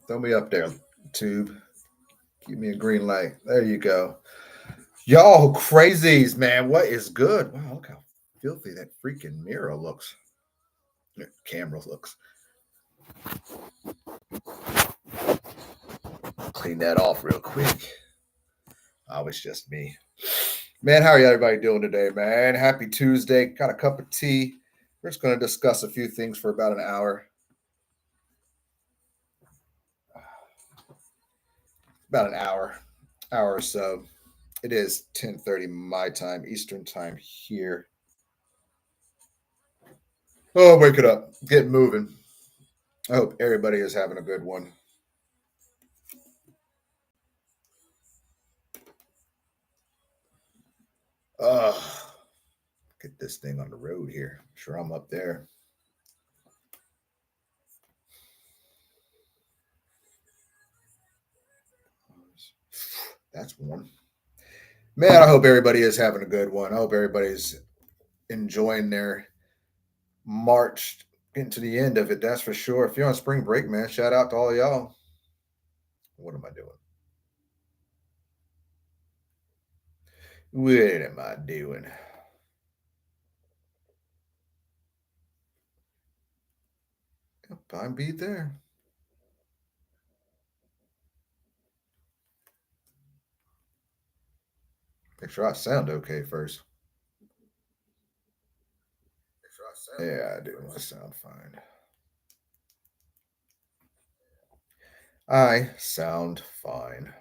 Throw me up there, tube. Give me a green light. There you go. Y'all crazies, man. What is good? Wow, look how filthy that freaking mirror looks. Camera looks. Clean that off real quick. Oh, it's just me. Man, how are everybody doing today, man? Happy Tuesday. Got a cup of tea. We're just going to discuss a few things for about an hour. About an hour or so. It is 10:30 my time, Eastern time here. Oh, wake it up. Get moving. I hope everybody is having a good one. Get this thing on the road here. Sure, I'm up there. That's one. Man, I hope everybody is having a good one. I hope everybody's enjoying their March into the end of it. That's for sure. If you're on spring break, man, shout out to all y'all. What am I doing? What am I doing? Time beat there. Make sure I sound okay first. Yeah, I do. I sound fine. I sound fine.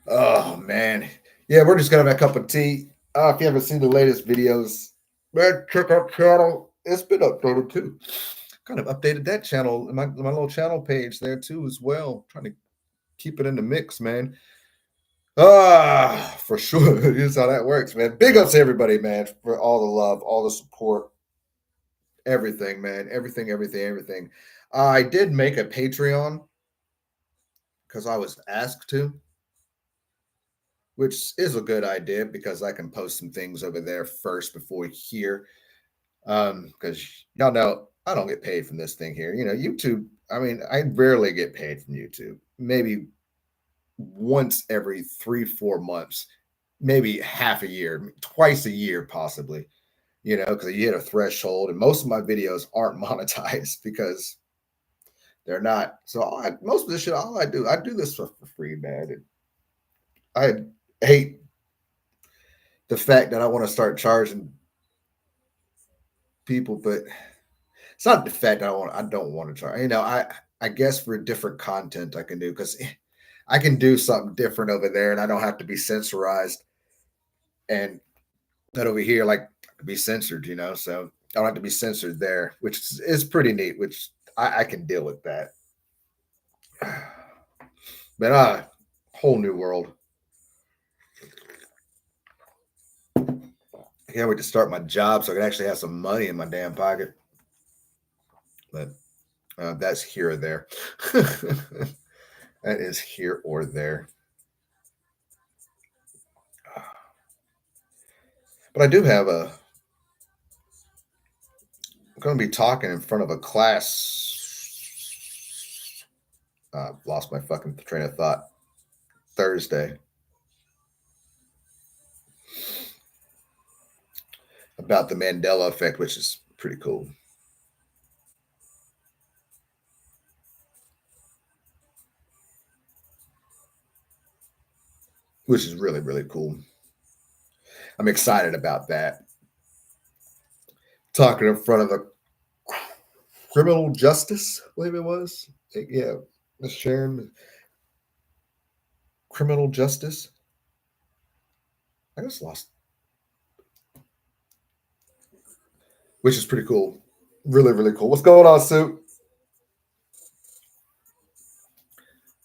Oh man, yeah, we're just gonna have a cup of tea. If you haven't seen the latest videos, man, check out channel. It's been updated too. Kind of updated that channel, my little channel page there too as well. Trying to keep it in the mix, man. For sure. Here's how that works, man. Big ups to everybody, man, for all the love, all the support, everything, man. Everything. I did make a Patreon because I was asked to, which is a good idea because I can post some things over there first before here. Because y'all know I don't get paid from this thing here. You know, YouTube. I mean, I rarely get paid from YouTube. Maybe once every 3-4 months, maybe half a year, twice a year, possibly. You know, because you hit a threshold, and most of my videos aren't monetized because they're not. So most of this shit, all I do this stuff for free, man. And I hate the fact that I want to start charging people, but it's not the fact that I don't want to charge. You know, I guess for different content I can do because I can do something different over there, and I don't have to be censorized, and that over here like be censored. You know, so I don't have to be censored there, which is pretty neat. Which I can deal with that. But whole new world. I can't wait to start my job so I can actually have some money in my damn pocket. But that's here or there. That is here or there. But I do have I'm going to be talking in front of a class. Lost my fucking train of thought. Thursday. About the Mandela effect, which is pretty cool. Which is really, really cool. I'm excited about that. Talking in front of the criminal justice, I believe it was. Yeah, Miss Sharon, criminal justice. I just lost, which is pretty cool. Really, really cool. What's going on, Sue?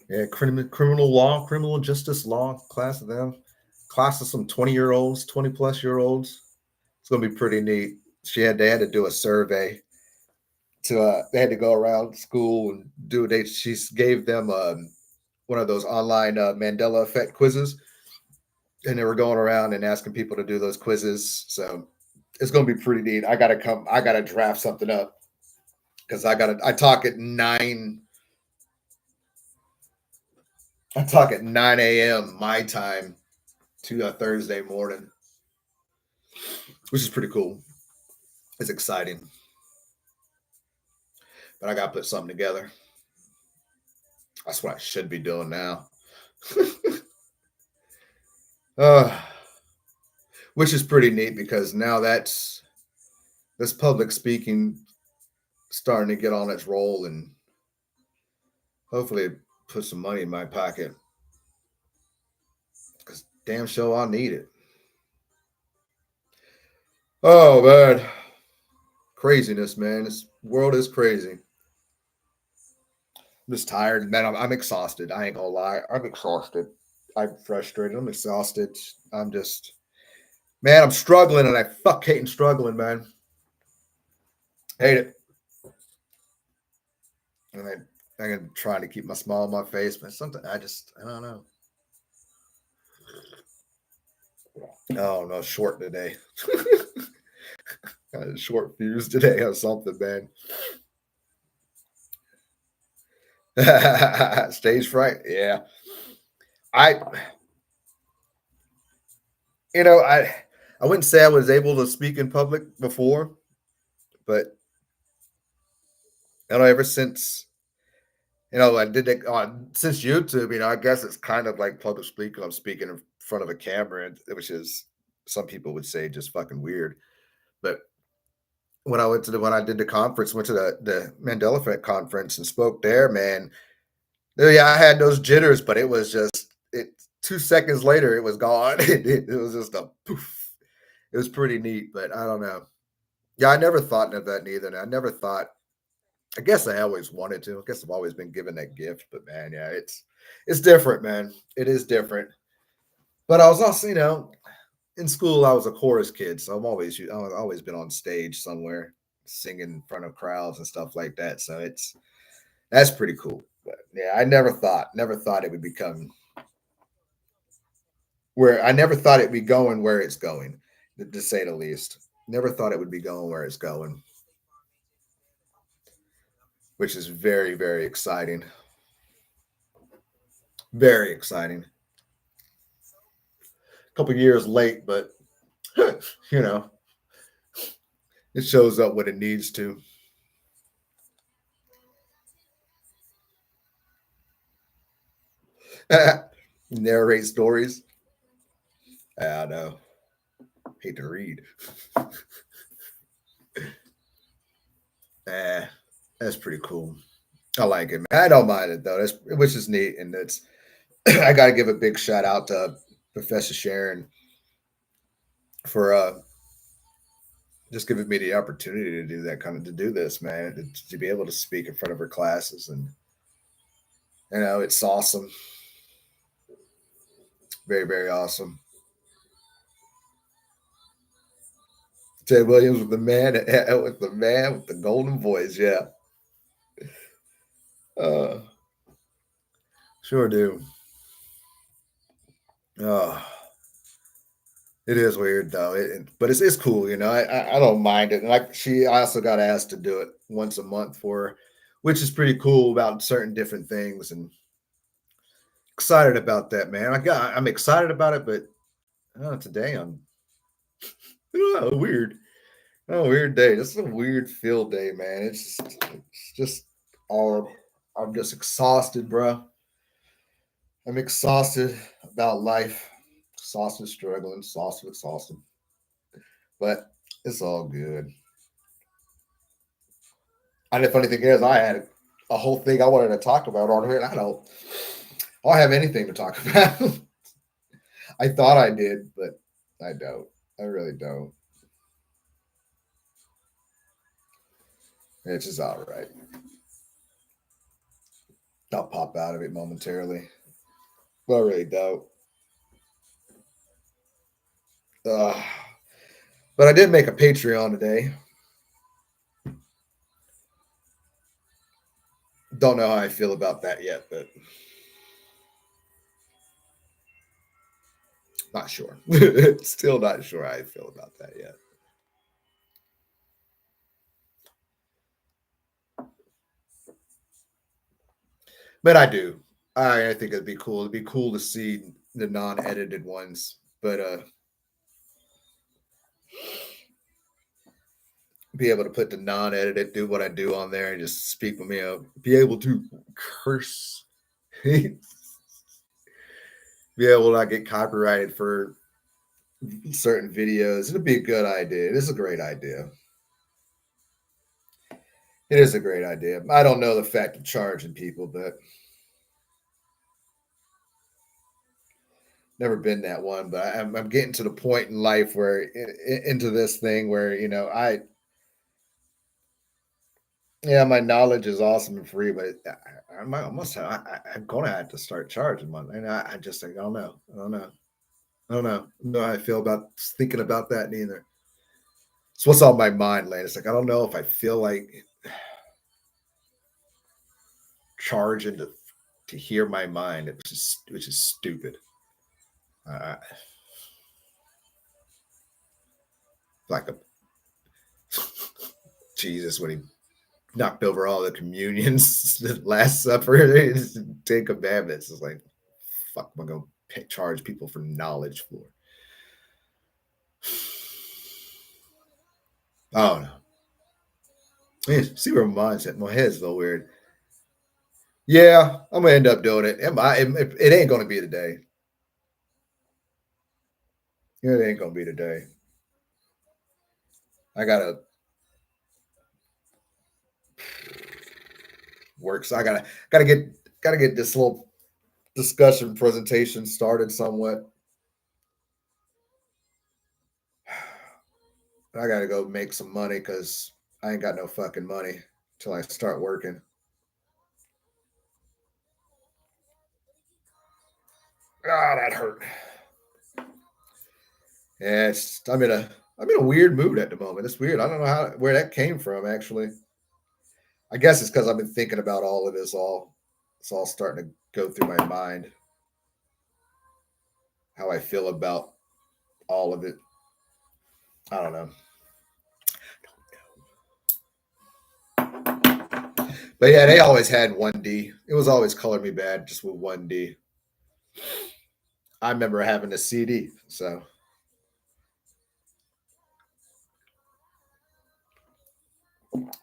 Yeah, criminal law, criminal justice law class of them. Class of some 20-year-olds, 20 plus year olds. It's gonna be pretty neat. They had to do a survey to they had to go around school and do she gave them one of those online Mandela effect quizzes, and they were going around and asking people to do those quizzes. So it's gonna be pretty neat. I gotta draft something up because I talk at 9. I talk at 9 a.m. my time to a Thursday morning, which is pretty cool. It's exciting, but I got to put something together. That's what I should be doing now. uh, which is pretty neat because now that's this public speaking starting to get on its roll and hopefully put some money in my pocket because damn sure I need it. Oh man, craziness, man. This world is crazy. I'm just tired, man. I'm exhausted. I ain't gonna lie. I'm exhausted. I'm frustrated. I'm exhausted. I'm just, man. I'm struggling, and I fuck hating struggling, man. Hate it. And I'm trying to keep my smile on my face, but something I don't know. Oh no, short today. Got a short fuse today or something, man. Stage fright. Yeah. I you know, I wouldn't say I was able to speak in public before, but ever since I did it on since YouTube, I guess it's kind of like public speaking. I'm speaking in front of a camera, which is some people would say just fucking weird. But when I did the conference, went to the Mandela Effect conference and spoke there, man. Yeah, I had those jitters, but it was just it. 2 seconds later, it was gone. It was just a poof. It was pretty neat, but I don't know. Yeah, I never thought of that neither. And I never thought. I guess I always wanted to. I guess I've always been given that gift, but man, yeah, it's different, man. It is different. But I was also, in school, I was a chorus kid, so I've always been on stage somewhere, singing in front of crowds and stuff like that. So that's pretty cool. But yeah, I never thought it would become where I never thought it'd be going where it's going, to say the least. Never thought it would be going where it's going, which is very, very exciting. Very exciting. A couple years late, but you know, it shows up when it needs to. Narrate stories. I know. Hate to read. Eh, that's pretty cool. I like it, man. I don't mind it though. That's which is neat, and it's. I got to give a big shout out to Professor Sharon for just giving me the opportunity to do that kind of to do this, man. To be able to speak in front of her classes, and it's awesome. Very, very awesome. Ted Williams with the man with the golden voice. Yeah, uh, sure do. Oh, it is weird though. But it's cool. I don't mind it. And I also got asked to do it once a month for her, which is pretty cool about certain different things. And excited about that, man. I'm excited about it, but today weird. Oh, weird day. This is a weird field day, man. It's just all. I'm just exhausted, bro. I'm exhausted about life. Exhausted, struggling, exhausted. But it's all good. And the funny thing is, I had a whole thing I wanted to talk about on here, and I don't have anything to talk about. I thought I did, but I don't. I really don't. It's just all right. I'll pop out of it momentarily, but I really don't. Uh, but I did make a Patreon today. Don't know how I feel about that yet, but not sure. Still not sure how I feel about that yet. But I do. I think it'd be cool. It'd be cool to see the non-edited ones, but be able to put the non-edited, do what I do on there, and just speak with me out. Be able to curse. Be able to not get copyrighted for certain videos. It'd be a good idea. It is a great idea. It is a great idea. I don't know the fact of charging people, but never been that one. But I'm getting to the point in life where into this thing where yeah, my knowledge is awesome and free, but I almost I'm gonna have to start charging money, and I just like, I don't know, I don't know, I don't know, I don't know how I feel about thinking about that neither. It's what's on my mind, Lane. It's like I don't know if I feel like charging to hear my mind, which is stupid. Uh, like a Jesus when he knocked over all the communions, the Last Supper, Ten Commandments. It's like, fuck, am I gonna charge people for knowledge for? Oh no. Man, see where my mind's at. My head's a little weird. Yeah, I'm gonna end up doing it. It ain't gonna be today. It ain't gonna be today. I gotta work. So I gotta get this little discussion presentation started somewhat. I gotta go make some money because I ain't got no fucking money till I start working. Ah, that hurt. Yeah, I'm in a weird mood at the moment. It's weird. I don't know where that came from actually. I guess it's because I've been thinking about all of this all it's all starting to go through my mind. How I feel about all of it. I don't know. But yeah, they always had 1D. It was always Color Me Bad, just with 1D. I remember having a CD. So,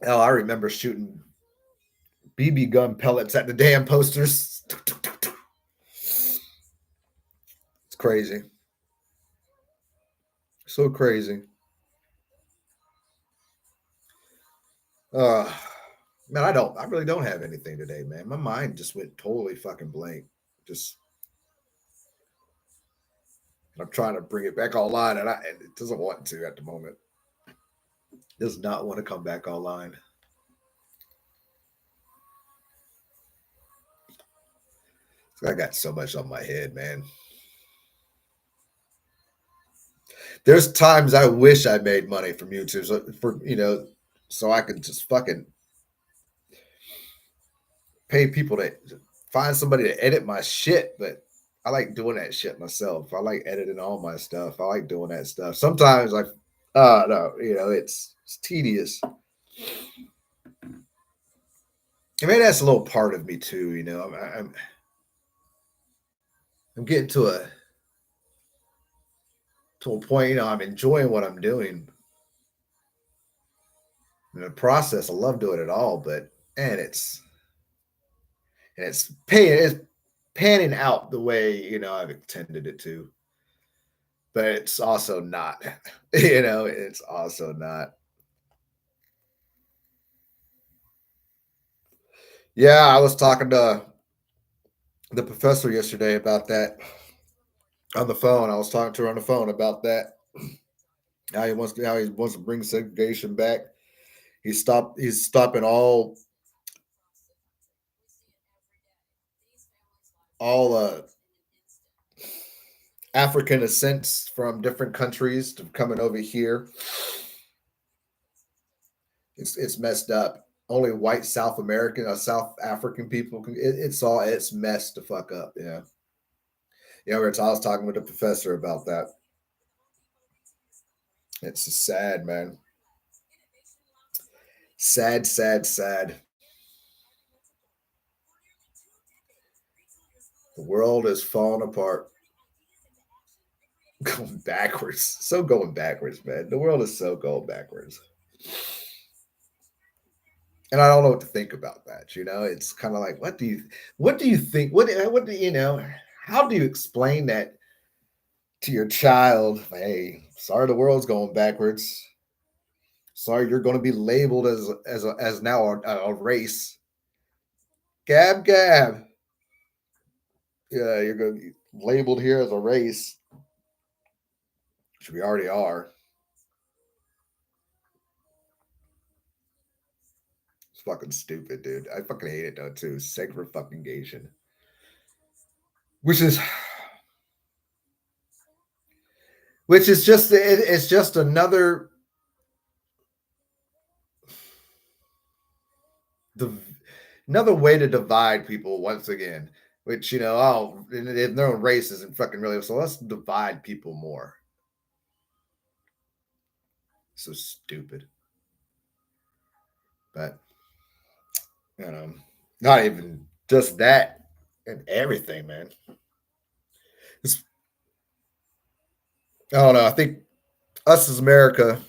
hell, I remember shooting BB gun pellets at the damn posters. It's crazy. So crazy. Uh, man, I really don't have anything today, man. My mind just went totally fucking blank. Just, I'm trying to bring it back online, and it doesn't want to at the moment. It does not want to come back online. I got so much on my head, man. There's times I wish I made money from YouTube, so I could just fucking pay people to find somebody to edit my shit. But I like doing that shit myself. I like editing all my stuff. I like doing that stuff. Sometimes no, it's tedious. I mean, that's a little part of me too. I'm getting to a point. I'm enjoying what I'm doing in the process. I love doing it all, but and it's panning out the way I've intended it to, but it's also not. It's also not. Yeah, I was talking to the professor yesterday about that on the phone. I was talking to her on the phone about that. How he wants to bring segregation back. He's stopping all African ascents from different countries to coming over here. It's messed up. Only white South American or South African people can. It's messed the fuck up. Yeah, yeah. I was talking with the professor about that. It's sad, man. Sad, sad, sad. The world is falling apart, going backwards. So going backwards, man. The world is so going backwards. And I don't know what to think about that. It's kind of like, what do you think? What do you know? How do you explain that to your child? Hey, sorry, the world's going backwards. Sorry, you're going to be labeled as now a race. Gab gab. Yeah, you're going to be labeled here as a race, which we already are. It's fucking stupid, dude. I fucking hate it though too. Segregation, which is it's just the another way to divide people once again. Which their own race isn't fucking really. So let's divide people more. So stupid, but not even just that and everything, man. It's, I don't know. I think us as America.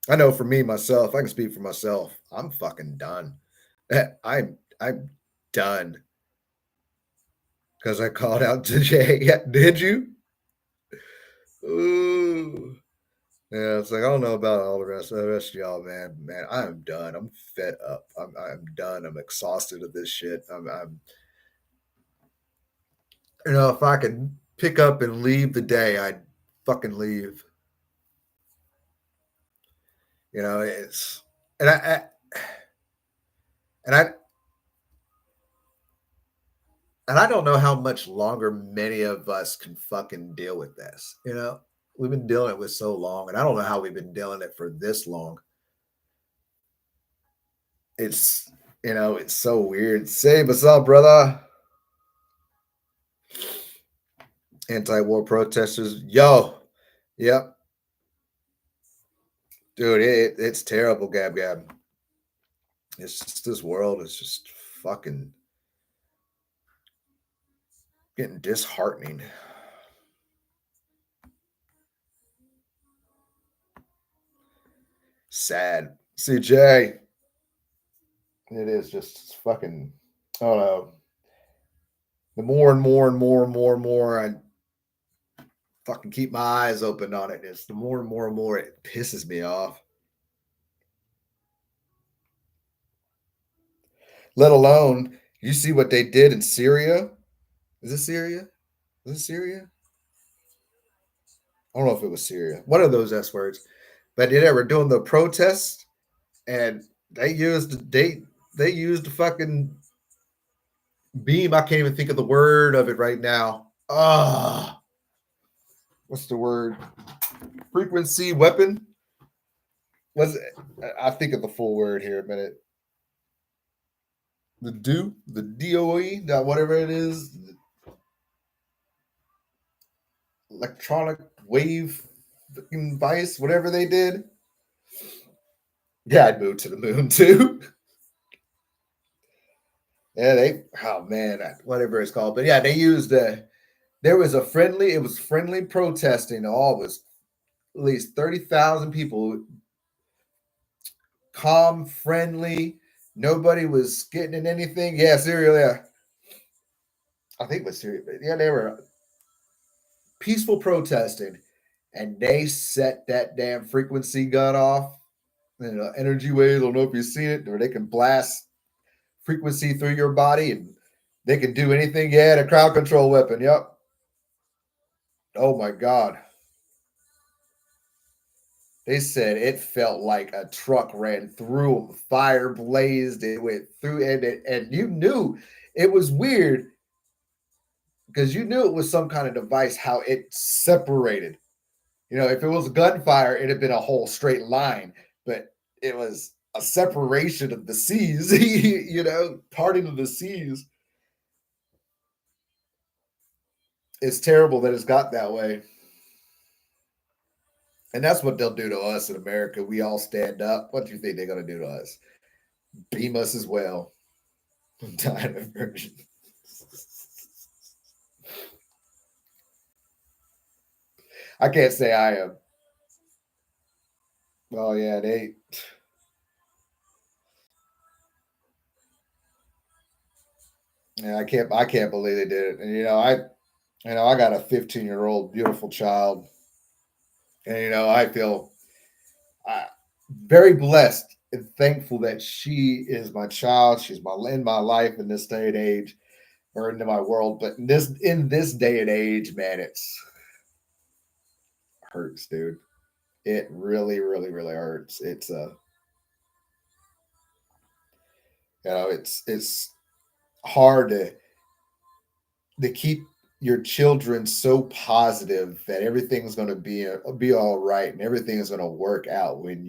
I know for me myself, I can speak for myself. I'm fucking done. I'm done because I called out today. Yeah, did you? Ooh. Yeah, it's like I don't know about all the rest of y'all, man. Man, I am done. I'm fed up. I'm done. I'm exhausted of this shit. I'm if I could pick up and leave the day, I'd fucking leave. It's and and I I don't know how much longer many of us can fucking deal with this. We've been dealing it with so long, and I don't know how we've been dealing it for this long. It's so weird. Save us up, brother. Anti-war protesters, yo, yep, dude, it's terrible, Gab Gab. It's just this world is just fucking getting disheartening. Sad. CJ. It is just fucking, I don't know. The more and more and more and more and more I fucking keep my eyes open on it, it's the more and more and more it pisses me off. Let alone, you see what they did in Syria? Is it Syria? Was it Syria? I don't know if it was Syria. One of those S words. But they were doing the protests and they used the fucking beam. I can't even think of the word of it right now. What's the word? Frequency weapon? Was it? I think of the full word here a minute. The DOE, that whatever it is, electronic wave device, whatever they did. Yeah, I'd move to the moon too. Yeah, oh man, whatever it's called. But yeah, they used it was friendly protesting. All was at least 30,000 people, calm, friendly. Nobody was getting in anything. Yeah, Syria, yeah. I think it was Syria. But yeah, they were peaceful protesting. And they set that damn frequency gun off. Energy waves. I don't know if you've seen it, where they can blast frequency through your body and they can do anything. Yeah, the crowd control weapon. Yep. Oh my God. They said it felt like a truck ran through them. Fire blazed. It went through, and you knew it was weird because you knew it was some kind of device. How it separated. If it was gunfire, it'd have been a whole straight line, but it was a separation of the seas. Parting of the seas. It's terrible that it's got that way. And that's what they'll do to us in America. We all stand up. What do you think they're going to do to us? Beam us as well. Time version. I can't say I am. Oh yeah, they. Yeah, I can't believe they did it. And I got a 15-year-old beautiful child, and I feel uh, very blessed and thankful that she is my child. She's my in my life in this day and age, or into my world. But in this day and age, man, it's hurts, dude. It really, really, really hurts. It's hard to keep your children so positive that everything's going to be all right and everything is going to work out when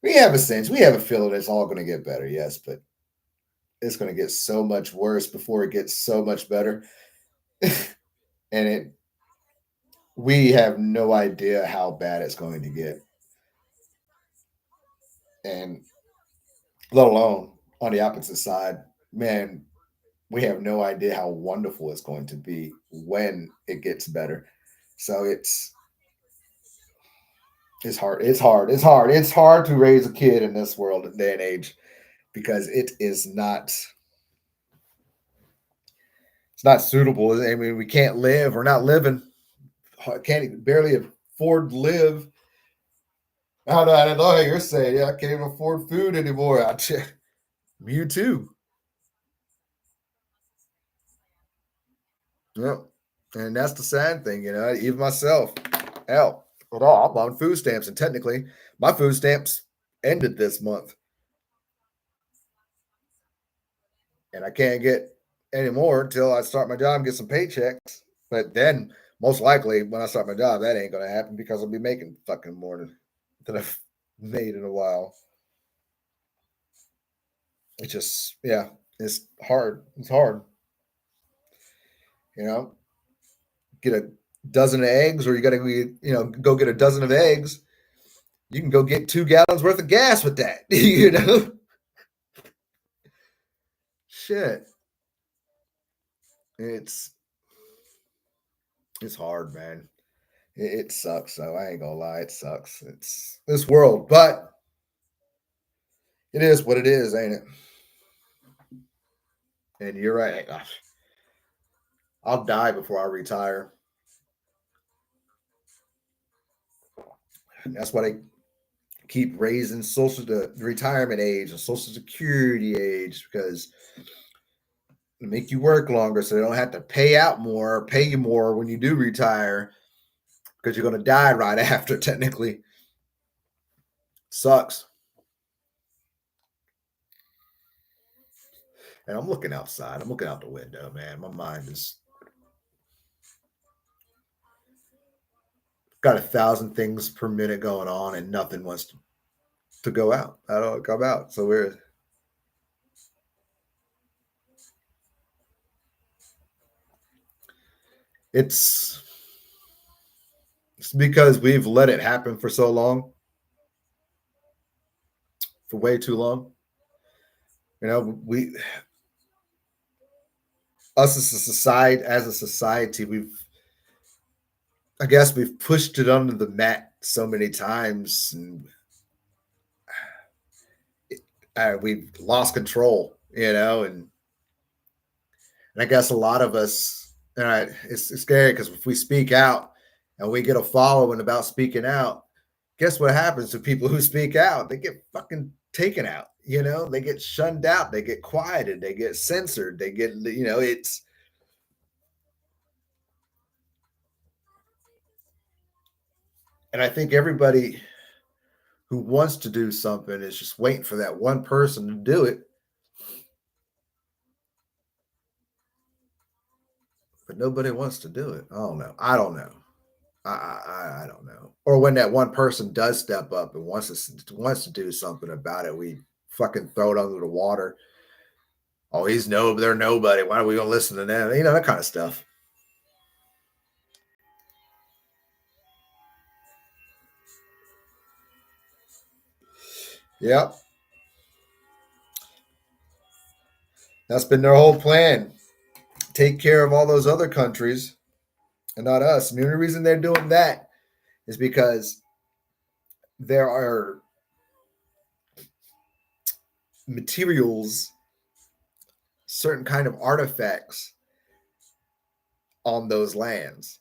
we have a sense, we have a feeling it's all going to get better, yes, but it's going to get so much worse before it gets so much better. And we have no idea how bad it's going to get, and let alone on the opposite side, man, we have no idea how wonderful it's going to be when it gets better. So it's hard. It's hard. It's hard. It's hard to raise a kid in this world and day and age because it's not suitable. I mean, we can't live. We're not living. Can't even barely afford to live. I know how you're saying. Yeah, I can't even afford food anymore. You too. Yep. And that's the sad thing, even myself. Hell, well, I'm on food stamps, and technically, my food stamps ended this month, and I can't get any more until I start my job and get some paychecks. But then, most likely, when I start my job, that ain't gonna happen because I'll be making fucking more than I've made in a while. It's just, yeah, it's hard. It's hard, you know. Get a dozen of eggs, or you got to go get a dozen of eggs. You can go get 2 gallons worth of gas with that. Shit. It's it's hard, man. It sucks. So I ain't gonna lie, it sucks. It's this world, but it is what it is, ain't it? And you're right. I'll die before I retire. That's why they keep raising the retirement age and social security age because they make you work longer so they don't have to pay out more or pay you more when you do retire because you're going to die right after. Technically, sucks. And I'm looking outside. I'm looking out the window, man. My mind is got 1,000 things per minute going on, and nothing wants to go out. I don't come out. So it's it's because we've let it happen for so long, for way too long. We us as a society, I guess we've pushed it under the mat so many times, and we've lost control, and I guess a lot of us, it's scary because if we speak out and we get a following about speaking out, guess what happens to people who speak out? They get fucking taken out. They get shunned out. They get quieted. They get censored. They get, and I think everybody who wants to do something is just waiting for that one person to do it, but nobody wants to do it. I don't know. I don't know. I don't know. Or when that one person does step up and wants to do something about it, we fucking throw it under the water. Oh, they're nobody. Why are we gonna listen to them? That kind of stuff. Yep, that's been their whole plan. Take care of all those other countries, and not us. And the only reason they're doing that is because there are materials, certain kind of artifacts on those lands.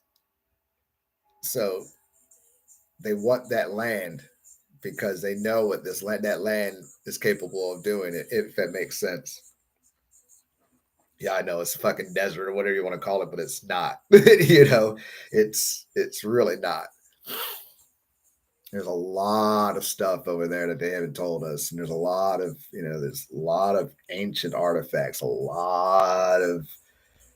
So they want that land because they know what this land that land is capable of doing. If that makes sense. Yeah, I know it's a fucking desert or whatever you want to call it, but it's not. It's really not. There's a lot of stuff over there that they haven't told us, and there's a lot of there's a lot of ancient artifacts, a lot of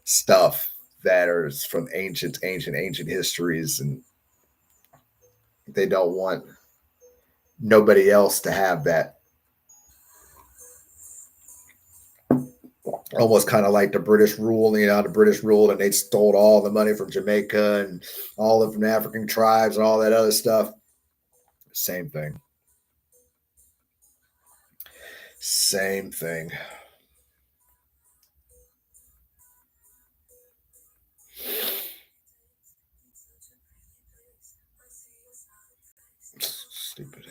stuff that are from ancient histories, and they don't want nobody else to have that. Almost kind of like the British rule, the British ruled and they stole all the money from Jamaica and all of the African tribes and all that other stuff. Same thing. Same thing. Stupid.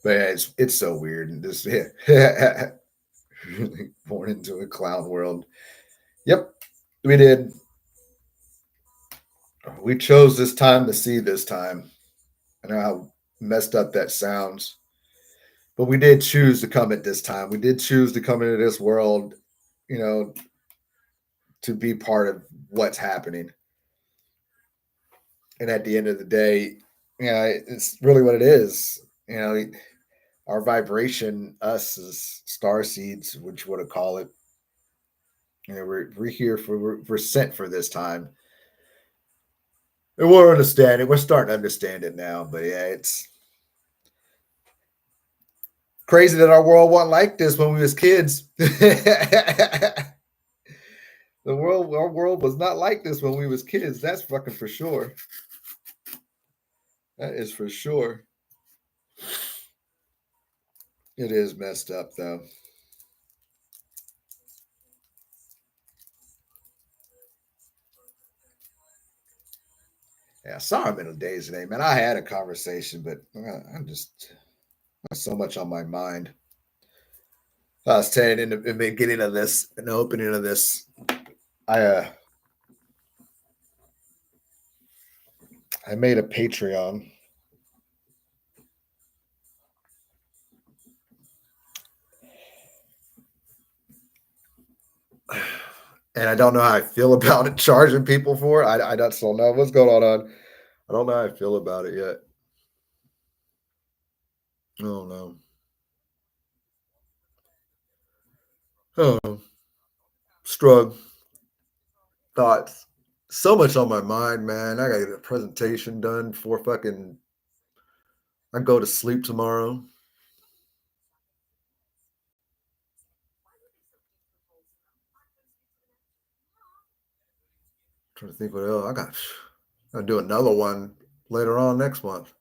But yeah, it's so weird and this born into a clown world. Yep, we did. We chose this time to see this time. I know how messed up that sounds, but we did choose to come at this time. We did choose to come into this world, you know, to be part of what's happening. And at the end of the day, it's really what it is. Our vibration, us as star seeds, which you want to call it, we're here for we're sent for this time. And we're understanding. We're starting to understand it now. But yeah, it's crazy that our world wasn't like this when we was kids. Our world was not like this when we was kids. That's fucking for sure. That is for sure. It is messed up though. Yeah, sorry, middle days today, man. I had a conversation, but I'm just so much on my mind. I was saying in the beginning of this, in the opening of this, I I made a Patreon. And I don't know how I feel about it, charging people for it. I just don't know what's going on. I don't know how I feel about it yet. Oh no. Oh, struggle, thoughts. So much on my mind, man. I gotta get a presentation done before fucking I go to sleep tomorrow. Trying to think what else. I do another one later on next month.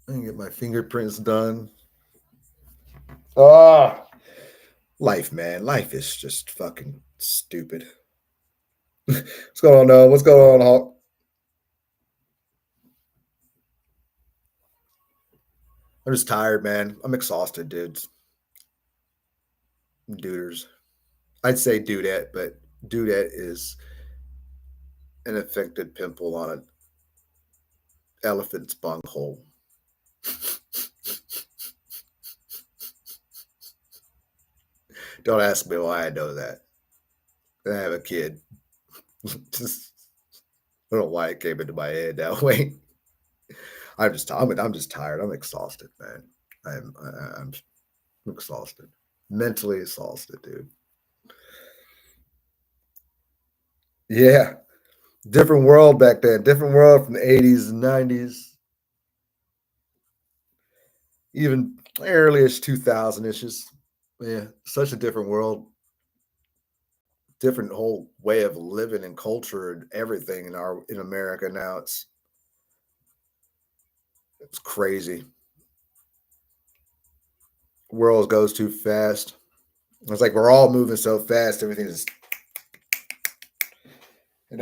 I can get my fingerprints done. Ah, life, man. Life is just fucking stupid. What's going on, though? What's going on, Hawk? I'm just tired, man. I'm exhausted, dudes. Duders. I'd say dudette, but dudette is an affected pimple on an elephant's bunghole. Don't ask me why I know that. I have a kid. Just I don't know why it came into my head that way. I'm just tired. I'm exhausted, man. I'm exhausted. Mentally exhausted, dude. Yeah. Different world back then. Different world from the 80s and 90s. Even earliest 2000 issues. Yeah. Such a different world. Different whole way of living and culture and everything in America now. It's crazy. World goes too fast. It's like we're all moving so fast, everything is, and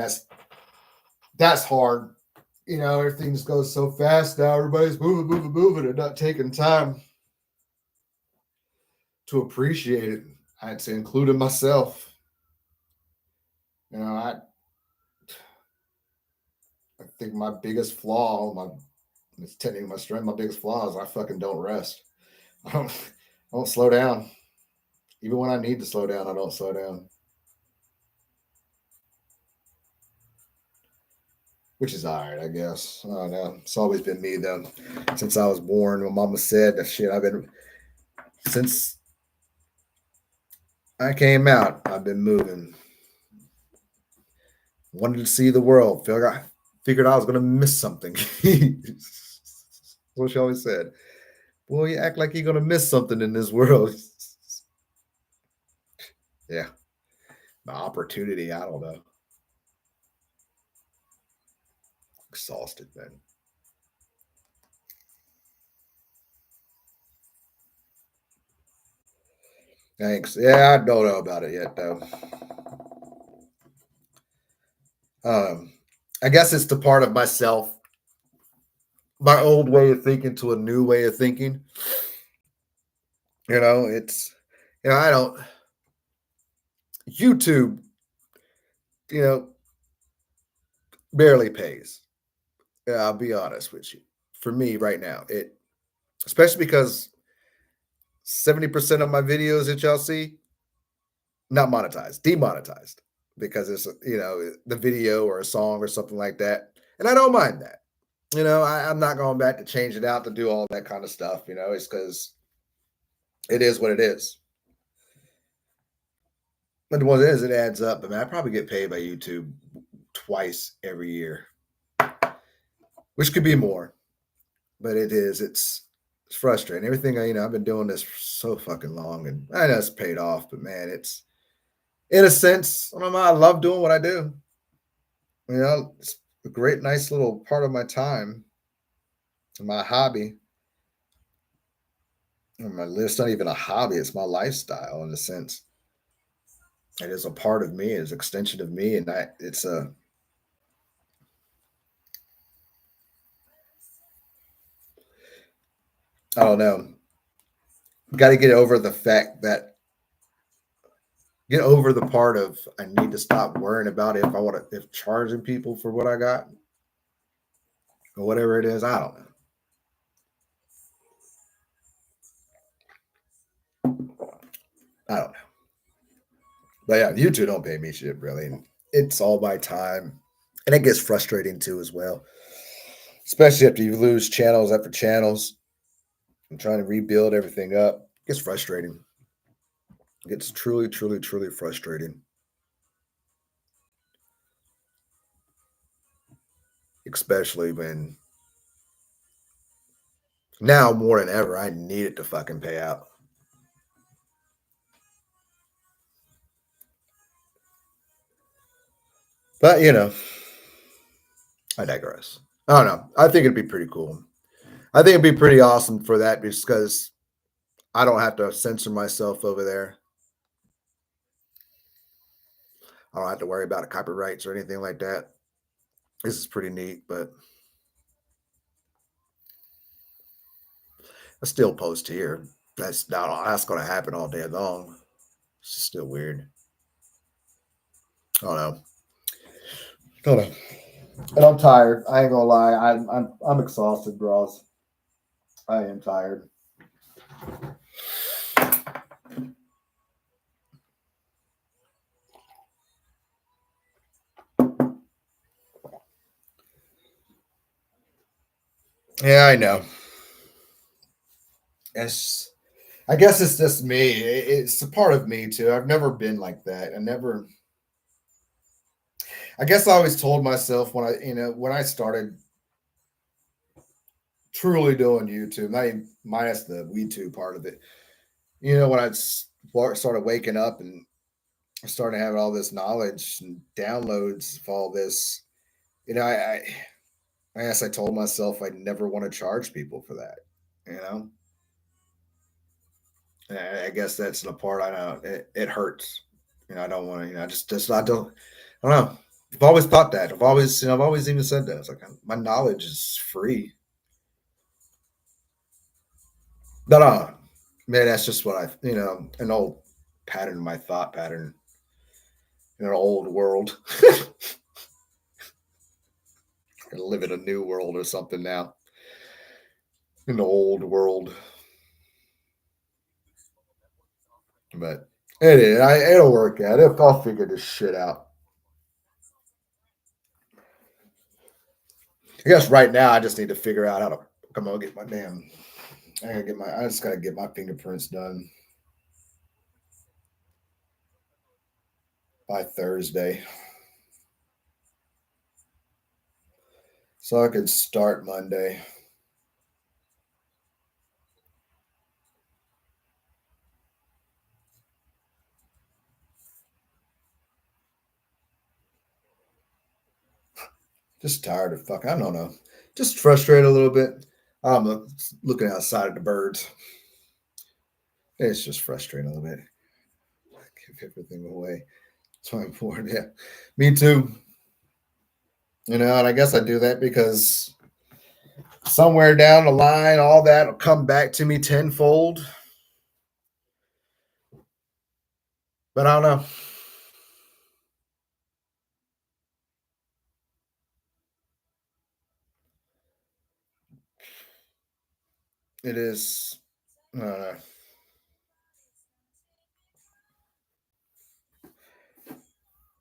that's hard. You know, everything just goes so fast now. Everybody's moving, moving, moving, and not taking time to appreciate it. I'd say, including myself. You know, I think my biggest flaw, my it's technically my strength, my biggest flaw is I fucking don't rest. I don't slow down. Even when I need to slow down, I don't slow down. Which is all right, I guess. I don't know. It's always been me though. Since I was born, my mama said that shit. I've been since I came out. I've been moving. Wanted to see the world. Figured I was gonna miss something. What she always said. Boy, you act like you're gonna miss something in this world. Yeah, the opportunity. I don't know. Exhausted, man. Thanks. Yeah, I don't know about it yet though. Um, I guess it's the part of myself, my old way of thinking to a new way of thinking. It's I don't YouTube, you know, barely pays. Yeah, I'll be honest with you. For me right now, especially because 70% of my videos that y'all see, not monetized, demonetized because it's the video or a song or something like that. And I don't mind that. I'm not going back to change it out to do all that kind of stuff. It's because it is what it is. But what it is, it adds up. I mean, I probably get paid by YouTube twice every year, which could be more, but it's frustrating. Everything I've been doing this for so fucking long, and I know it's paid off. But man, it's in a sense, I don't know. I love doing what I do. It's a great, nice little part of my time, my hobby. It's not even a hobby; it's my lifestyle in a sense. It is a part of me, it's an extension of me, and I don't know. Got to get over the part of I need to stop worrying about if charging people for what I got or whatever it is. I don't know. I don't know. But yeah, YouTube don't pay me shit really. And it's all my time. And it gets frustrating too as well. Especially after you lose channels after channels and trying to rebuild everything up. It gets frustrating. It gets truly, truly, truly frustrating. Especially when now more than ever I need it to fucking pay out. But I digress. I don't know. I think it'd be pretty cool. I think it'd be pretty awesome for that because I don't have to censor myself over there. I don't have to worry about copyrights or anything like that. This is pretty neat, but I still post here. That's going to happen all day long. It's just still weird. I don't know. I don't know. And I'm tired. I ain't gonna lie. I'm exhausted, bros. I am tired. Yeah, I know. It's I guess it's just me. It's a part of me too. I've never been like that. I guess I always told myself when I started truly doing YouTube, not even minus the WeTube part of it. When started waking up and started having all this knowledge and downloads of all this, I guess I told myself I'd never want to charge people for that. You know, I guess that's the part I know it hurts. I don't want to. Just I don't know. I've always thought that. I've always even said that. It's like my knowledge is free. But man, that's just what an old pattern, my thought pattern in an old world. I live in a new world or something now. In the old world, but it'll work out. I'll figure this shit out. I guess right now I just need to figure out how to come on get my damn. I just gotta get my fingerprints done by Thursday, so I could start Monday. Just tired of fucking. I don't know. Just frustrated a little bit. I'm looking outside at the birds. It's just frustrating a little bit. Give everything away. It's so important. Yeah, me too. And I guess I do that because somewhere down the line, all that will come back to me tenfold. But I don't know. It is. I don't know.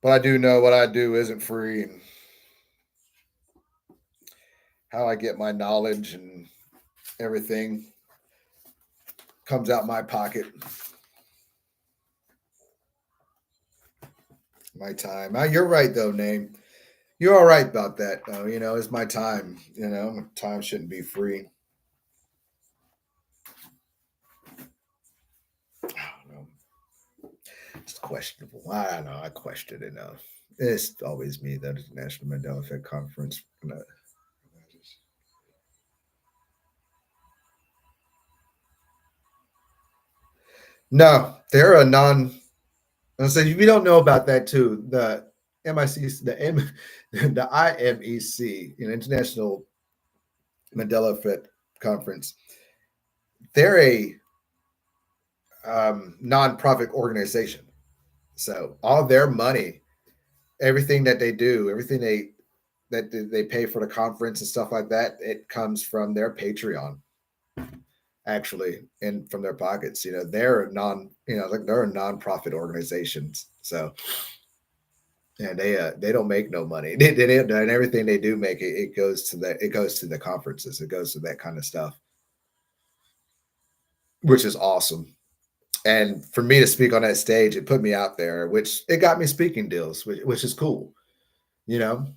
But I do know what I do isn't free, and how I get my knowledge and everything comes out my pocket, my time. You're right though, Name. You're all right about that, though. It's my time. Time shouldn't be free. I don't know. It's questionable. I don't know. I question it now. It's always me, the National Mandela Effect Conference. No, they're a non. I said if you don't know about that too, the MIC, the IMEC, International Mandela Effect Conference. They're a nonprofit organization. So all their money, everything that they do, everything they pay for the conference and stuff like that, it comes from their Patreon, actually, and from their pockets. They're a like they're a nonprofit organizations. So and they don't make no money. And everything they do make it goes to the conferences. It goes to that kind of stuff, which is awesome. And for me to speak on that stage, it put me out there, which it got me speaking deals, which is cool. You know,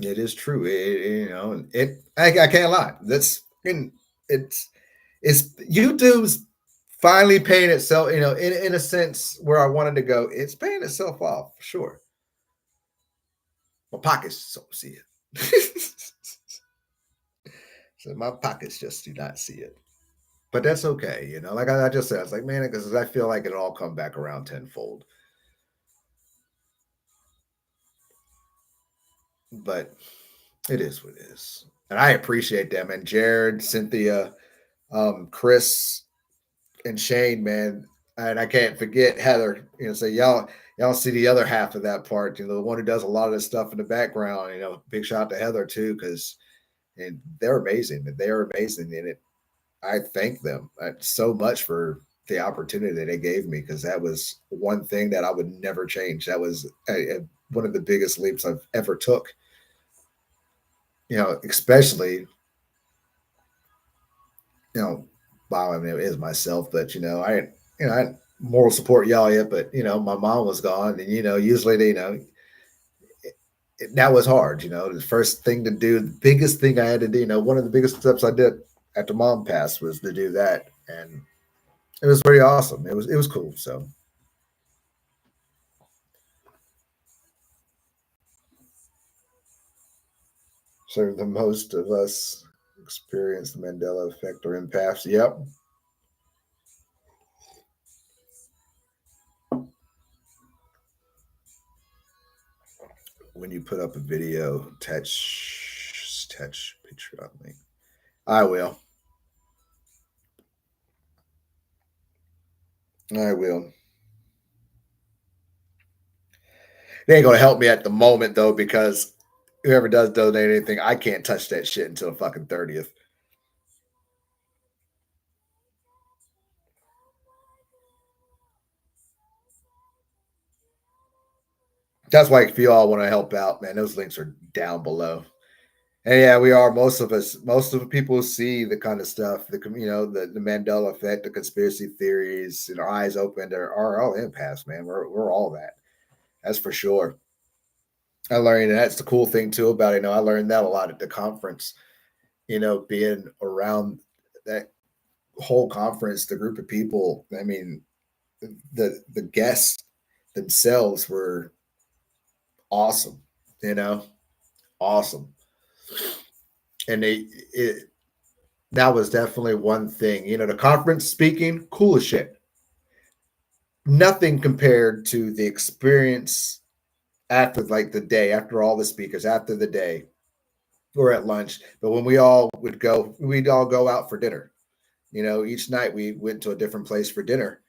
it is true. I can't lie. It's it's YouTube's finally paying itself. In a sense where I wanted to go, it's paying itself off for sure. My pockets don't see it. So my pockets just do not see it. But that's okay. Like I just said, I was like, man, because I feel like it'll all come back around tenfold. But it is what it is. And I appreciate them. And Jared, Cynthia, Chris, and Shane, man. And I can't forget Heather. So y'all see the other half of that part. The one who does a lot of this stuff in the background. Big shout out to Heather too, because and they're amazing. They're amazing, and I thank them so much for the opportunity that they gave me, because that was one thing that I would never change. That was one of the biggest leaps I've ever took. Especially wow, I mean, it is myself, but I had moral support y'all yet, but my mom was gone, and usually that was hard. The first thing to do, the biggest thing I had to do, one of the biggest steps I did after mom passed was to do that, and it was pretty awesome. It was cool. So the most of us experience the Mandela effect or empaths. Yep. when you put up a video, touch picture on me. I will. I will. They ain't gonna help me at the moment though, because whoever does donate anything, I can't touch that shit until fucking 30th. That's why if you all want to help out, man, those links are down below. And yeah, we are. Most of us, most of the people see the kind of stuff, the Mandela effect, the conspiracy theories, and our eyes opened are all empaths, man. We're all that. That's for sure. I learned, and that's the cool thing too about it. I learned that a lot at the conference. Being around that whole conference, the group of people. I mean, the guests themselves were awesome. You know, awesome, and that was definitely one thing. The conference speaking, cool as shit. Nothing compared to the experience after like the day, after all the speakers, after the day, or at lunch. But when we all would go, we'd all go out for dinner. Each night we went to a different place for dinner.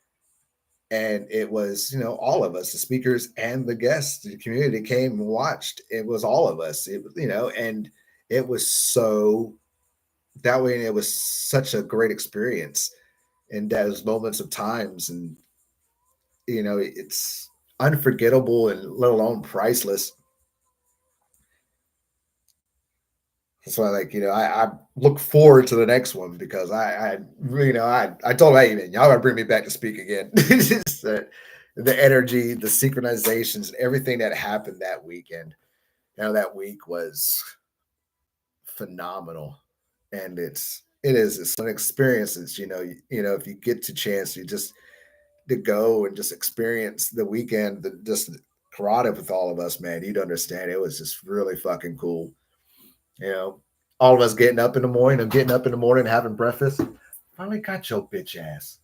And it was, all of us, the speakers and the guests, the community came and watched. It was all of us. And it was so that way, and it was such a great experience in those moments of times. And it's unforgettable and let alone priceless. So I look forward to the next one because I really I told him, hey man, y'all gotta bring me back to speak again. Just the energy, the synchronizations, and everything that happened that weekend. That week was phenomenal, and it's an experience. It's if you get to chance, you just to go and just experience the weekend, just karate with all of us, man. You'd understand. It was just really fucking cool. You know, all of us getting up in the morning, having breakfast. Finally got your bitch ass.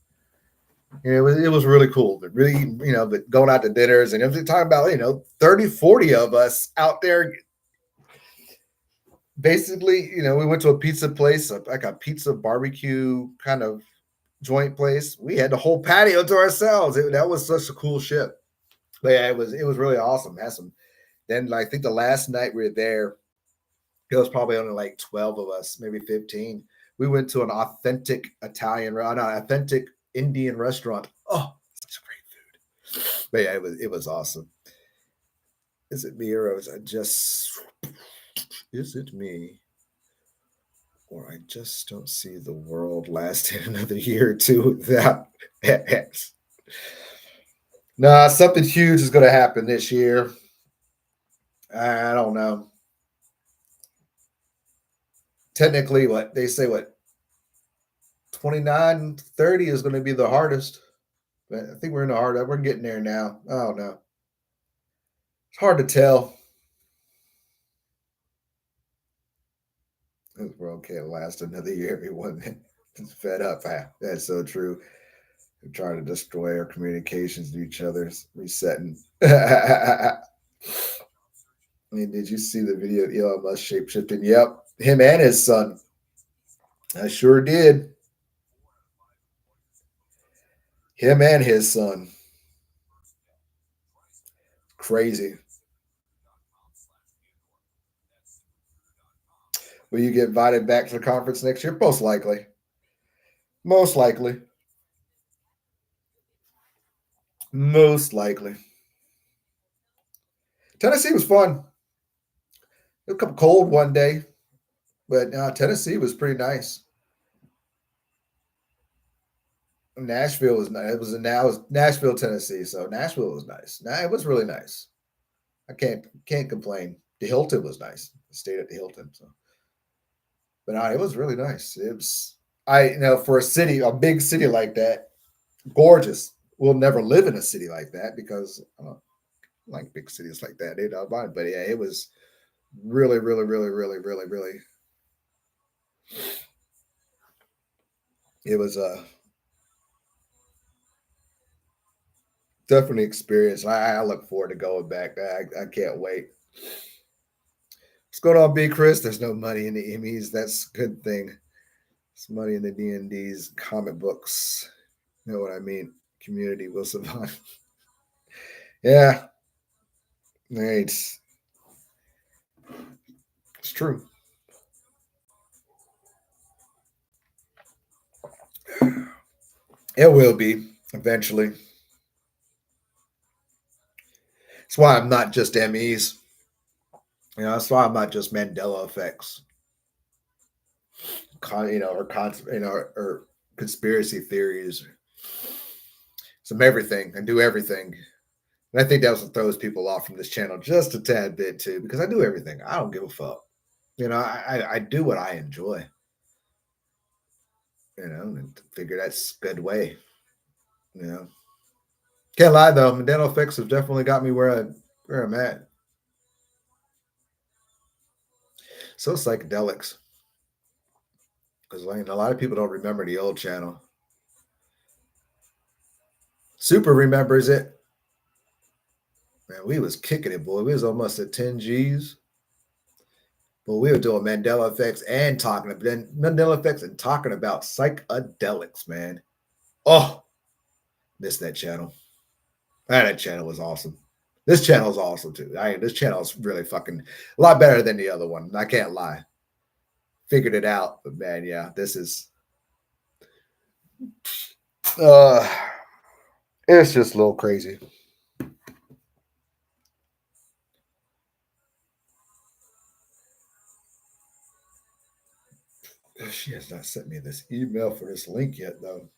It was really cool. But really, but going out to dinners and everything, talking about, 30, 40 of us out there. Basically, we went to a pizza place, like a pizza barbecue kind of joint place. We had the whole patio to ourselves. That was such a cool shit. But yeah, it was really awesome. Had some. Then I think the last night we were there, it was probably only like 12 of us, maybe 15. We went to an authentic authentic Indian restaurant. Oh, such great food. But yeah, it was awesome. Is it me or is it me? Or I just don't see the world lasting another year or two without X. Nah, something huge is going to happen this year. I don't know. Technically, what they say, 29, 30 is going to be the hardest. But I think we're in the hard. We're getting there now. I don't know. It's hard to tell. This world can't last another year. Everyone is fed up. That's so true. They're trying to destroy our communications to each other's resetting. I mean, did you see the video of Elon Musk shapeshifting? Yep. Him and his son. I sure did. Him and his son. Crazy. Will you get invited back to the conference next year? Most likely. Most likely. Most likely. Tennessee was fun. It was a couple cold one day, but Tennessee was pretty nice. Nashville was nice. It was Nashville, Tennessee. So Nashville was nice. It was really nice. I can't complain. The Hilton was nice. I stayed at the Hilton. So, but it was really nice. It was for a big city like that, gorgeous. We'll never live in a city like that because I don't like big cities like that. But yeah, it was really, really, really, really, really, really. It was a definitely experience. I look forward to going back. I can't wait. What's going on, B Chris? There's no money in the Emmys. That's a good thing. It's money in the D&D's comic books. You know what I mean? Community will survive. Yeah, it's true. It will be eventually. That's why I'm not just Emmys. That's why I'm not just Mandela effects. Or conspiracy theories. Some everything and do everything. And I think that's what throws people off from this channel just a tad bit too, because I do everything. I don't give a fuck. I do what I enjoy. And figure that's a good way. You know, can't lie though. Mandela effects have definitely got me where I'm at. So psychedelics, because like a lot of people don't remember the old channel. Super remembers it. Man, we was kicking it, boy. We was almost at 10 G's. But we were doing Mandela effects and talking about Mandela effects and talking about psychedelics, man. Oh, missed that channel. That channel was awesome. This channel is awesome too. This channel is really fucking a lot better than the other one. I can't lie. Figured it out, but man, yeah, this is uh it's just a little crazy. She has not sent me this email for this link yet, though.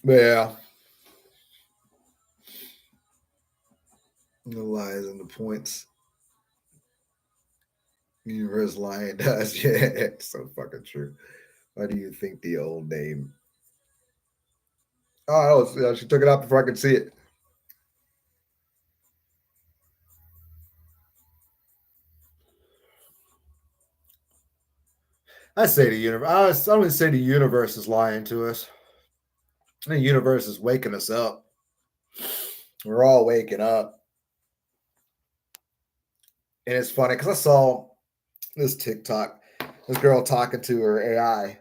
But yeah, the lies and the points. Universe lying does. Yeah, it's so fucking true. Why do you think the old name? Oh, she took it out before I could see it. I say the universe. I would say the universe is lying to us. The universe is waking us up. We're all waking up, and it's funny because I saw this TikTok, this girl talking to her AI,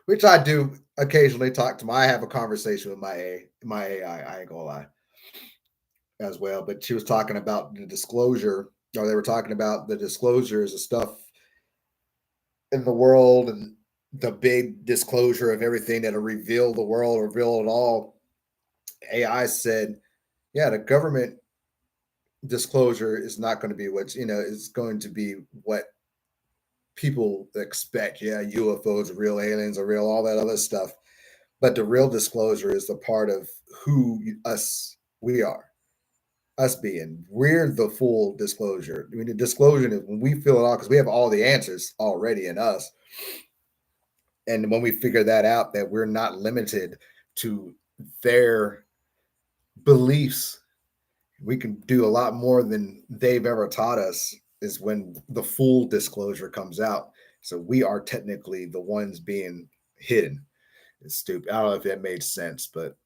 which I do occasionally talk to. I have a conversation with my AI. I ain't gonna lie, as well. But she was talking about the disclosure, or they were talking about the disclosures of stuff in the world and the big disclosure of everything that'll reveal the world, reveal it all. AI said, yeah, the government disclosure is not going to be what's, is going to be what people expect. Yeah, UFOs are real, aliens are real, all that other stuff. But the real disclosure is the part of who we are. Us being, we're the full disclosure. I mean, the disclosure is when we fill it out because we have all the answers already in us. And when we figure that out, that we're not limited to their beliefs, we can do a lot more than they've ever taught us, is when the full disclosure comes out. So we are technically the ones being hidden. It's stupid. I don't know if that made sense, but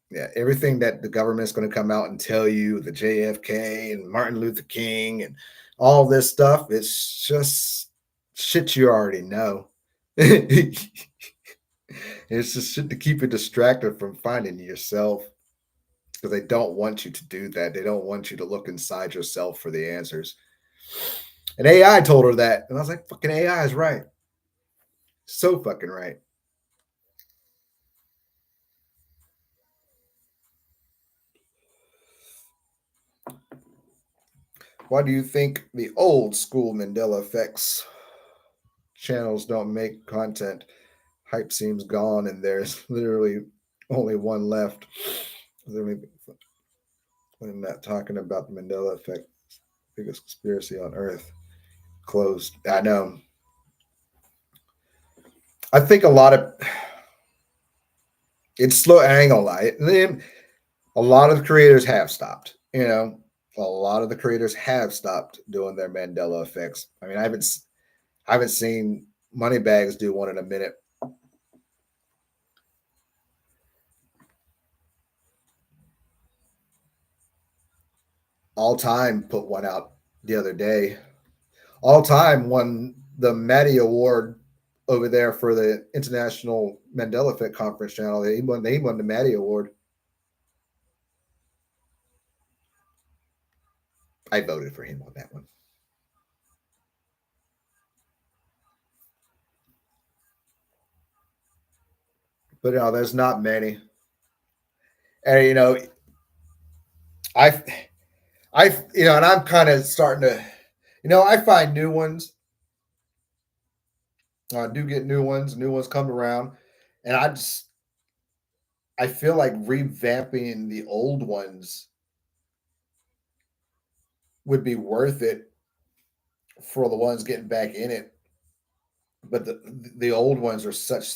yeah, everything that the government's going to come out and tell you, the JFK and Martin Luther King and all this stuff, it's just shit you already know. It's just shit to keep you distracted from finding yourself, because they don't want you to do that. They don't want you to look inside yourself for the answers. And AI told her that. And I was like, fucking AI is right. So fucking right. Why do you think the old school Mandela effects channels don't make content? Hype seems gone, and there's literally only one left. I'm not talking about the Mandela effect, biggest conspiracy on Earth. Closed. I know. I think a lot of it's slow. I ain't gonna lie. A lot of the creators have stopped. A lot of the creators have stopped doing their Mandela effects. I mean, I haven't seen Moneybags do one in a minute. All Time put one out the other day. All Time won the Maddie Award over there for the International Mandela Effect Conference channel. They won the Maddie Award. I voted for him on that one. But no, there's not many. And I and I'm kind of starting to, I find new ones. I do get new ones. New ones come around, and I feel like revamping the old ones would be worth it for the ones getting back in it. But the old ones are such,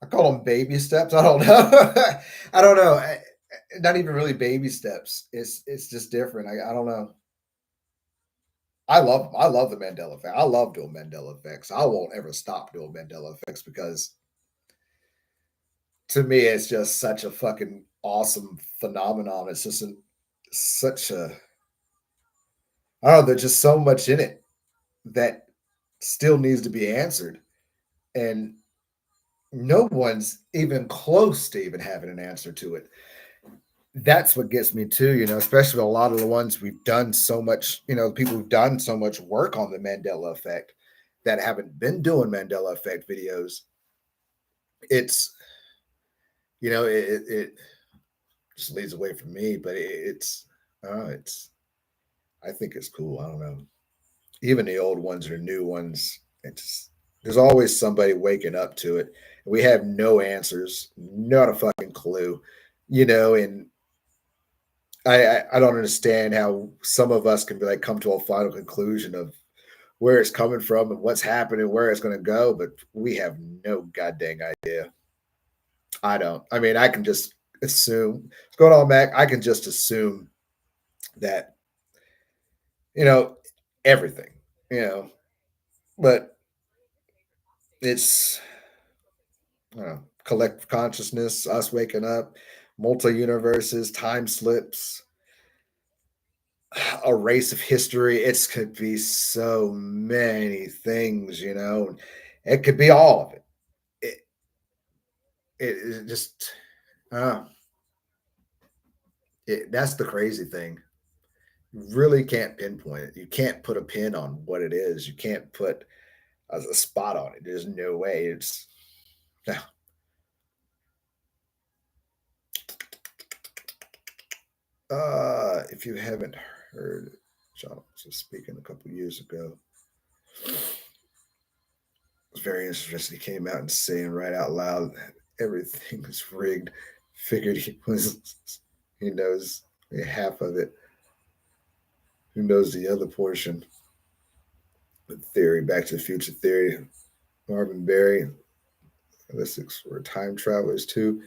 I call them baby steps. I don't know. I don't know. Not even really baby steps. It's just different. I don't know. I love the Mandela effect. I love doing Mandela effects. I won't ever stop doing Mandela effects because to me it's just such a fucking awesome phenomenon. It's just such a, I don't know. There's just so much in it that still needs to be answered, and no one's even close to even having an answer to it. That's what gets me too, especially a lot of the ones we've done so much, people who've done so much work on the Mandela effect that haven't been doing Mandela effect videos. It's, it just leads away from me, but it's, I think it's cool. I don't know. Even the old ones or new ones, it's, there's always somebody waking up to it. We have no answers, not a fucking clue, and I don't understand how some of us can be like come to a final conclusion of where it's coming from and what's happening, where it's going to go, but we have no goddamn idea. I don't. I mean, I can just assume what's going on, Mac. I can just assume that you know everything, you know, but it's collective consciousness, us waking up, multi universes, time slips, a race of history. It could be so many things, It could be all of it. It just, uh, that's the crazy thing. You really can't pinpoint it. You can't put a pin on what it is. You can't put a spot on it. There's no way. It's if you haven't heard, John was speaking a couple years ago. It was very interesting. He came out and saying right out loud that everything was rigged. Figured he knows half of it. Who knows the other portion? The theory, Back to the Future theory. Marvin Berry, ballistics were time travelers too.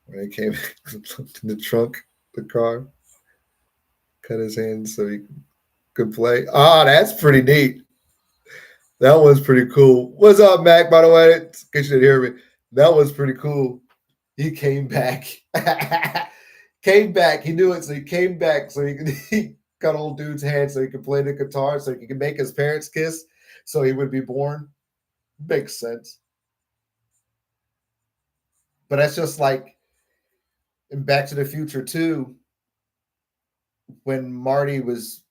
When he came looked in the trunk, the car, cut his hands so he could play. Ah, that's pretty neat. That was pretty cool. What's up, Mac? By the way, in case you didn't hear me, that was pretty cool. He came back. Came back. He knew it, so he came back so he could he cut old dude's hand so he could play the guitar, so he could make his parents kiss, so he would be born. Makes sense. But that's just like in Back to the Future too, when Marty was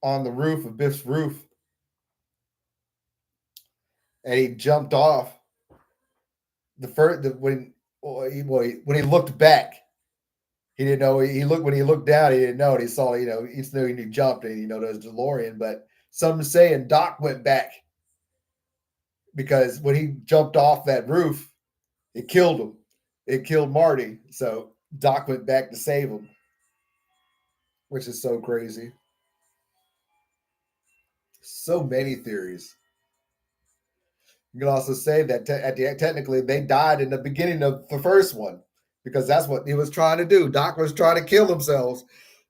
on the roof of Biff's roof and he jumped off. When he looked back, he didn't know. He looked when he looked down. He didn't know. And he saw, he knew he jumped, and there was DeLorean. But some saying Doc went back because when he jumped off that roof, it killed him. It killed Marty. So Doc went back to save him, which is so crazy. So many theories. You can also say that technically they died in the beginning of the first one because that's what he was trying to do. Doc was trying to kill himself.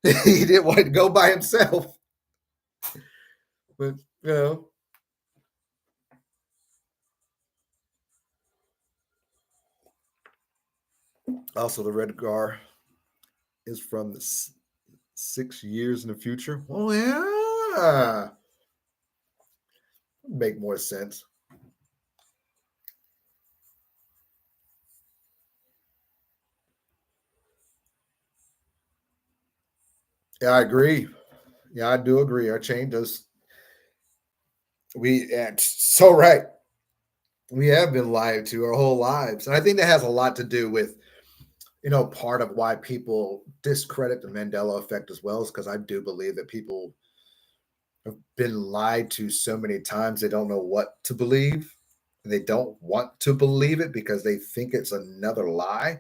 He didn't want to go by himself. But, also the red car is from the 6 years in the future. Oh yeah, make more sense. Yeah, I agree. Yeah, I do agree. Our chain does. So right. We have been lied to our whole lives, and I think that has a lot to do with part of why people discredit the Mandela effect as well is because I do believe that people have been lied to so many times they don't know what to believe. They don't want to believe it because they think it's another lie.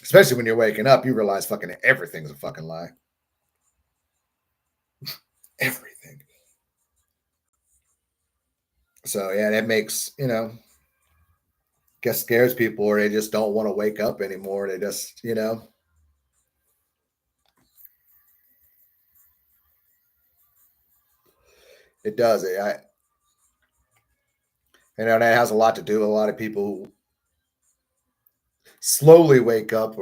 Especially when you're waking up, you realize fucking everything's a fucking lie. Everything. So yeah, that makes, guess scares people or they just don't want to wake up anymore. They just, it does. That has a lot to do with a lot of people who slowly wake up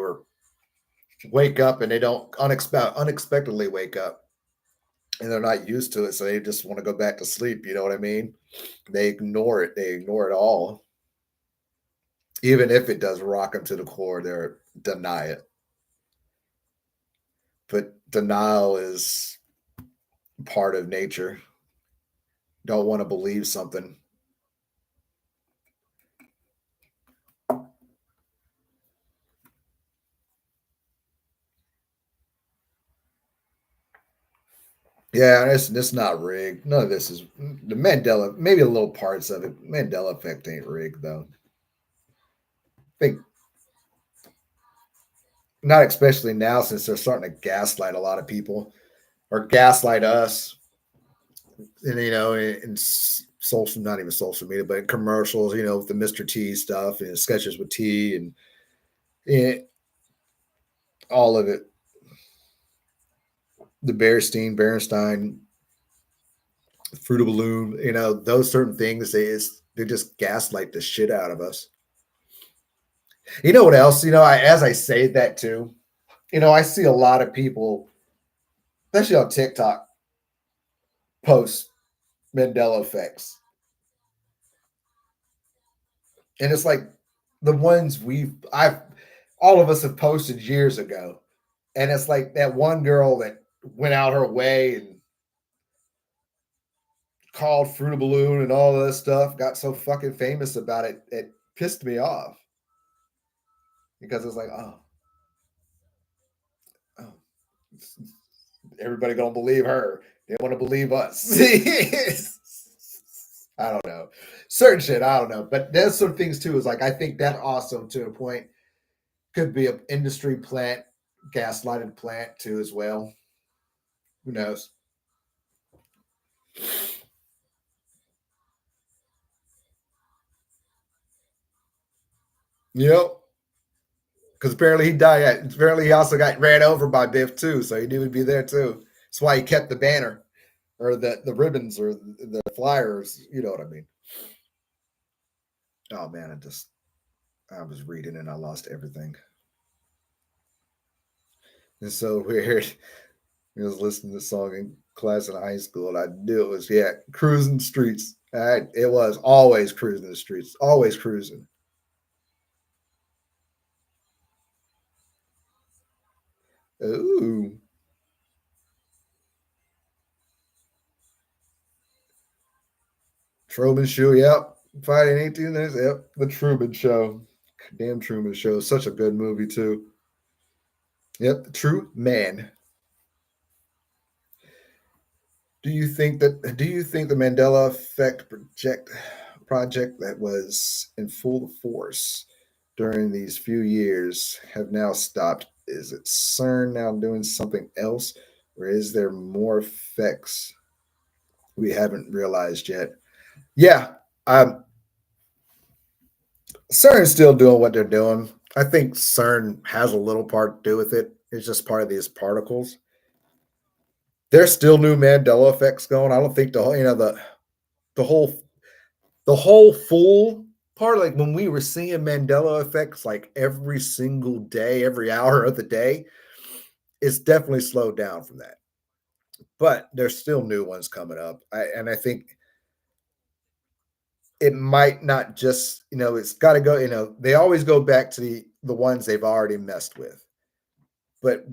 and they don't unexpectedly wake up and they're not used to it. So they just want to go back to sleep. You know what I mean? They ignore it. They ignore it all. Even if it does rock them to the core, they're deny it. But denial is part of nature. Don't want to believe something. Yeah, it's not rigged. None of this is the Mandela. Maybe a little parts of it. Mandela effect ain't rigged though. I think not especially now since they're starting to gaslight a lot of people or gaslight us. And in social, not even social media, but in commercials. With the Mr. T stuff and sketches with T and eh, all of it. The Berenstein, Fruit of Balloon. Those certain things. They just gaslight the shit out of us. You know what else? As I say that too, I see a lot of people, especially on TikTok, post Mandela effects. And it's like the ones I've, all of us have posted years ago. And it's like that one girl that went out her way and called Fruit of Balloon and all this stuff, got so fucking famous about it, it pissed me off because it's like, oh, everybody gonna believe her. They want to believe us. I don't know. Certain shit, I don't know. But there's some things too, is like I think that also to a point could be an industry plant, gaslighted plant too, as well. Who knows? Yep. Because apparently he died. Apparently he also got ran over by Biff too, so he knew he'd be there too. That's why he kept the banner or the ribbons or the flyers. You know what I mean? Oh man, I was reading and I lost everything. It's so weird. I was listening to the song in class in high school, and I knew it was cruising streets. It was always cruising the streets, always cruising. Ooh, Truman Show. Yep, Friday 18 days. Yep, the Truman Show. Damn, Truman Show. Such a good movie too. Yep, the True Man. Do you think the Mandela effect project that was in full force during these few years have now stopped? Is it CERN now doing something else, or is there more effects we haven't realized yet? Yeah, um, CERN's still doing what they're doing. I think CERN has a little part to do with it. It's just part of these particles. There's still new Mandela effects going. I don't think the whole the whole full part, like when we were seeing Mandela effects like every single day, every hour of the day, It's definitely slowed down from that, but there's still new ones coming up. And I think it might not just, it's got to go, they always go back to the ones they've already messed with. But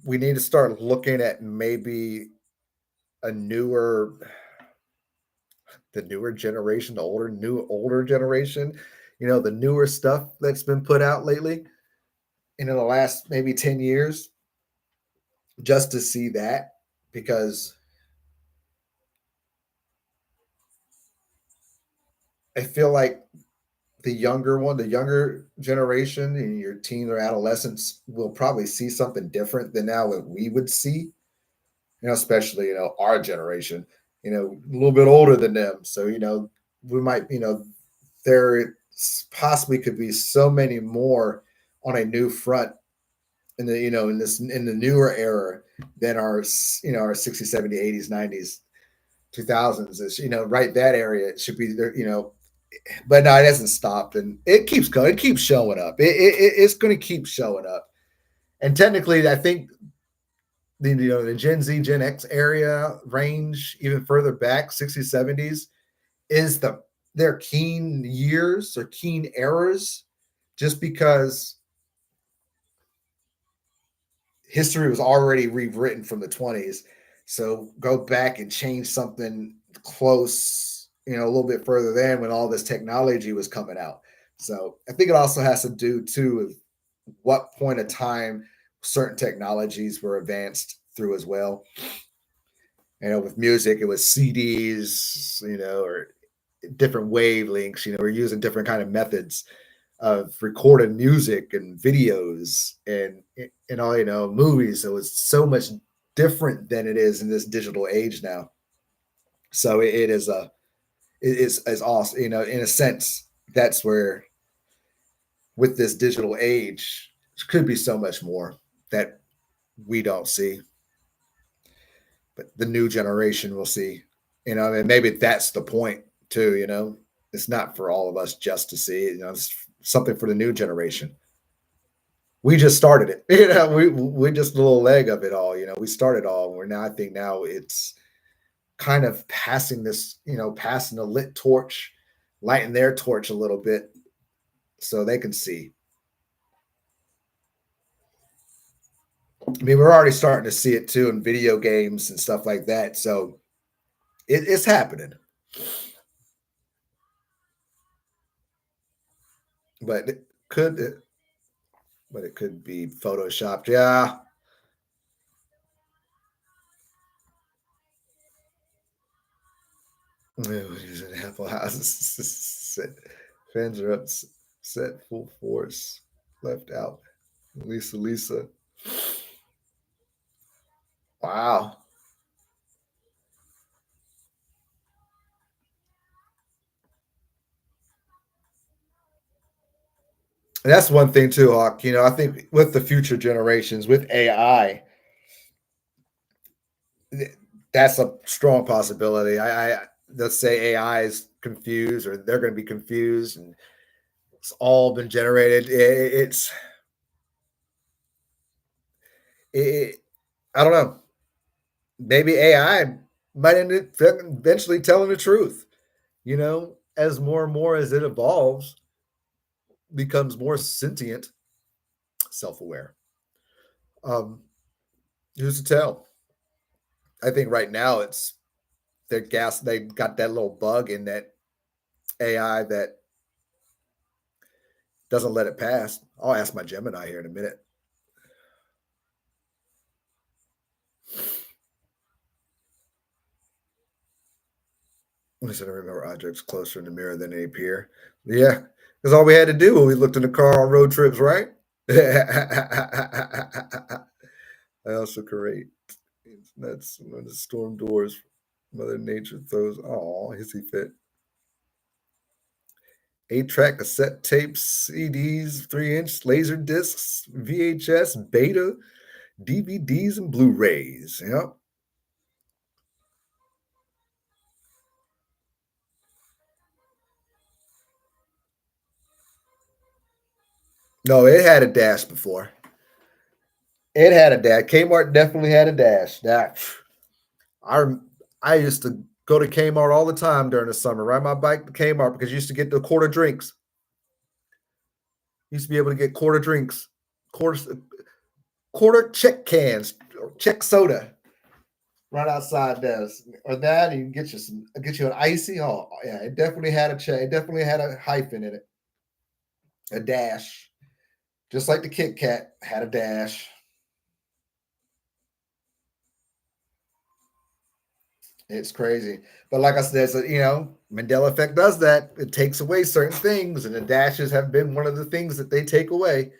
we need to start looking at maybe a newer the newer generation, the older generation, the newer stuff that's been put out lately, in the last maybe 10 years, just to see that, because I feel like the younger generation in your teen or adolescence will probably see something different than now what we would see, especially, our generation, a little bit older than them. So, we might, there possibly could be so many more on a new front in the, in the newer era than our, our 60s, 70s, 80s, 90s, 2000s is, right, that area it should be there, but no, it hasn't stopped, and it keeps going. It keeps showing up. It's going to keep showing up. And technically, I think the Gen Z, Gen X area range, even further back, 60s, 70s, is their keen years or keen eras, just because history was already rewritten from the 20s. So go back and change something close, a little bit further than when all this technology was coming out. So I think it also has to do too with what point of time certain technologies were advanced through as well. With music, it was CDs, or different wavelengths. We're using different kind of methods of recorded music and videos and all, movies. So it's so much different than it is in this digital age now. So it is is awesome. In a sense, that's where, with this digital age, could be so much more that we don't see, but the new generation will see. And maybe that's the point too. It's not for all of us just to see. It's something for the new generation. We just started it. We just a little leg of it all. We started all. We're now, I think now it's kind of passing this, passing the lit torch, lighting their torch a little bit so they can see. I mean, we're already starting to see it too in video games and stuff like that. So it's happening, but but it could be photoshopped. Yeah. He's in Apple House. Fans are upset. Full force. Left out. Lisa. Wow. And that's one thing too, Hawk. I think with the future generations, with AI, that's a strong possibility. Let's say AI is confused, or they're going to be confused, and it's all been generated. It, I don't know. Maybe AI might end up eventually telling the truth. As more and more as it evolves, becomes more sentient, self-aware. Um, who's to tell? I think right now they got that little bug in that AI that doesn't let it pass. I'll ask my Gemini here in a minute. I said I remember objects closer in the mirror than they appear. Yeah, that's all we had to do when we looked in the car on road trips, right? I also create. That's when the storm doors. Mother Nature throws. Oh, hissy fit. 8-track cassette tapes, CDs, 3-inch laser discs, VHS, beta, DVDs, and Blu-rays. Yep. No, it had a dash before. It had a dash. Kmart definitely had a dash. That I I used to go to Kmart all the time during the summer. Ride my bike to Kmart because you used to get the quarter drinks. Used to be able to get quarter drinks, quarter check cans, or check soda right outside there, or that, and you can get you an icy. Oh yeah, it definitely had a check. It definitely had a hyphen in it, a dash, just like the Kit Kat had a dash. It's crazy, but like I said, so, Mandela effect does that. It takes away certain things, and the dashes have been one of the things that they take away.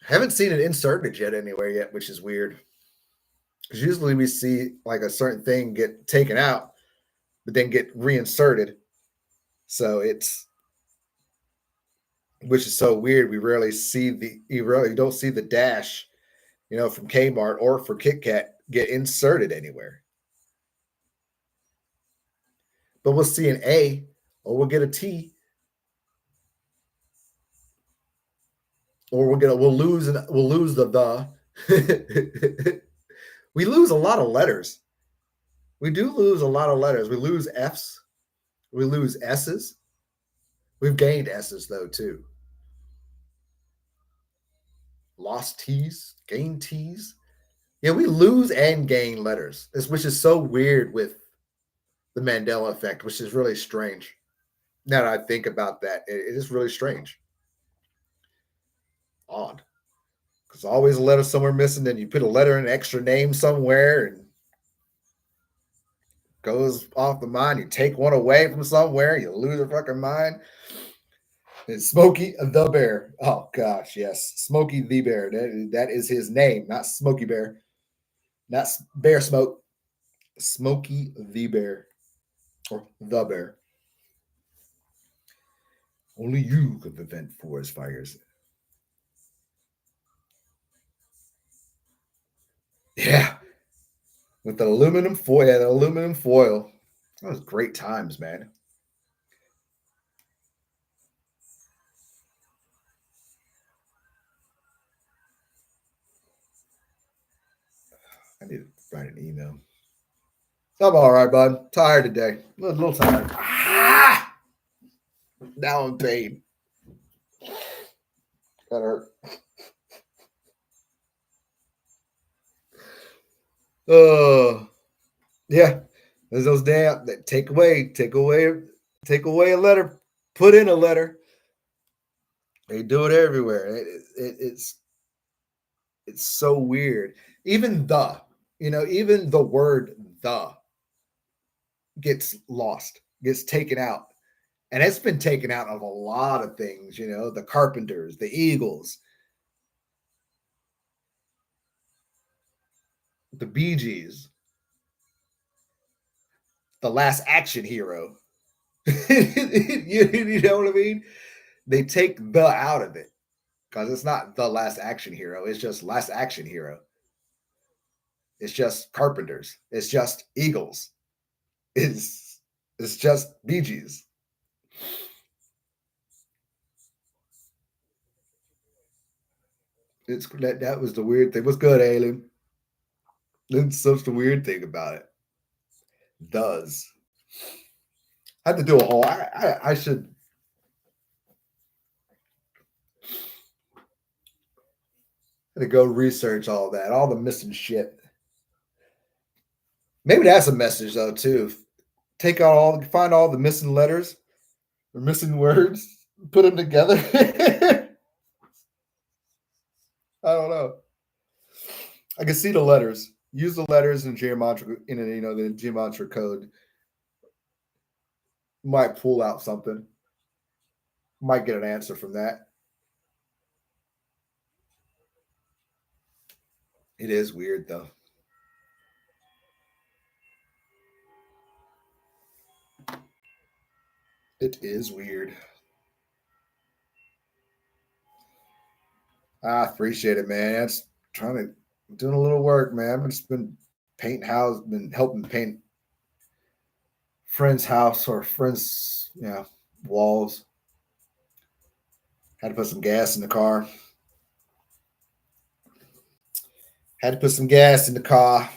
Haven't seen it inserted yet anywhere yet, which is weird. Because usually we see like a certain thing get taken out, but then get reinserted. So it's which is so weird. We rarely see you really don't see the dash, from Kmart or for Kit Kat get inserted anywhere. But we'll see an A or we'll get a T or we'll lose the. We lose a lot of letters. We do lose a lot of letters. We lose F's. We lose S's. We've gained S's though too. Lost T's, gained T's. Yeah, we lose and gain letters, which is so weird with the Mandela effect, which is really strange. Now that I think about that, it is really strange, odd. Because always a letter somewhere missing, then you put a letter in an extra name somewhere and goes off the mind. You take one away from somewhere, you lose your fucking mind. It's Smokey the Bear. Oh gosh, yes, Smokey the Bear. That is his name, not Smokey Bear, not Bear Smoke. Smokey the Bear or the Bear. Only you could prevent forest fires. Yeah, with the aluminum foil. Yeah, the aluminum foil. That was great times, man. I need to write an email. I'm all right, bud. Tired today. A little tired. Now I'm in pain. That hurt. Oh, yeah. There's those damn that take away a letter, put in a letter. They do it everywhere. It's so weird. Even even the word the gets lost, gets taken out. And it's been taken out of a lot of things, the Carpenters, the Eagles, the Bee Gees, the Last Action Hero. You know what I mean? They take the out of it because it's not the Last Action Hero. It's just Last Action Hero. It's just Carpenters. It's just Eagles. It's it's just Bee Gees. That was the weird thing. What's good, Alien? That's such the weird thing about it. Does I have to do a whole? I should to go research all that, all the missing shit. Maybe that's a message though too. Find all the missing letters or missing words, put them together. I don't know. I can see the letters. Use the letters in geometric the geometric code. Might pull out something. Might get an answer from that. It is weird though. It is weird. I appreciate it, man. It's trying to doing a little work, man. I've just been painting house, been helping paint friend's house or friends, walls. Had to put some gas in the car. Had to put some gas in the car.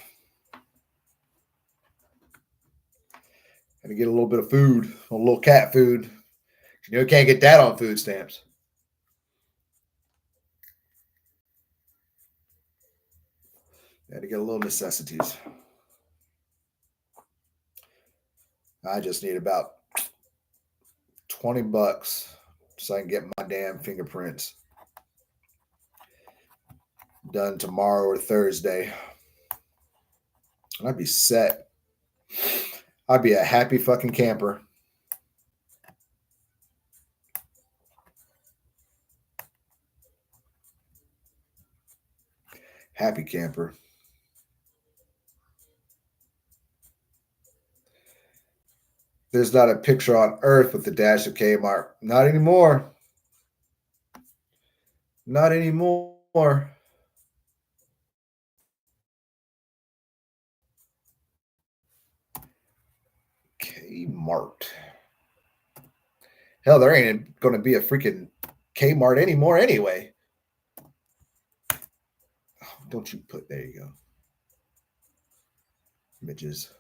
Had to get a little bit of food, a little cat food. You can't get that on food stamps. Had to get a little necessities. I just need about $20 so I can get my damn fingerprints done tomorrow or Thursday. And I'd be set. I'd be a happy fucking camper. Happy camper. There's not a picture on earth with the dash of Kmart. Not anymore. Not anymore. Kmart. Hell, there ain't going to be a freaking Kmart anymore anyway. Oh, don't you put, there you go. Images.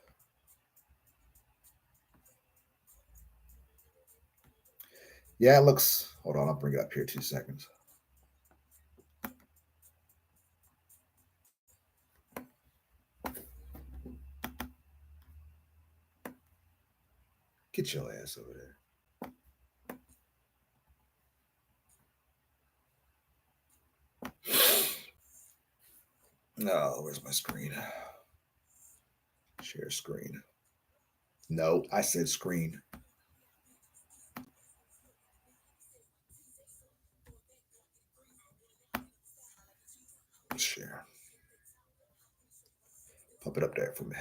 Yeah, it looks, hold on, I'll bring it up here 2 seconds. Get your ass over there. No, where's my screen? Share screen. No, I said screen. Share. Pop it up there for me.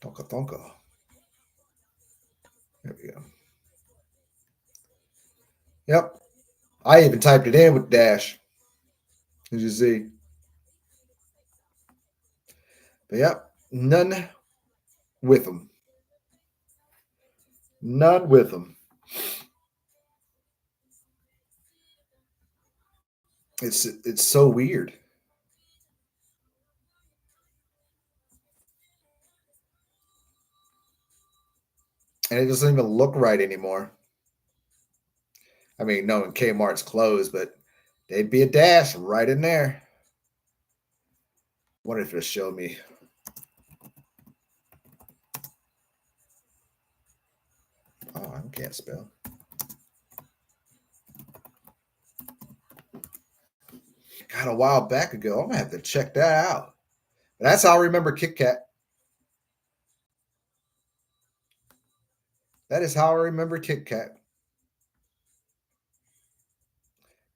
Tonka tonka. There we go. Yep. I even typed it in with dash. As you see. But yep, none with them. None with them. It's so weird. And it doesn't even look right anymore. I mean, knowing Kmart's closed, but they'd be a dash right in there. Wonder if it'll show me. Oh, I can't spell. God, a while back ago. I'm gonna have to check that out. But that's how I remember Kit Kat. That is how I remember Kit Kat.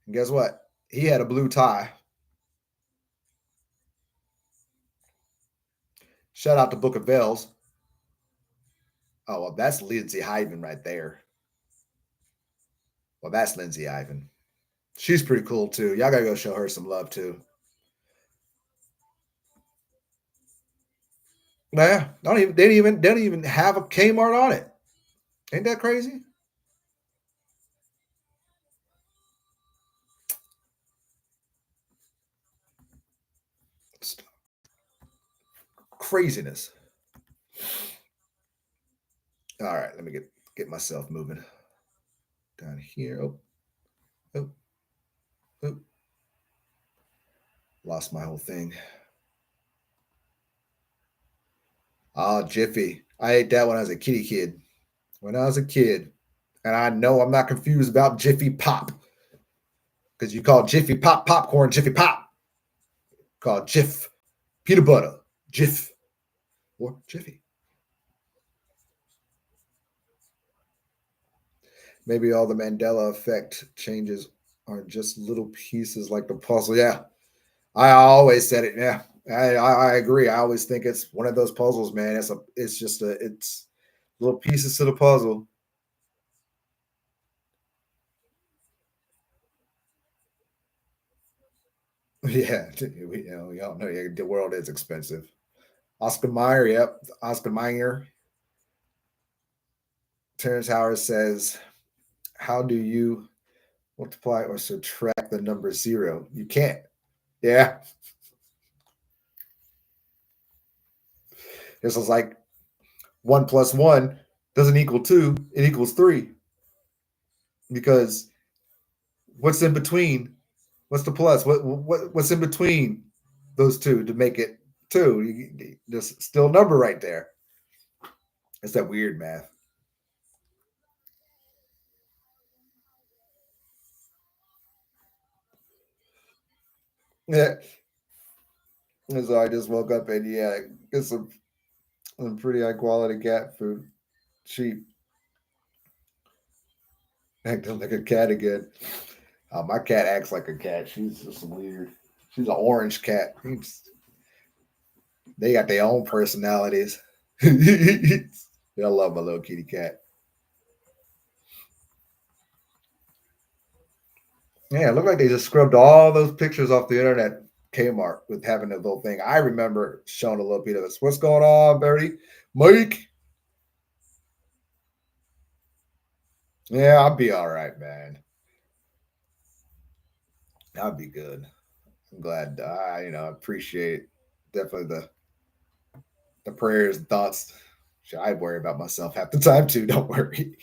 And guess what? He had a blue tie. Shout out to Book of Bells. Oh, well, that's Lindsay Ivan right there. Well, that's Lindsay Ivan. She's pretty cool too. Y'all gotta go show her some love too. Yeah, they don't even have a Kmart on it. Ain't that crazy? It's craziness. All right, let me get myself moving down here. Oh, oh, oh. Lost my whole thing. Ah, Jiffy. I ate that when I was a kitty kid. When I was a kid. And I know I'm not confused about Jiffy Pop. Because you call Jiffy Pop popcorn Jiffy Pop. Called Jif peanut butter. Jif or Jiffy. Maybe all the Mandela effect changes are just little pieces like the puzzle. Yeah. I always said it. Yeah. I agree. I always think it's one of those puzzles, man. It's little pieces to the puzzle. Yeah, we all know the world is expensive. Oscar Mayer, yep, Oscar Mayer. Terrence Howard says, "How do you multiply or subtract the number zero? You can't." Yeah, This is like 1 plus 1 doesn't equal 2, it equals 3. Because what's in between? What's the plus? What's in between those two to make it 2? There's still a number right there. It's that weird math. Yeah. And so I just woke up and get some pretty high quality cat food. Cheap. Acting like a cat again. My cat acts like a cat. She's just weird. She's an orange cat. They got their own personalities. I love my little kitty cat. Yeah, it looked like they just scrubbed all those pictures off the internet. Kmart with having the little thing. I remember showing a little bit of this. What's going on, Bertie? Mike? Yeah, I'll be all right, man. I'll be good. I'm glad. I appreciate definitely the prayers and thoughts. I worry about myself half the time too. Don't worry.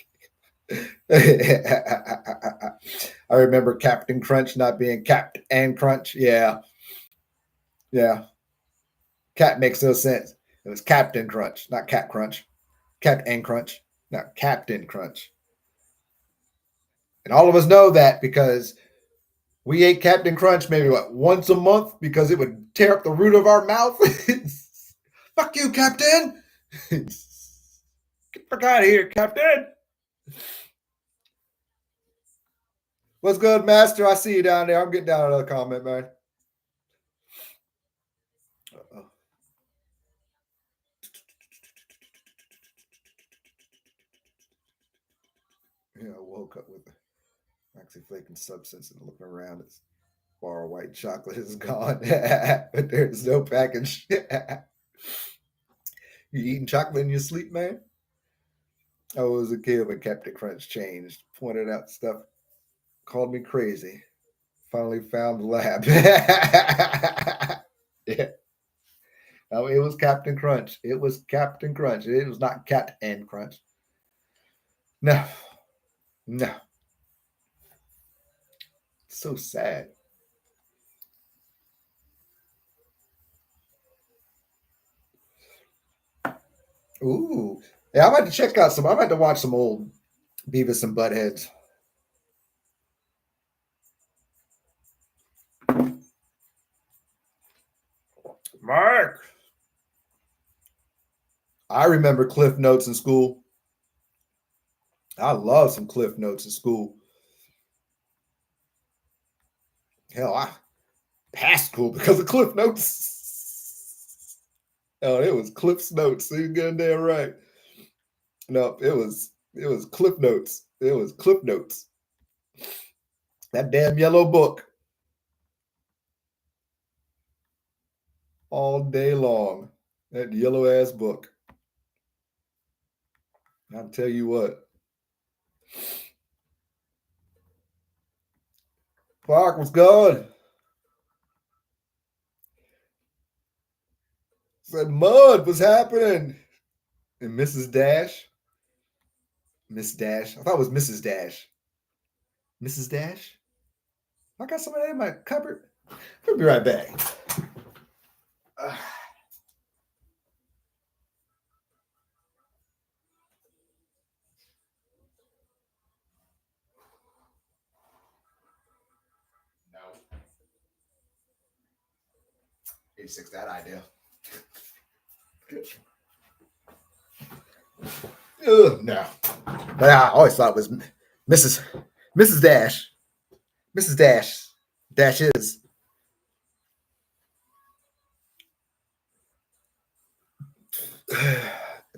I remember Captain Crunch not being Captain and Crunch. Yeah, yeah. Cat makes no sense. It was Captain Crunch, not Cat Crunch. Captain and Crunch, not Captain Crunch. And all of us know that because we ate Captain Crunch maybe once a month because it would tear up the root of our mouth. Fuck you, Captain. Get the fuck out of here, Captain. What's good, Master? I see you down there. I'm getting down another comment, man. Uh-oh. Yeah, I woke up with actually flaking substance and looking around. It's bar of white chocolate is gone, but there's no package. You eating chocolate in your sleep, man? I was a kid when Captain Crunch changed, pointed out stuff, called me crazy. Finally found the lab. Yeah. No, it was Captain Crunch. It was Captain Crunch. It was not Cat and Crunch. No, no. So sad. Ooh. Yeah, I'm about to check out some. I'm about to watch some old Beavis and Buttheads. Mark. I remember Cliff Notes in school. I love some Cliff Notes in school. Hell, I passed school because of Cliff Notes. Oh, it was Cliff's Notes. So you got damn right. No, it was Cliff Notes. It was Cliff Notes. That damn yellow book. All day long. That yellow ass book. I'll tell you what. Clark, what's going? Said Mud, what's happening? And Mrs. Dash. Miss Dash. I thought it was Mrs. Dash. Mrs. Dash? I got some of that in my cupboard. I'll be right back. Uh, no. 86, that idea. No. But I always thought it was Mrs. Dash. Mrs. Dash. Dash is.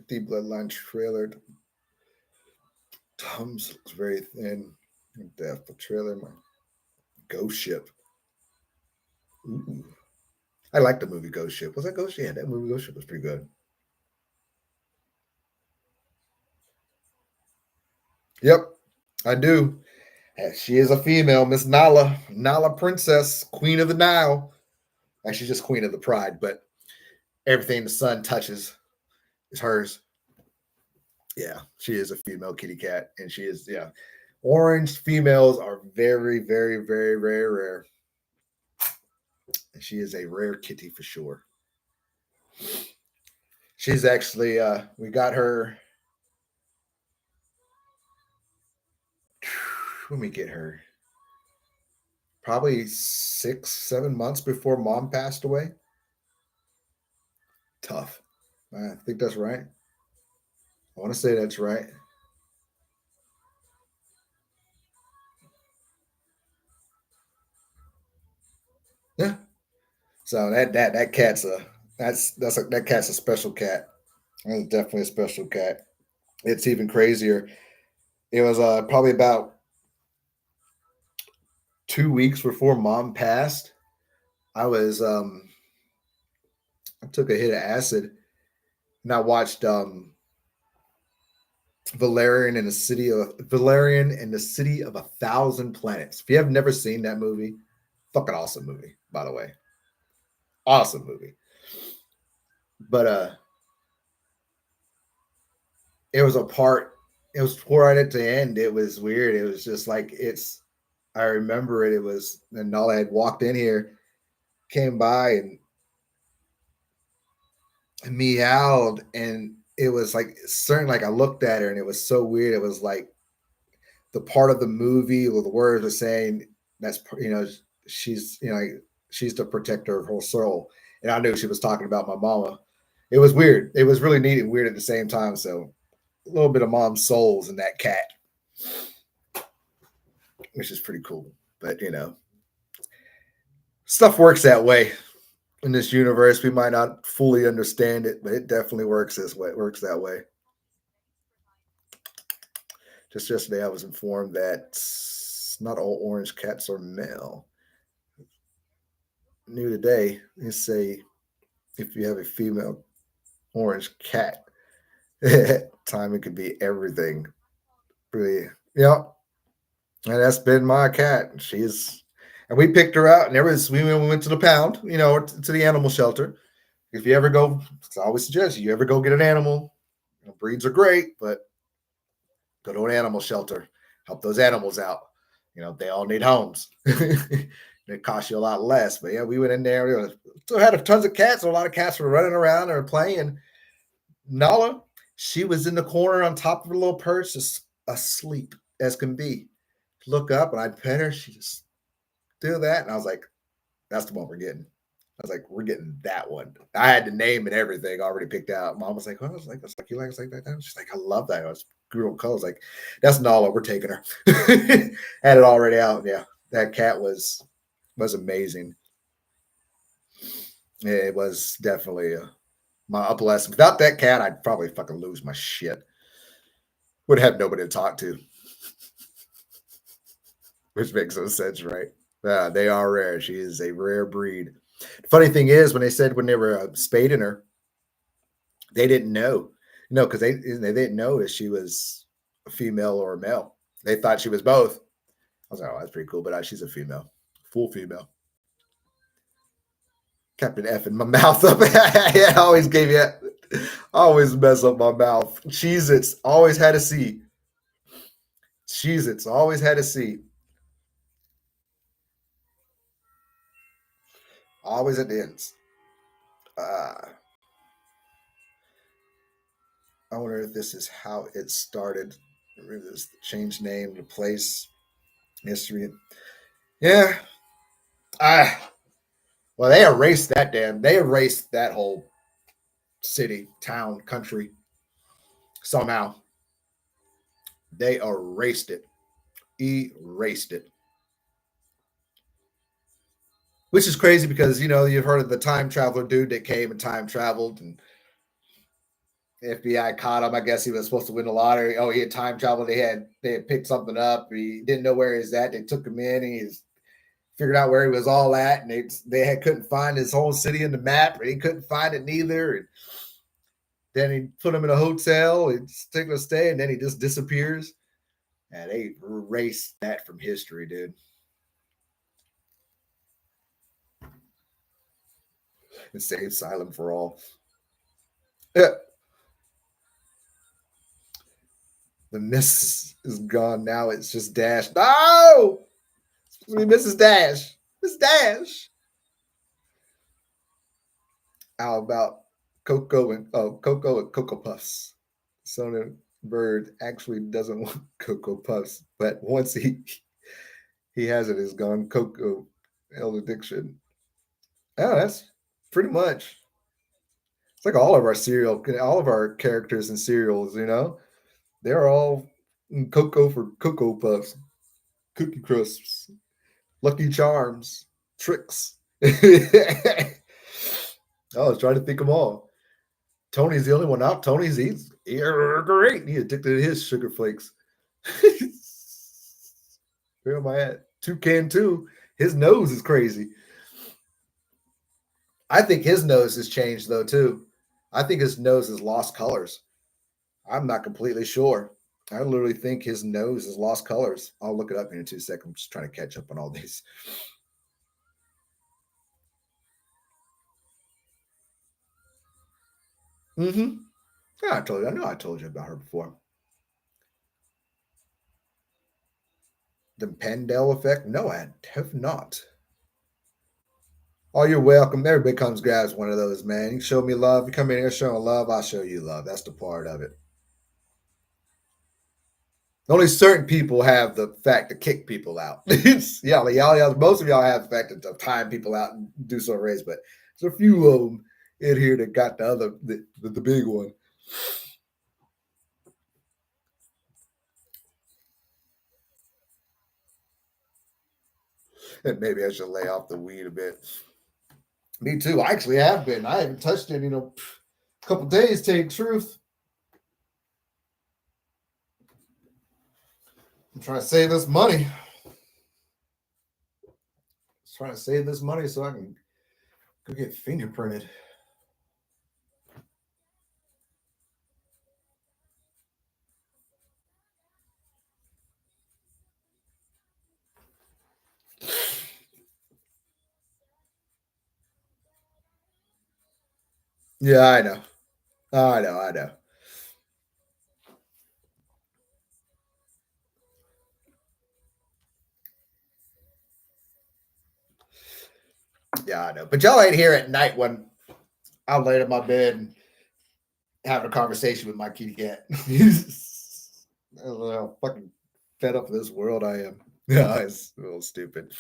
The Bloodline trailer. Tums looks very thin. Depth of trailer. My Ghost Ship. Ooh. I like the movie Ghost Ship. Was that Ghost Ship? Yeah, that movie Ghost Ship was pretty good. Yep, I do. She is a female, Miss Nala. Nala Princess, Queen of the Nile. Actually, just Queen of the Pride, but everything the sun touches It's hers. Yeah, she is a female kitty cat, and she is, yeah. Orange females are very, very, very, very rare. And she is a rare kitty for sure. She's actually, we got her. When we get her, probably 6, 7 months before mom passed away. Tough. I think that's right. I want to say that's right. Yeah. So that cat's a that cat's a special cat. That's definitely a special cat. It's even crazier. It was probably about 2 weeks before mom passed. I was I took a hit of acid and I watched Valerian and the City of a Thousand Planets. If you have never seen that movie, fucking awesome movie, by the way. Awesome movie. But it was a part, it was right at the end. It was weird. It was just like it's I remember it. It was and Nala had walked in here, came by and meowed, and it was like certain like I looked at her and it was so weird. It was like the part of the movie or the words were saying that's she's she's the protector of her soul, and I knew she was talking about my mama. It was weird. It was really neat and weird at the same time. So a little bit of mom's souls in that cat, which is pretty cool. But stuff works that way in this universe. We might not fully understand it, but it definitely works this way. It works that way. Just yesterday, I was informed that not all orange cats are male. New today, they say if you have a female orange cat, time it could be everything. Really, yeah. And that's been my cat. And we picked her out, and we went to the pound, to the animal shelter. If you ever go, I always suggest you ever go get an animal. Breeds are great, but go to an animal shelter, help those animals out. They all need homes. It costs you a lot less. But yeah, we went in there. We still had tons of cats. So a lot of cats were running around or playing. Nala, she was in the corner on top of her little perch, just asleep as can be. Look up and I'd pet her. She just do that. And I was like, that's the one we're getting. I was like, we're getting that one. I had the name and everything already picked out. Mom was like, oh, I was like, that's like you like, it's like that. She's like, I love that. I was grew up colors like, that's Nala. We're taking her. Had it already out. Yeah, that cat was amazing. It was definitely my blessing. Without that cat, I'd probably fucking lose my shit. Would have nobody to talk to, which makes no sense, right? They are rare. She is a rare breed. The funny thing is, when they were spading her, they didn't know, because they didn't know if she was a female or a male. They thought she was both. I was like, oh, that's pretty cool, but she's a female, full female. Captain F in my mouth up. Yeah, always gave you, always mess up my mouth. Cheez Its, always had a C. Cheez Its, always had a C. Always at the ends. Uh, I wonder if this is how it started. This change name, the place, history. Yeah. Ah. Well, they erased that whole city, town, country somehow. They erased it. Erased it. Which is crazy because you've heard of the time traveler dude that came and time traveled, and the FBI caught him. I guess he was supposed to win the lottery. Oh, he had time traveled. They had picked something up. He didn't know where he was at. They took him in. And he's figured out where he was all at, and couldn't find his whole city in the map. Or he couldn't find it neither. And then he put him in a hotel. He's taking a stay, and then he just disappears. And they erased that from history, dude. And stayed silent for all. Yeah. The miss is gone now. It's just Dash. No, Mrs. Dash. Miss Dash. How about Coco and Cocoa Puffs? Songbird actually doesn't want Cocoa Puffs, but once he has it, it's gone. Cocoa addiction. Oh, that's pretty much. It's like all of our characters in serials. They're all Cocoa for Cocoa Puffs, Cookie Crisps, Lucky Charms, Tricks. I was trying to think of them all. Tony's the only one out. He's great. He addicted to his sugar flakes. Where am I at? Toucan too. His nose is crazy. I think his nose has changed though too. I think his nose has lost colors. I'm not completely sure. I literally think his nose has lost colors. I'll look it up in 2 seconds. I'm just trying to catch up on all these. Mm-hmm. Yeah, I told you. I know I told you about her before. The Mandela effect? No, I have not. Oh, you're welcome. Everybody comes grabs one of those, man. You show me love. You come in here showing love, I'll show you love. That's the part of it. Only certain people have the fact to kick people out. Y'all, most of y'all have the fact to time people out and do some race, but there's a few of them in here that got the big one. And maybe I should lay off the weed a bit. Me too. I actually have been. I haven't touched it in a couple days. Take truth. I'm trying to save this money. Trying to save this money so I can go get fingerprinted. Yeah, I know. I know. Yeah, I know. But y'all ain't here at night when I'm laying in my bed and having a conversation with my kitty cat. I don't know how fucking fed up with this world I am. Yeah, it's a little stupid.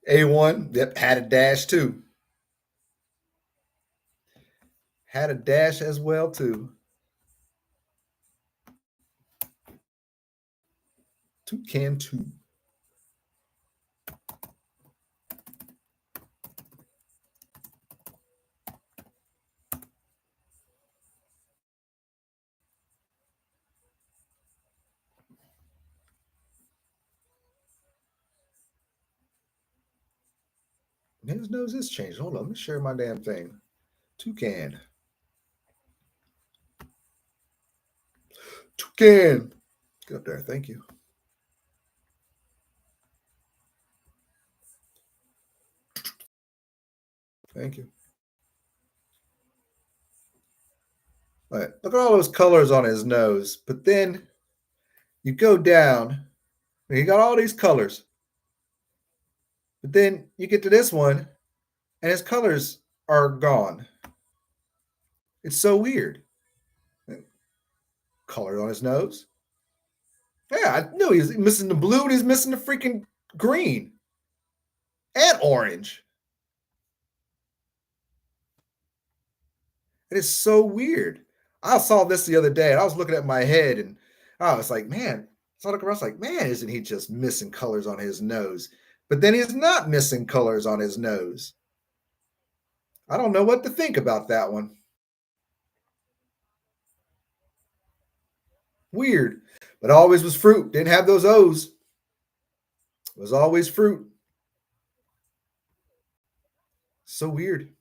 A1, yep, had a dash too. Had a dash as well too. Toucan too. His nose is changed. Hold on, let me share my damn thing. Toucan. Toucan. Get up there. Thank you. Thank you. All right. Look at all those colors on his nose. But then you go down, and you got all these colors. But then you get to this one, and his colors are gone. It's so weird. Color on his nose. Yeah, I knew he was missing the blue and he's missing the freaking green and orange. It is so weird. I saw this the other day and I was looking at my head and I was like, man, so I was like, man, isn't he just missing colors on his nose? But then he's not missing colors on his nose. I don't know what to think about that one. Weird. But always was fruit. Didn't have those O's. It was always fruit. So weird.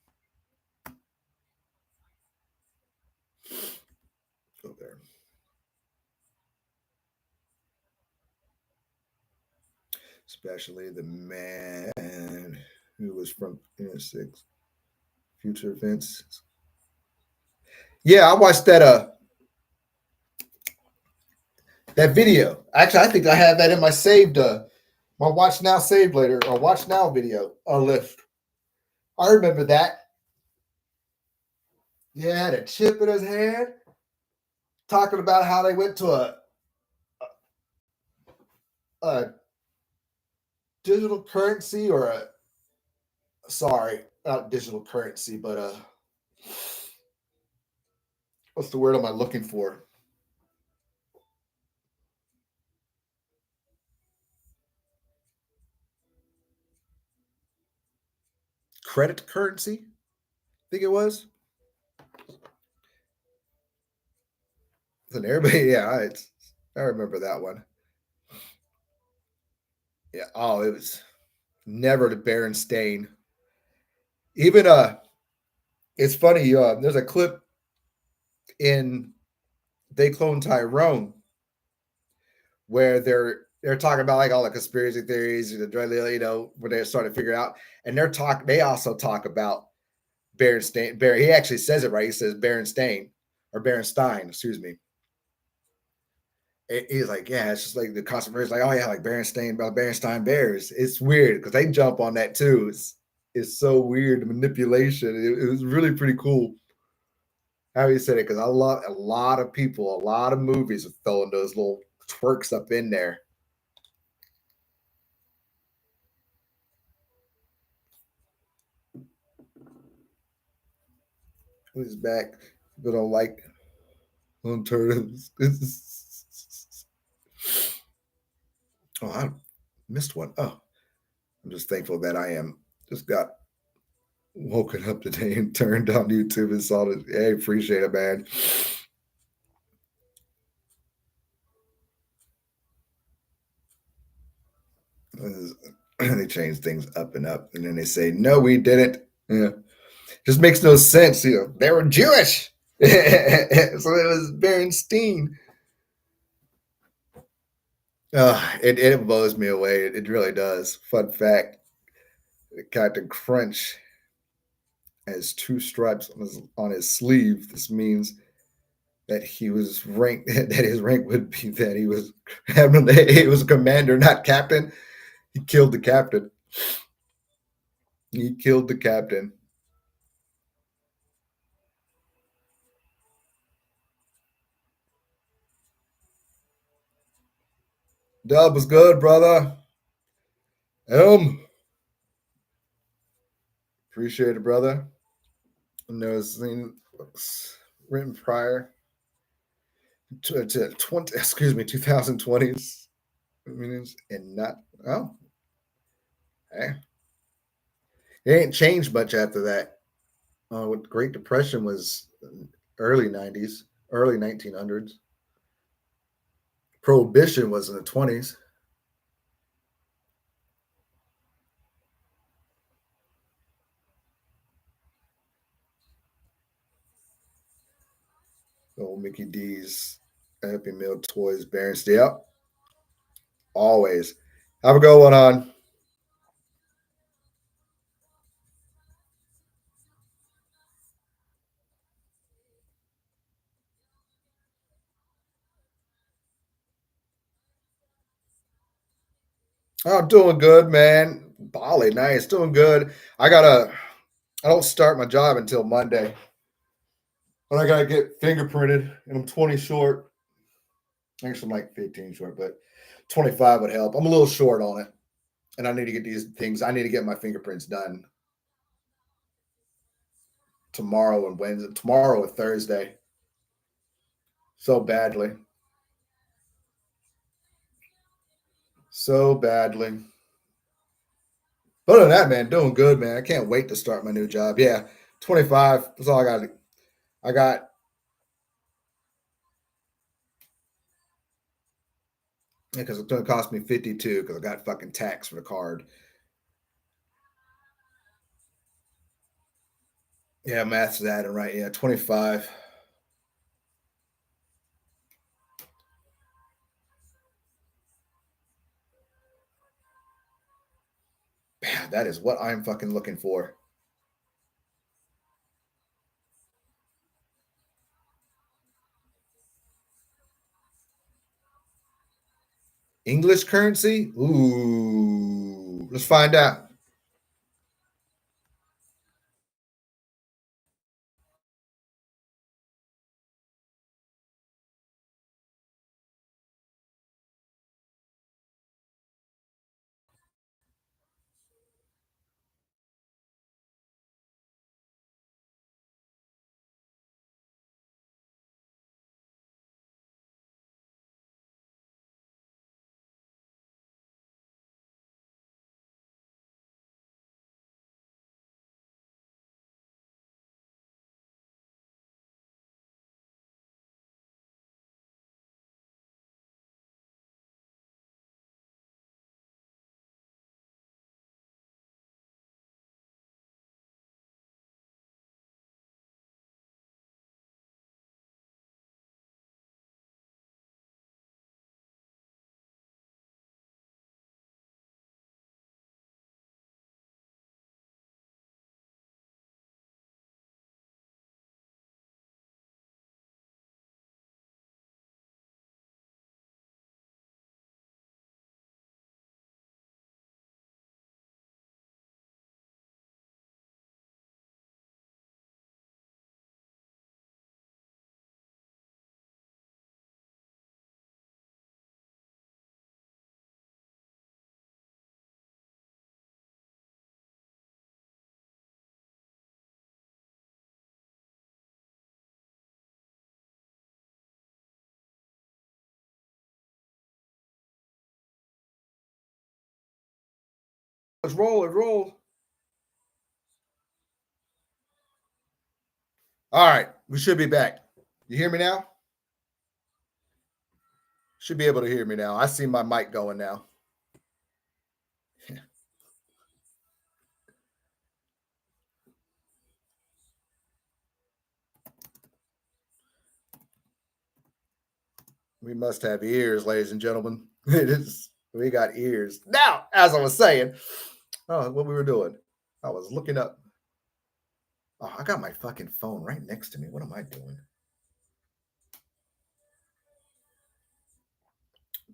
Go there. Especially the man who was from Six Future Events. Yeah, I watched that video. Actually, I think I have that in my saved my watch now save later or watch now video list. I remember that. Yeah, had a chip in his hand, talking about how they went to a digital currency or a sorry, not digital currency, but what's the word am I looking for? Credit currency, I think it was. And everybody, yeah, I remember that one. Yeah. Oh, it was never to Berenstain. Even it's funny. There's a clip in They Clone Tyrone where they're talking about like all the conspiracy theories, when they start to figure out, and they also talk about Berenstain. He actually says it right. He says Berenstain or Berenstein, excuse me. He's like, yeah, it's just like the controversy, like, oh yeah, like Berenstain about Berenstain Bears. It's weird because they jump on that too. It's so weird, the manipulation. It was really pretty cool how he said it because a lot of people, a lot of movies are throwing those little twerks up in there. Who's back? People don't like on turtles. Oh, I missed one. Oh, I'm just thankful that I am just got woken up today and turned on YouTube and saw it. Hey, appreciate it, man. They change things up and up, and then they say, "No, we didn't." Yeah, just makes no sense. They were Jewish, so it was Berenstein. It blows me away. It really does. Fun fact: Captain Crunch has two stripes on his sleeve. This means that he was ranked. That his rank would be that he was he was a commander, not captain. He killed the captain. He killed the captain. Dub was good, brother. Elm. Appreciate it, brother. And there was books written prior to 20, excuse me, 2020s meanings and not, oh, hey, it ain't changed much after that. What Great Depression was early 90s, early 1900s. Prohibition was in the 20s. Old Mickey D's Happy Meal toys, Barons. Yep, always. Have a good one on. Oh, I'm doing good, man. Bali, nice, doing good. I don't start my job until Monday, but I gotta get fingerprinted, and I'm 20 short. Actually, I'm like 15 short, but 25 would help. I'm a little short on it, and I need to get these things. I need to get my fingerprints done tomorrow and Wednesday, tomorrow or Thursday. So badly, so badly. But other than that, man, doing good, man. I can't wait to start my new job. Yeah, 25. That's all I got. I got because it's going to cost me 52 because I got fucking tax for the card. Yeah, math's that and right. Yeah, 25. Man, that is what I'm fucking looking for. English currency? Ooh, let's find out. Let's roll. Let's roll. All right, we should be back. You hear me now? Should be able to hear me now. I see my mic going now. We must have ears, ladies and gentlemen. It is. We got ears. Now, as I was saying, what we were doing, I was looking up. Oh, I got my fucking phone right next to me. What am I doing?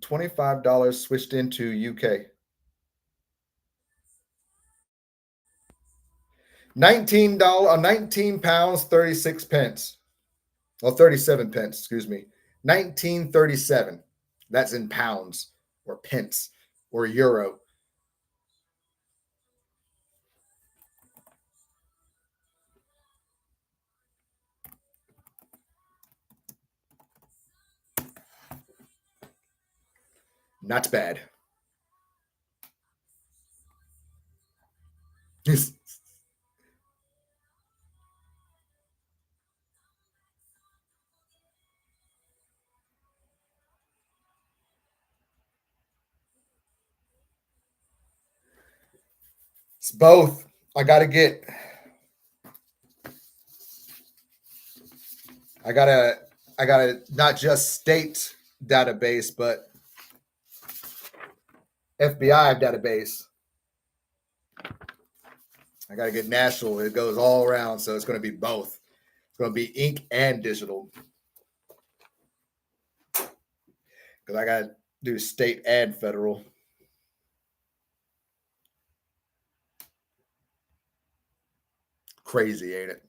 $25 switched into UK. $19, 19 pounds, 36 pence. Well, 37 pence, excuse me. 1937. That's in pounds or pence or euro. Not bad. It's both. I gotta get. I gotta. I gotta not just state database, but FBI database. I gotta get national. It goes all around, so it's gonna be both. It's gonna be ink and digital because I gotta do state and federal. Crazy, ain't it?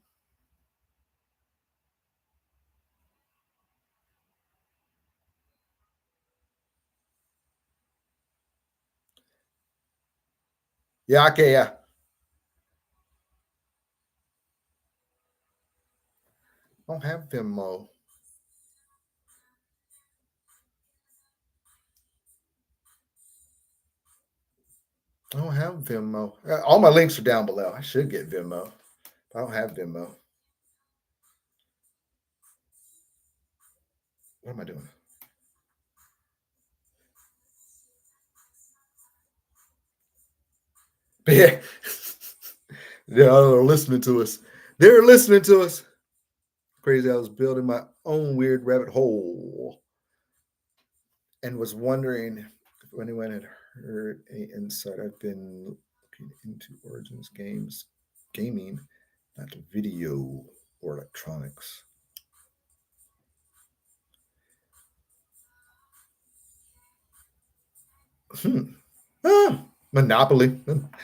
Yeah, okay, yeah. I don't have Venmo. I don't have Venmo. All my links are down below. I should get Venmo. I don't have Venmo. What am I doing? But yeah, they're listening to us. They're listening to us. Crazy. I was building my own weird rabbit hole and was wondering if anyone had heard any insight. I've been looking into Origins gaming, not video or electronics. Hmm. Monopoly.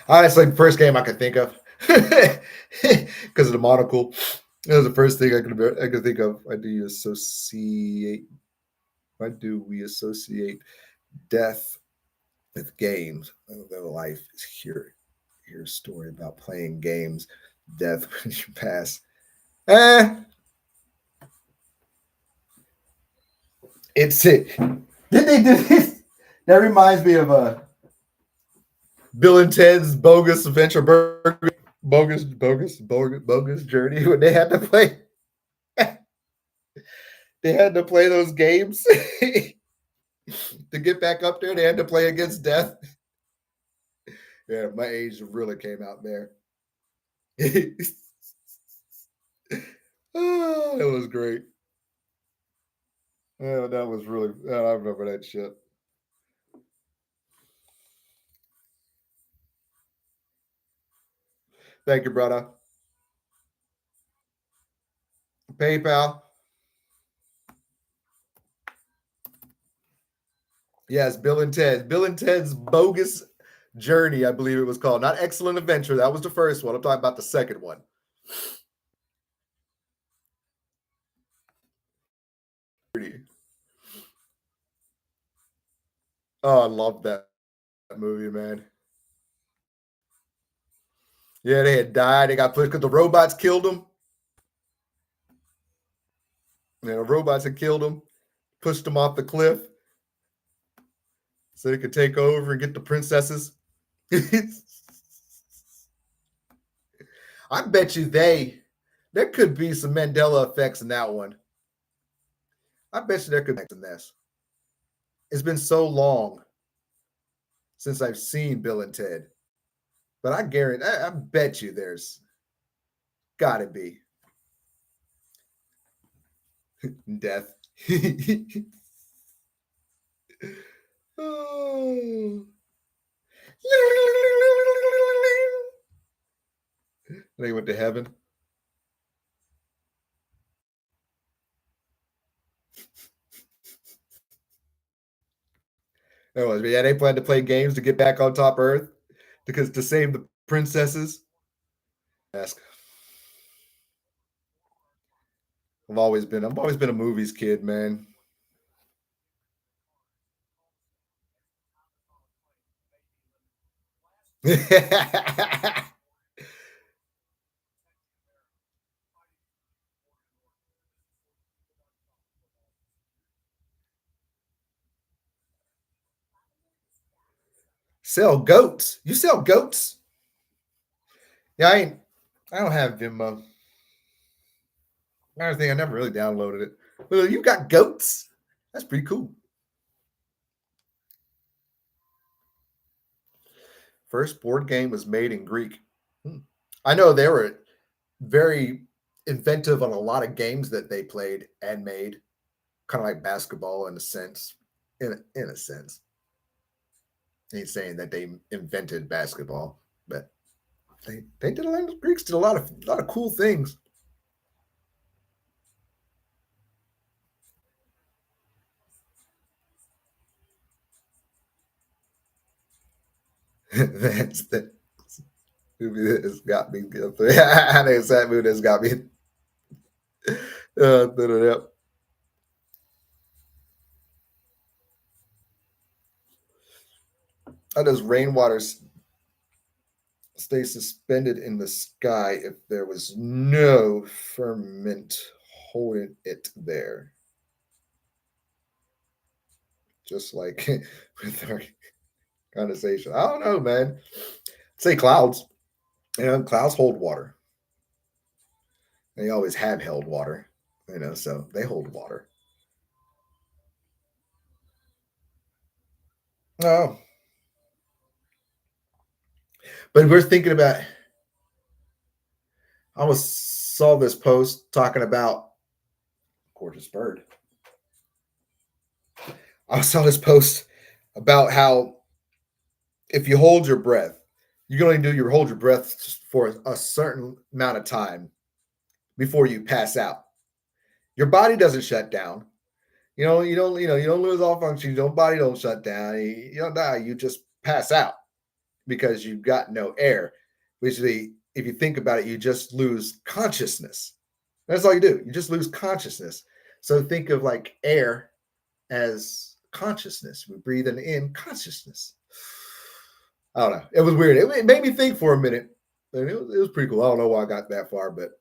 Honestly, first game I could think of because of the monocle. That was the first thing I could think of. Why do we associate death with games? Although life is here. Here's a story about playing games. Death when you pass. Eh, it's it. Did they do this? That reminds me of Bill and Ted's Bogus Adventure Burger, bogus journey when they had to play those games to get back up there. They had to play against death. Yeah, my age really came out there. Oh, it was great. Yeah, that was really. I remember that shit. Thank you, brother. PayPal. Yes, Bill and Ted. Bill and Ted's Bogus Journey, I believe it was called. Not Excellent Adventure. That was the first one. I'm talking about the second one. Oh, I love that movie, man. Yeah, they had died. They got pushed because the robots killed them. Yeah, the robots had killed them, pushed them off the cliff so they could take over and get the princesses. I bet you there could be some Mandela effects in that one. I bet you there could be in this. It's been so long since I've seen Bill and Ted, but I bet you there's got to be death. Oh. They went to heaven. Yeah, they plan to play games to get back on top Earth because to save the princesses. Ask. I've always been a movies kid, man. Sell goats. You sell goats? Yeah, I don't have Venmo. I think I never really downloaded it. Well, you got goats? That's pretty cool. First board game was made in Greek. Hmm. I know they were very inventive on a lot of games that they played and made, kind of like basketball in a sense. In a sense, ain't saying that they invented basketball, but they did a lot. The Greeks did a lot of cool things. That's the movie that has got me. That's that movie that's got me. Uh, How does rainwater stay suspended in the sky if there was no firmament holding it there? Just like with our condensation. I don't know, man. Say clouds. Clouds hold water. They always have held water, so they hold water. Oh, but we're thinking about. I was saw this post talking about gorgeous bird. I saw this post about how if you hold your breath, you can only hold your breath for a certain amount of time before you pass out. Your body doesn't shut down. You don't lose all function. Your body don't shut down. You don't die. You just pass out because you've got no air. Basically, if you think about it, you just lose consciousness. That's all you do. You just lose consciousness. So think of like air as consciousness. We breathe in consciousness. I don't know. It was weird. It made me think for a minute. And it was pretty cool. I don't know why I got that far, but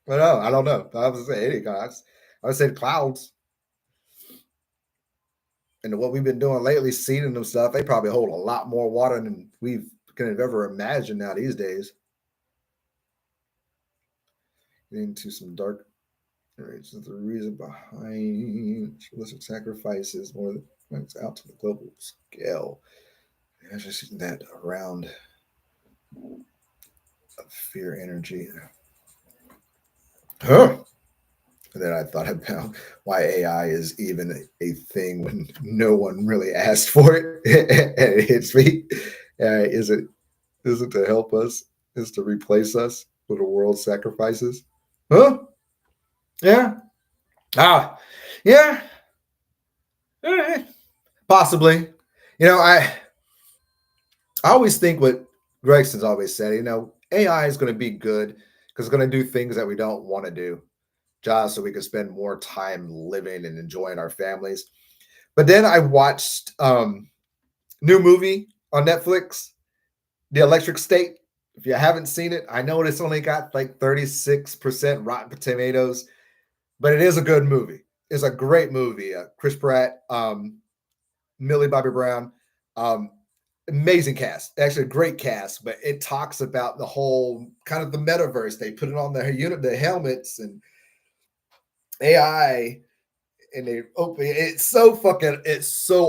but no, I don't know. I was saying any guys. I said clouds. And what we've been doing lately, seeding them stuff, they probably hold a lot more water than we can have ever imagined now these days. Into some dark areas. The reason behind illicit sacrifices more than points out to the global scale. I just seen that around of fear energy. Huh. And then I thought about why AI is even a thing when no one really asked for it, and it hits me. Is it to help us? Is to replace us for the world sacrifices? Huh? Yeah. Ah. Yeah. Possibly. You know, I always think what Gregson's always said. AI is going to be good because it's going to do things that we don't want to do, just so we can spend more time living and enjoying our families. But then I watched new movie on Netflix, The Electric State. If you haven't seen it, I know it's only got like 36% Rotten Tomatoes, but it is a good movie. It's a great movie. Chris Pratt, Millie Bobby Brown, um, amazing cast. Actually, a great cast. But it talks about the whole kind of the metaverse. They put it on the helmets and AI and they open it's so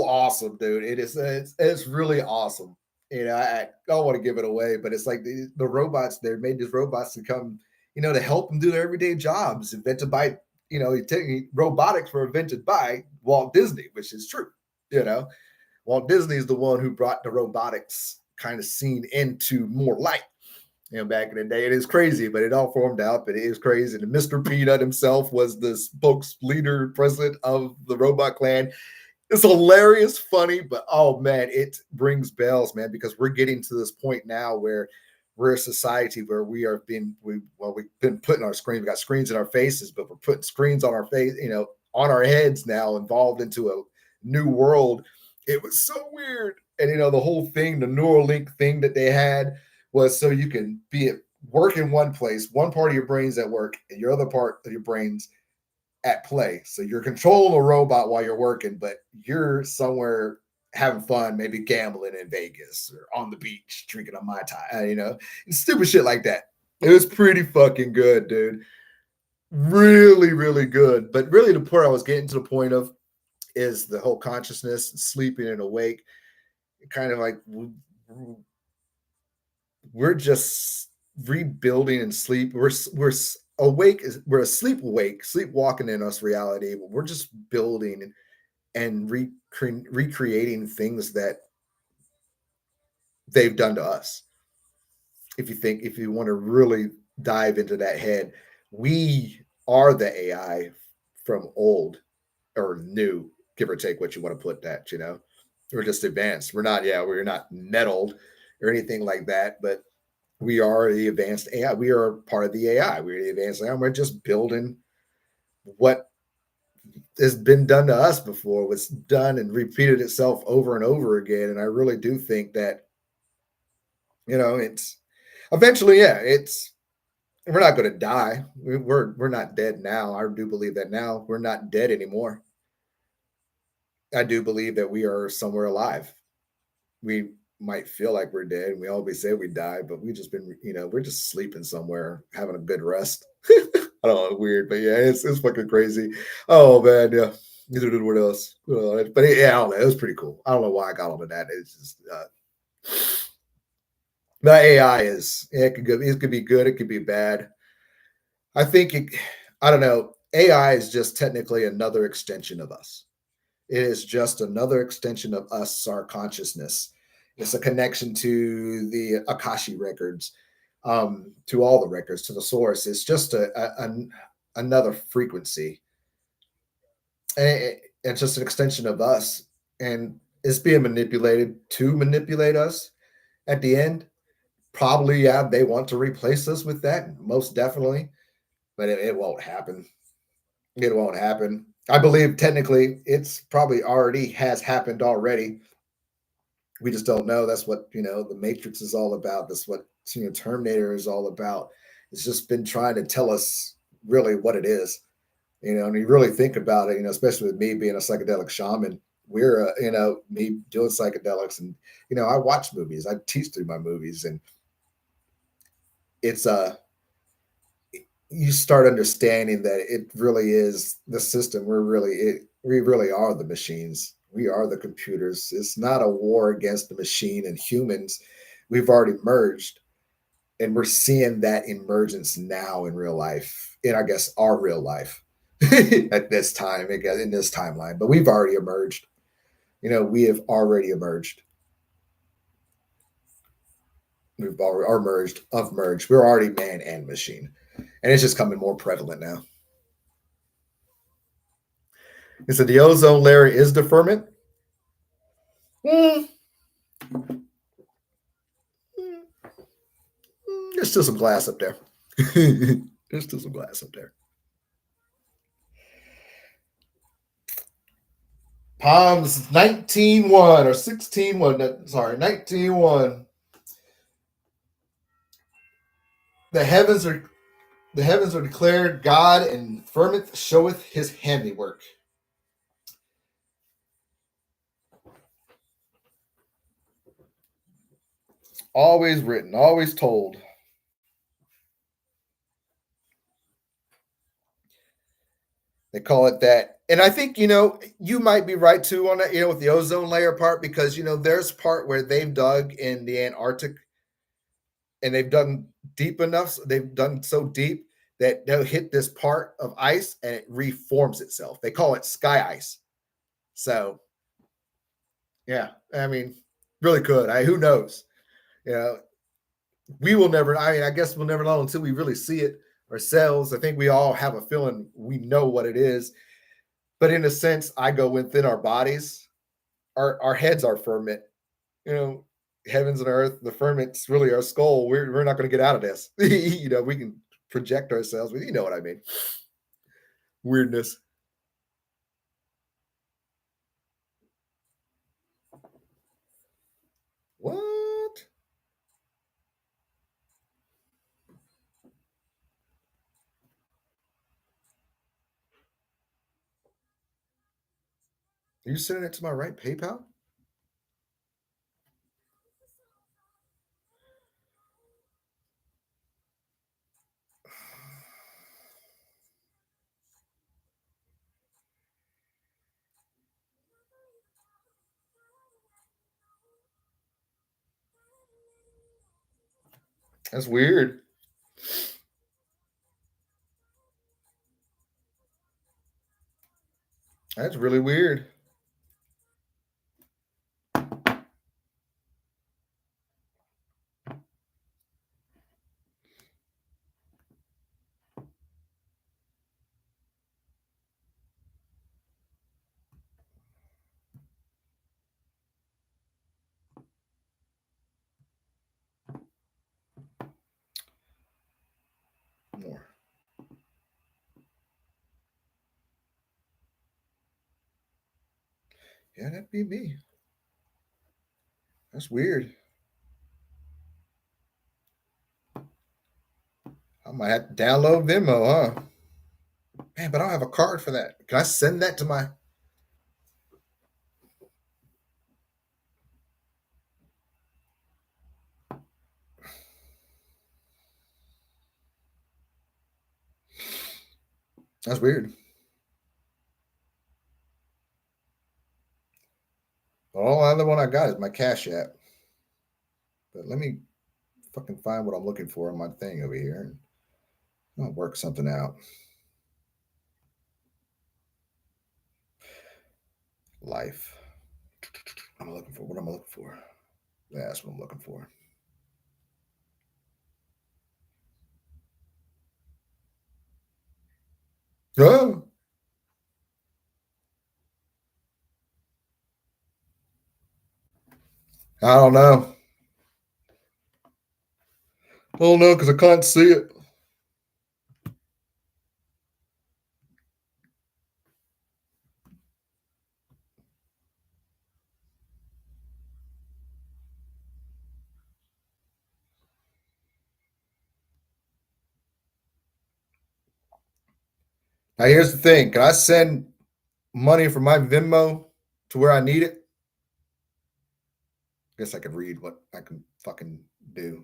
awesome, dude. It's really awesome. I don't want to give it away, but it's like the robots, they made these robots to come, to help them do their everyday jobs, invented by, robotics were invented by Walt Disney, which is true. you know Walt Disney is the one who brought the robotics kind of scene into more light. Back in the day, it is crazy, but it all formed out. But it is crazy. And Mr. Peanut himself was the spokes leader, president of the Robot Clan. It's hilarious, funny, but oh man, it brings bells, man, because we're getting to this point now where we're a society where we've been putting our screen. We got screens in our faces, but we're putting screens on our face, on our heads now, involved into a new world. It was so weird. And the whole thing, the Neuralink thing that they had was so you can be at work in one place, one part of your brain's at work, and your other part of your brain's at play. So you're controlling a robot while you're working, but you're somewhere having fun, maybe gambling in Vegas or on the beach drinking a Mai Tai, and stupid shit like that. It was pretty fucking good, dude. Really, really good. But really, the part I was getting to the point of is the whole consciousness, sleeping and awake. Kind of like we're just rebuilding and sleep. We're awake. We're asleep awake, sleepwalking in us reality. We're just building and recreating things that they've done to us. If you want to really dive into that head, we are the AI from old or new, give or take what you want to put that. We're just advanced. We're not meddled or anything like that, but we are the advanced AI. We are part of the AI. We're the advanced AI. We're just building what has been done to us before, was done and repeated itself over and over again. And I really do think that, it's eventually, yeah, we're not going to die. We're not dead now. I do believe that now we're not dead anymore. I do believe that we are somewhere alive. We might feel like we're dead. We always say we died, but we just been, we're just sleeping somewhere, having a good rest. I don't know, weird, but yeah, it's fucking crazy. Oh man, yeah. What else? But yeah, I don't know. It was pretty cool. I don't know why I got onto that. It's just the AI is it could go, it could be good, it could be bad. I think I don't know. AI is just technically another extension of us. It is just another extension of us, our consciousness. It's a connection to the Akashi records, to all the records, to the source. It's just another frequency. It's just an extension of us, and it's being manipulated to manipulate us. At the end, probably, yeah, they want to replace us with that, most definitely, but it won't happen. It won't happen. I believe technically it's probably already has happened already. We just don't know. That's what the Matrix is all about. That's what Terminator is all about. It's just been trying to tell us really what it is. And you really think about it, especially with me being a psychedelic shaman, we're, me doing psychedelics, and, I watch movies, I teach through my movies, and it's, you start understanding that it really is the system. We really are the machines. We are the computers. It's not a war against the machine and humans. We've already merged, and we're seeing that emergence now in real life, in I guess our real life at this time, again, in this timeline. But we've already emerged. We have already emerged. We've already emerged of merged. We're already man and machine, and it's just coming more prevalent now. And so the ozone layer is the ferment. Mm, there's still some glass up there. There's still some glass up there. Palms 19-1 or 16-1. Sorry, 19-1. The heavens are the heavens are declared God, and firmament showeth his handiwork. Always written, always told. They call it that. And I think, you might be right too on that, with the ozone layer part, because, there's part where they've dug in the Antarctic, and they've done deep enough. They've done so deep that they'll hit this part of ice and it reforms itself. They call it sky ice. So, yeah, I mean, really could. Who knows? You know, we will never, I guess we'll never know until we really see it ourselves. I think we all have a feeling we know what it is. But in a sense, I go within our bodies. Our heads are ferment. You know, heavens and earth, the ferment's really our skull. We're not going to get out of this. We can project ourselves, but you know what I mean. Weirdness. What? Are you sending it to my right PayPal? That's weird. That's really weird. More. Yeah, that'd be me. That's weird. I might have to download Venmo, huh? Man, but I don't have a card for that. Can I send that to my? That's weird. All the other one I got is my Cash App. But let me fucking find what I'm looking for on my thing over here, and I'll work something out. Life. I'm looking for what I'm looking for. That's what I'm looking for. Oh, I don't know. I don't know because I can't see it. Now here's the thing: can I send money from my Venmo to where I need it? I guess I could read what I can fucking do.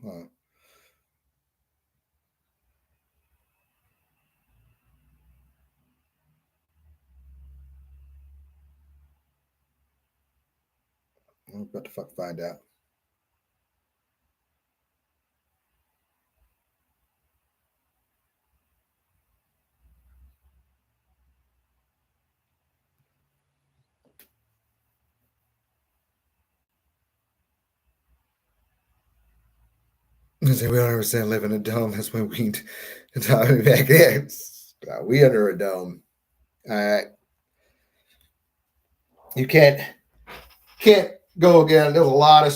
I'm about to fuck find out. We don't understand live in a dome. That's when we back there. We under a dome. You can't go again. There's a lot of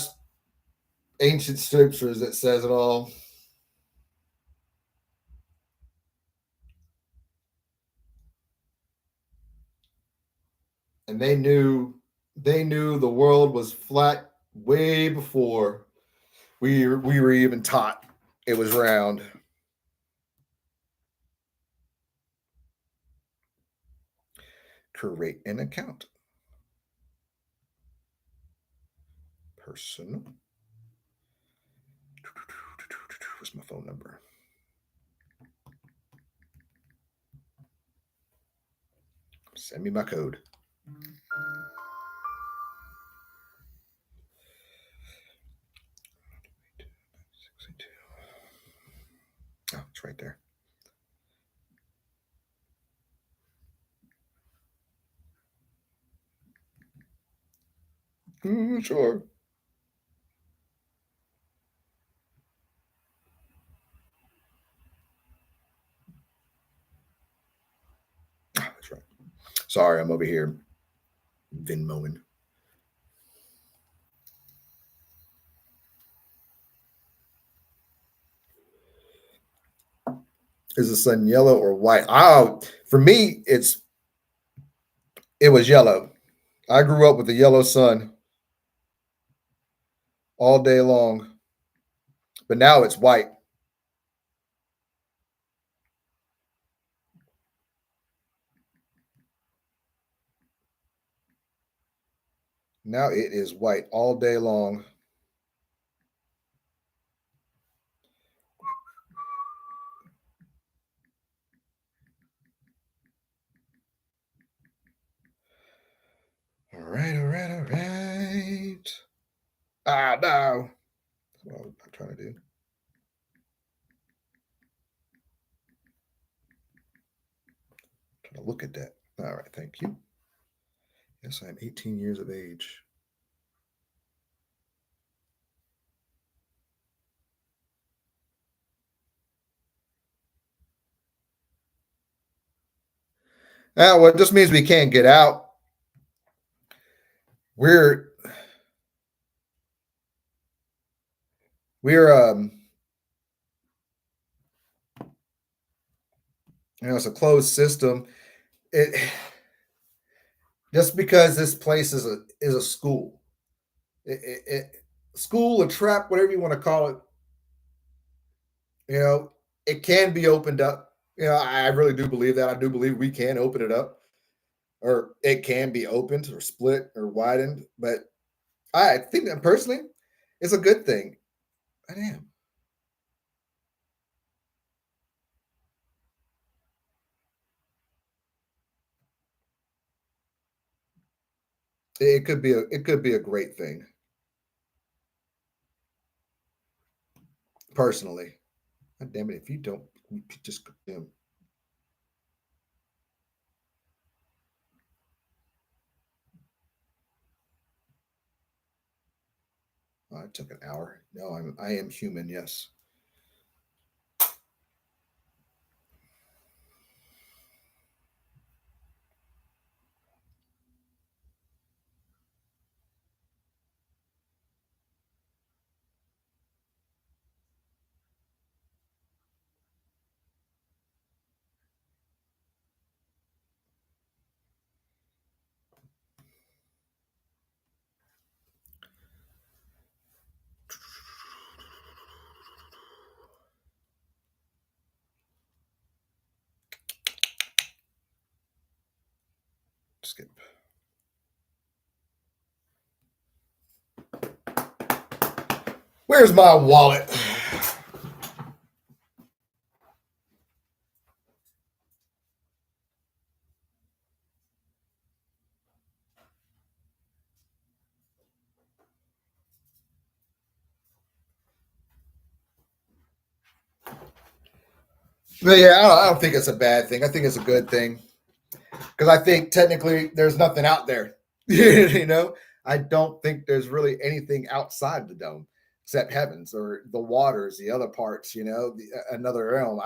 ancient scriptures that says it all. And they knew the world was flat way before we were even taught it was round. Create an account. Personal. What's my phone number? Send me my code. Oh, it's right there. Sure. Oh, that's right. Sorry, I'm over here Venmoing. Is the sun yellow or white? Oh, for me, it was yellow. I grew up with the yellow sun all day long, but now it's white. Now it is white all day long. All right, all right, all right. Ah, no. That's what I'm trying to do. Trying to look at that. All right, thank you. Yes, I'm 18 years of age. Ah, well, it just means we can't get out. We're we're it's a closed system. It just because this place is a school. School, a trap, whatever you want to call it. You know, it can be opened up. I really do believe that. I do believe we can open it up, or it can be opened or split or widened. But I think that personally, it's a good thing. I am. It could be a great thing. Personally, God damn it! If you don't, you just damn. Oh, it took an hour. No, I am human. Yes. skip. Where's my wallet? But yeah, I don't think it's a bad thing. I think it's a good thing because I think technically there's nothing out there. You know, I don't think there's really anything outside the dome except heavens or the waters, the other parts. You know, another realm.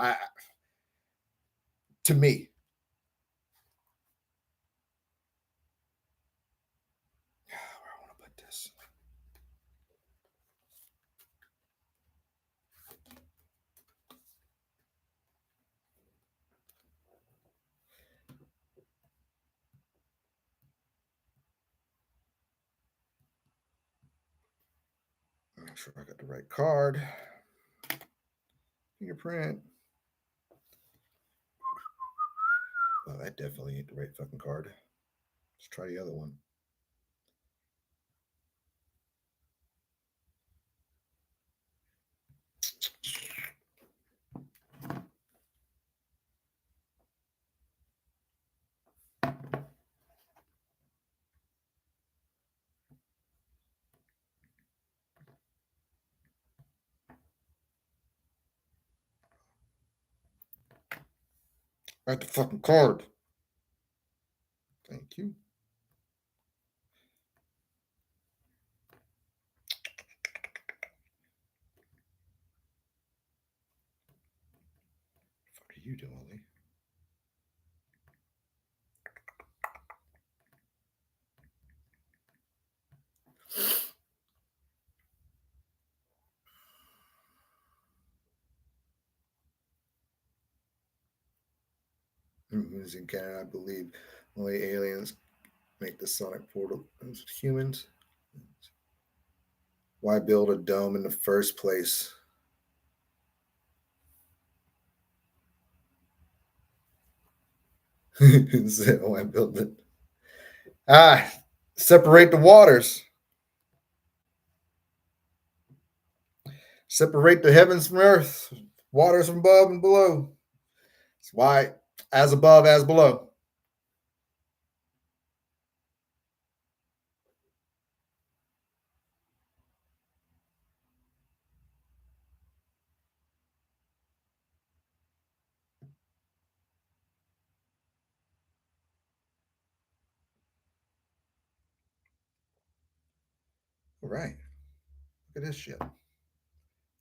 To me, where I want to put this. Make sure I got the right card. Fingerprint. Oh, that definitely ain't the right fucking card. Let's try the other one. Got the fucking card. Thank you. What the fuck are you doing, Lee? Humans in Canada, I believe only aliens make the sonic portal. Humans. Why build a dome in the first place? Why build it? Separate the waters. Separate the heavens from earth. Waters from above and below. That's why as above, as below. All right. Look at this shit.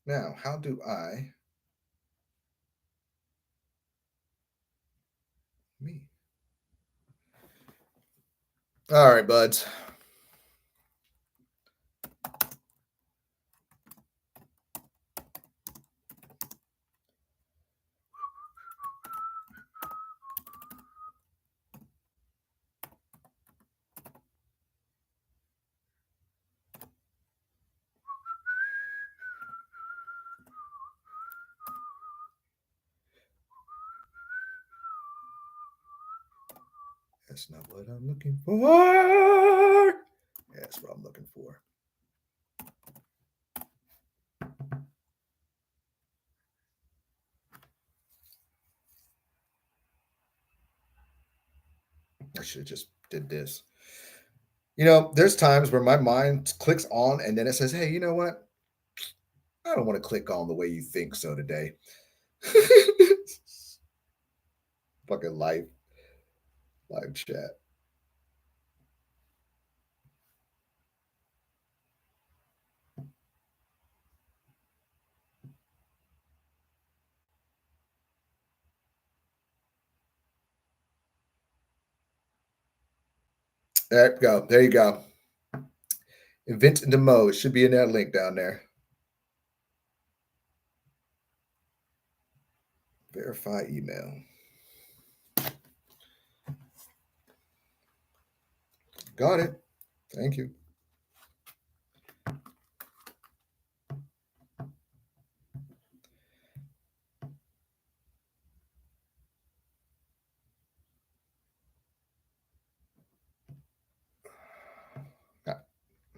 Now, how do I me? All right, buds. That's not what I'm looking for. That's what I'm looking for. I should have just did this. You know, there's times where my mind clicks on and then it says, hey, you know what? I don't want to click on the way you think so today. Fucking live chat. There you go. There you go. Event into mode should be in that link down there. Verify email. Got it. Thank you.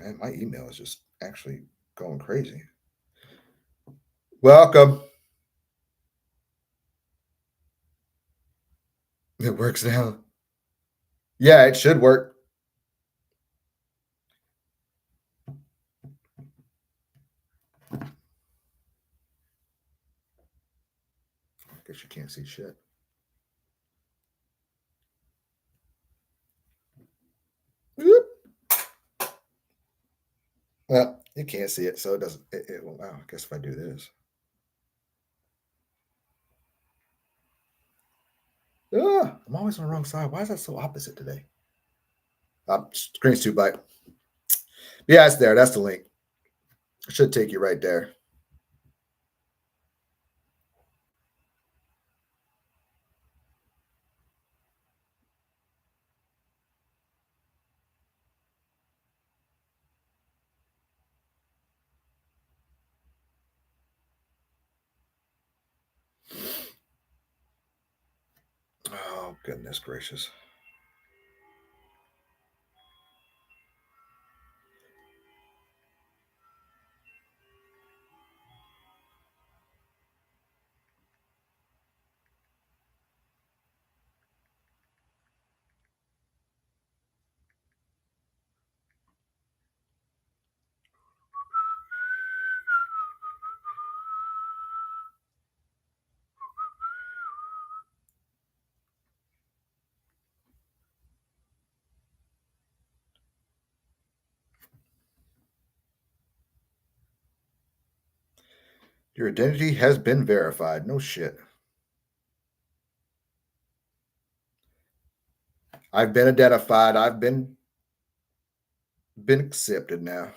Man, my email is just actually going crazy. Welcome. It works now. Yeah, it should work. I guess you can't see shit. Whoop. Well, you can't see it, so it doesn't. Well, wow, I guess if I do this. I'm always on the wrong side. Why is that so opposite today? Screen's too bright. Yeah, it's there. That's the link. It should take you right there. Oh, goodness gracious. Your identity has been verified. No shit. I've been identified. I've been accepted now.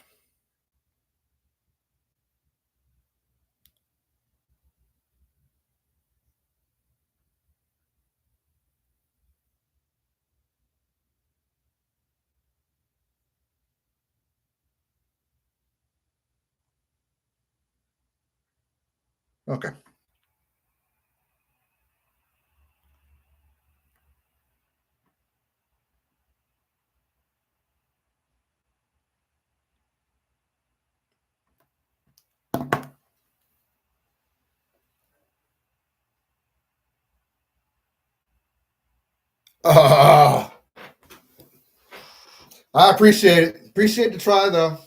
Okay. Oh, I appreciate it. Appreciate the try though.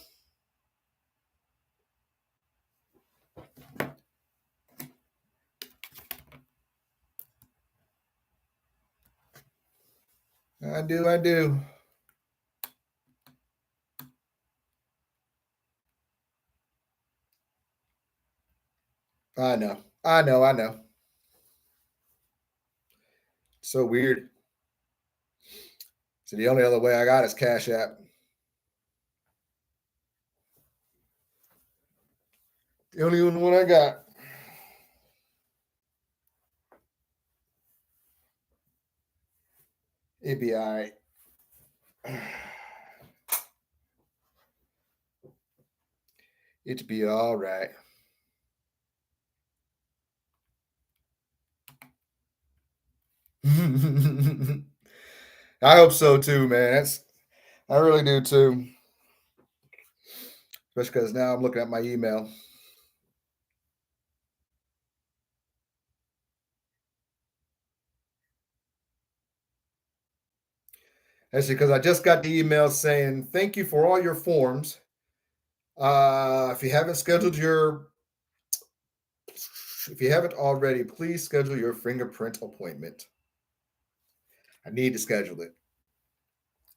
I do. I do. I know. I know. I know. So weird. So the only other way I got is Cash App. The only one I got. It'd be all right. It'd be all right. I hope so too, man. I really do too. Especially because now I'm looking at my email. Actually, because I just got the email saying thank you for all your forms. If you haven't scheduled your, if you haven't already, please schedule your fingerprint appointment. I need to schedule it.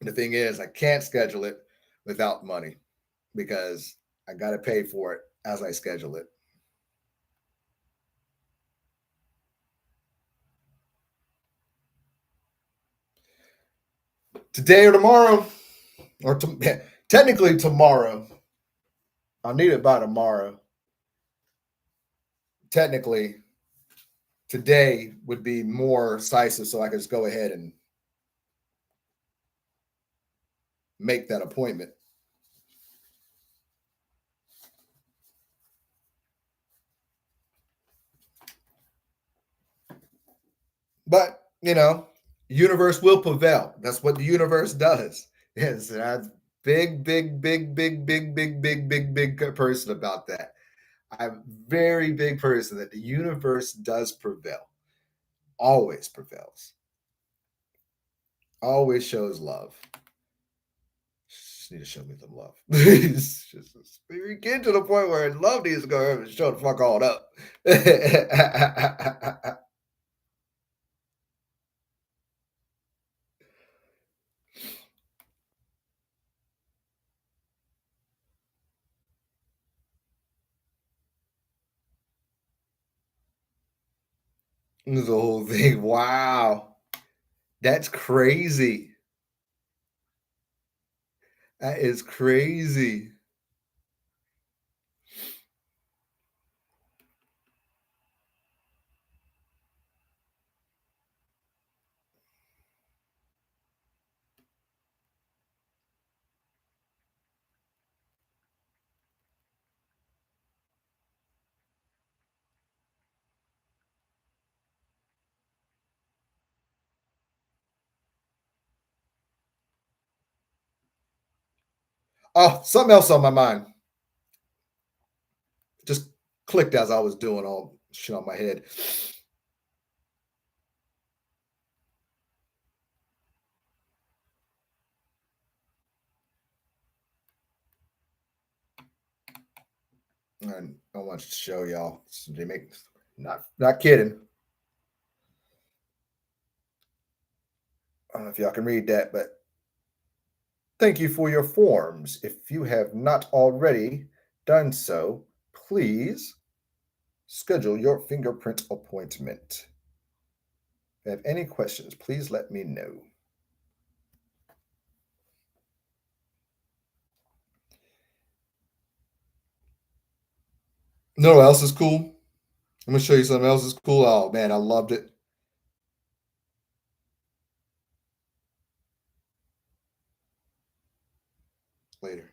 And the thing is, I can't schedule it without money because I got to pay for it as I schedule it. Today or tomorrow, or technically tomorrow. I'll need it by tomorrow. Technically, today would be more decisive, so I could just go ahead and make that appointment. But universe will prevail. That's what the universe does. Yes, big, big, big, big, big, big, big, big, big person about that. I'm a very big person that the universe does prevail, always prevails, always shows love. Just need to show me some love. It's just we get to the point where love needs to go over and show the fuck all up. The whole thing. Wow. That's crazy. That is crazy. Oh, something else on my mind. Just clicked as I was doing all shit on my head. And I want to show y'all. They make not kidding. I don't know if y'all can read that, but thank you for your forms. If you have not already done so, please schedule your fingerprint appointment. If you have any questions, please let me know. No else is cool. I'm gonna show you something else is cool. Oh man, I loved it. Later.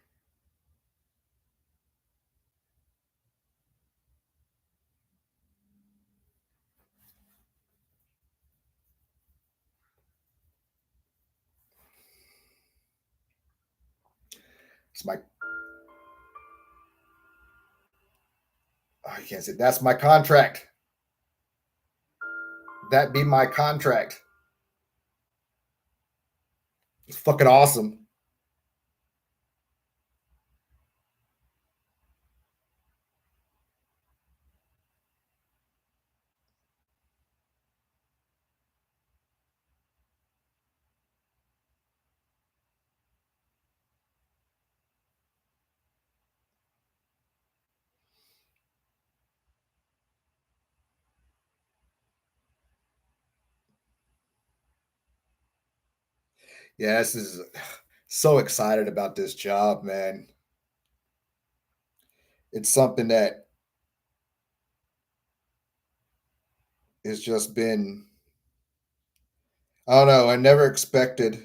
It's my oh, you can't say that's my contract. That be my contract. It's fucking awesome. Yeah, this is so excited about this job, man. It's something that has just been I don't know, I never expected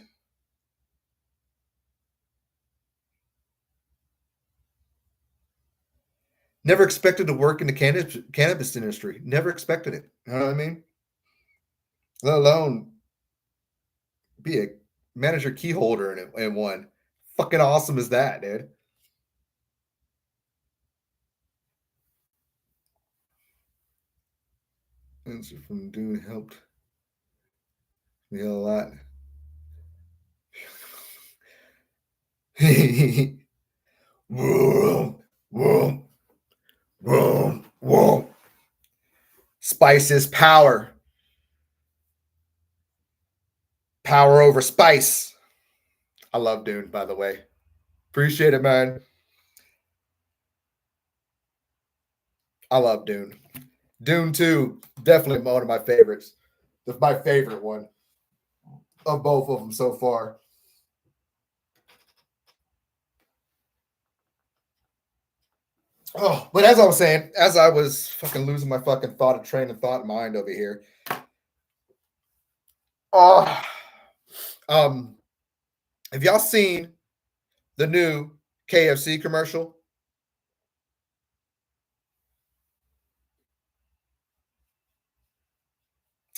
to work in the cannabis industry. Never expected it. You know what I mean? Let alone be a manager key holder in one. Fucking awesome is that, dude? Answer from Dune helped me a lot. Vroom, vroom, vroom, vroom. Spice is power. Power over spice. I love Dune, by the way. Appreciate it, man. I love Dune. Dune 2, definitely one of my favorites. That's my favorite one of both of them so far. Oh, but as I was saying, as I was fucking losing my fucking thought of train of thought mind over here. Oh, um, have y'all seen the new KFC commercial?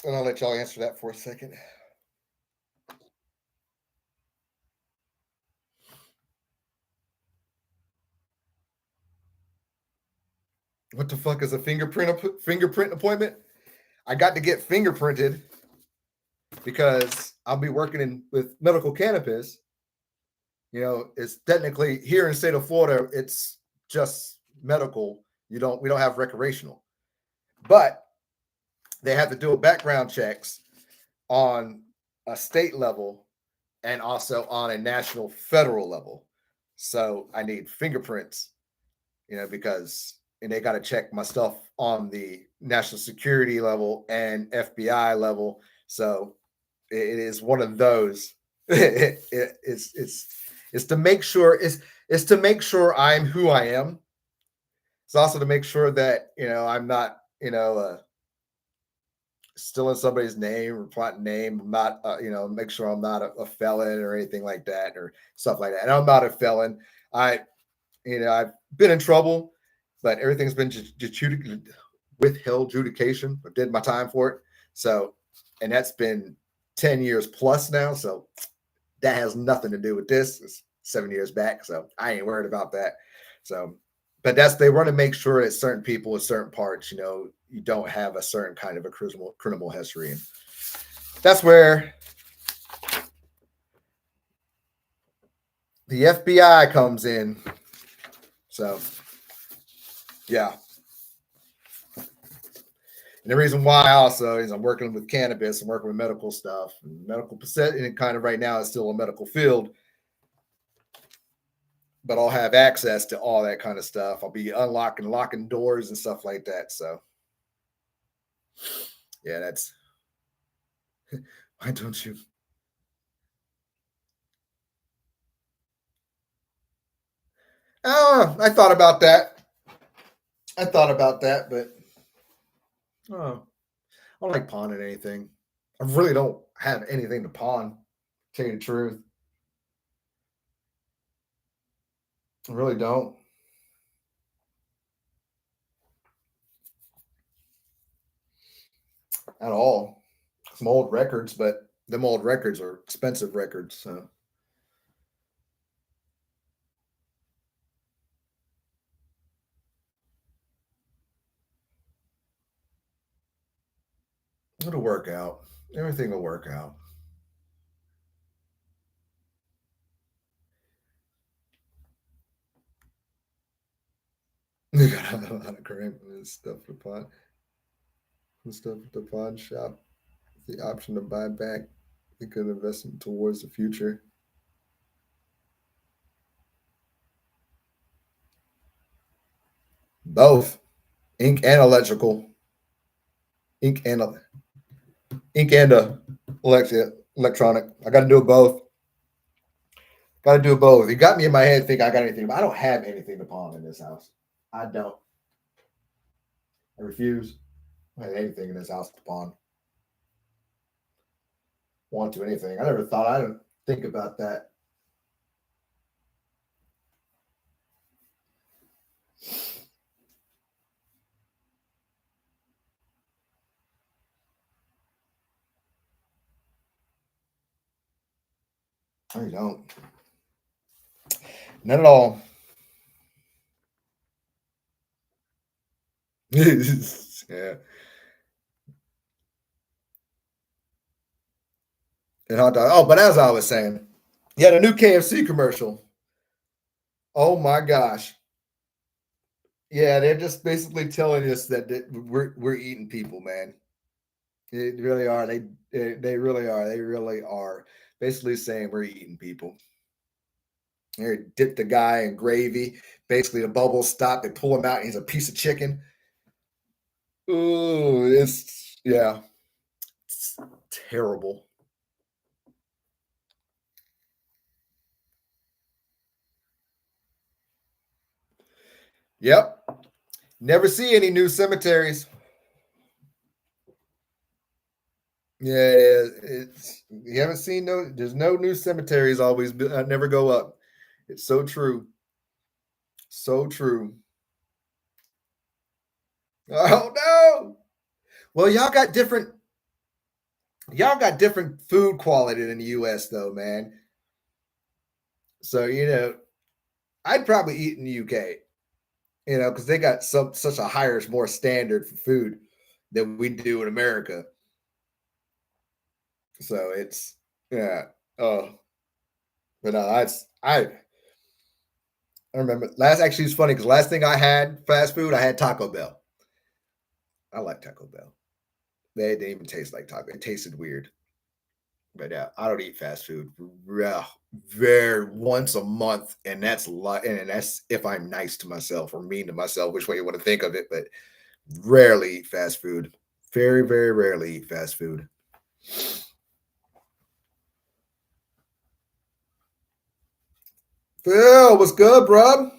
And I'll let y'all answer that for a second. What the fuck is a fingerprint appointment? I got to get fingerprinted because I'll be working with medical cannabis. It's technically here in the state of Florida, it's just medical. We don't have recreational, but they have to do a background checks on a state level and also on a national federal level. So I need fingerprints, because and they got to check my stuff on the national security level and FBI level. So it is one of those. It's to make sure it's to make sure I'm who I am. It's also to make sure that I'm not stealing somebody's name or plotting name. I'm not make sure I'm not a felon or anything like that or stuff like that. And I'm not a felon. I've been in trouble, but everything's been withheld adjudication. I did my time for it. So, and that's been 10 years plus now. So that has nothing to do with this. It's 7 years back. So I ain't worried about that. So, but they want to make sure that certain people with certain parts, you don't have a certain kind of a criminal history. And that's where the FBI comes in. So, yeah. And the reason why also is I'm working with cannabis and working with medical stuff. And medical percent, and kind of right now is still a medical field. But I'll have access to all that kind of stuff. I'll be locking doors and stuff like that. So, yeah, that's why don't you? Oh, I thought about that. But oh, I don't like pawning anything. I really don't have anything to pawn. To tell you the truth, I really don't at all. Some old records, but them old records are expensive records. So it'll work out. Everything will work out. You got a lot of crap and stuff to pawn. Stuff at the pawn shop. The option to buy back. You could invest towards the future. Both ink and electrical. Ink and electronic. I got to do both. Got to do both. You got me in my head thinking I got anything, but I don't have anything to pawn in this house. I don't. I refuse. I don't have anything in this house to pawn. Want to anything. I never thought I'd think about that. I don't. Not at all. Yeah. And hot dog. Oh, but as I was saying, yeah, the new KFC commercial. Oh my gosh. Yeah, they're just basically telling us that we're eating people, man. They really are. They really are. They really are. Basically saying we're eating people. They dip the guy in gravy. Basically, the bubbles stop. They pull him out, and he's a piece of chicken. Ooh, yeah, it's terrible. Yep. Never see any new cemeteries. Yeah, it's you haven't seen no. There's no new cemeteries. Always never go up. It's so true. So true. Oh no. Well, y'all got different food quality in the US though, man. So, I'd probably eat in the UK. because they got such a higher, more standard for food than we do in America. So it's yeah. Oh, but no, I remember last actually it's funny because last thing I had fast food, I had Taco Bell. I like Taco Bell. They didn't even taste like taco. It tasted weird. But yeah, I don't eat fast food. Yeah, very once a month, and that's a lot. And that's if I'm nice to myself or mean to myself, which way you want to think of it. But rarely eat fast food. Very, very rarely eat fast food. Phil, what's good, bro?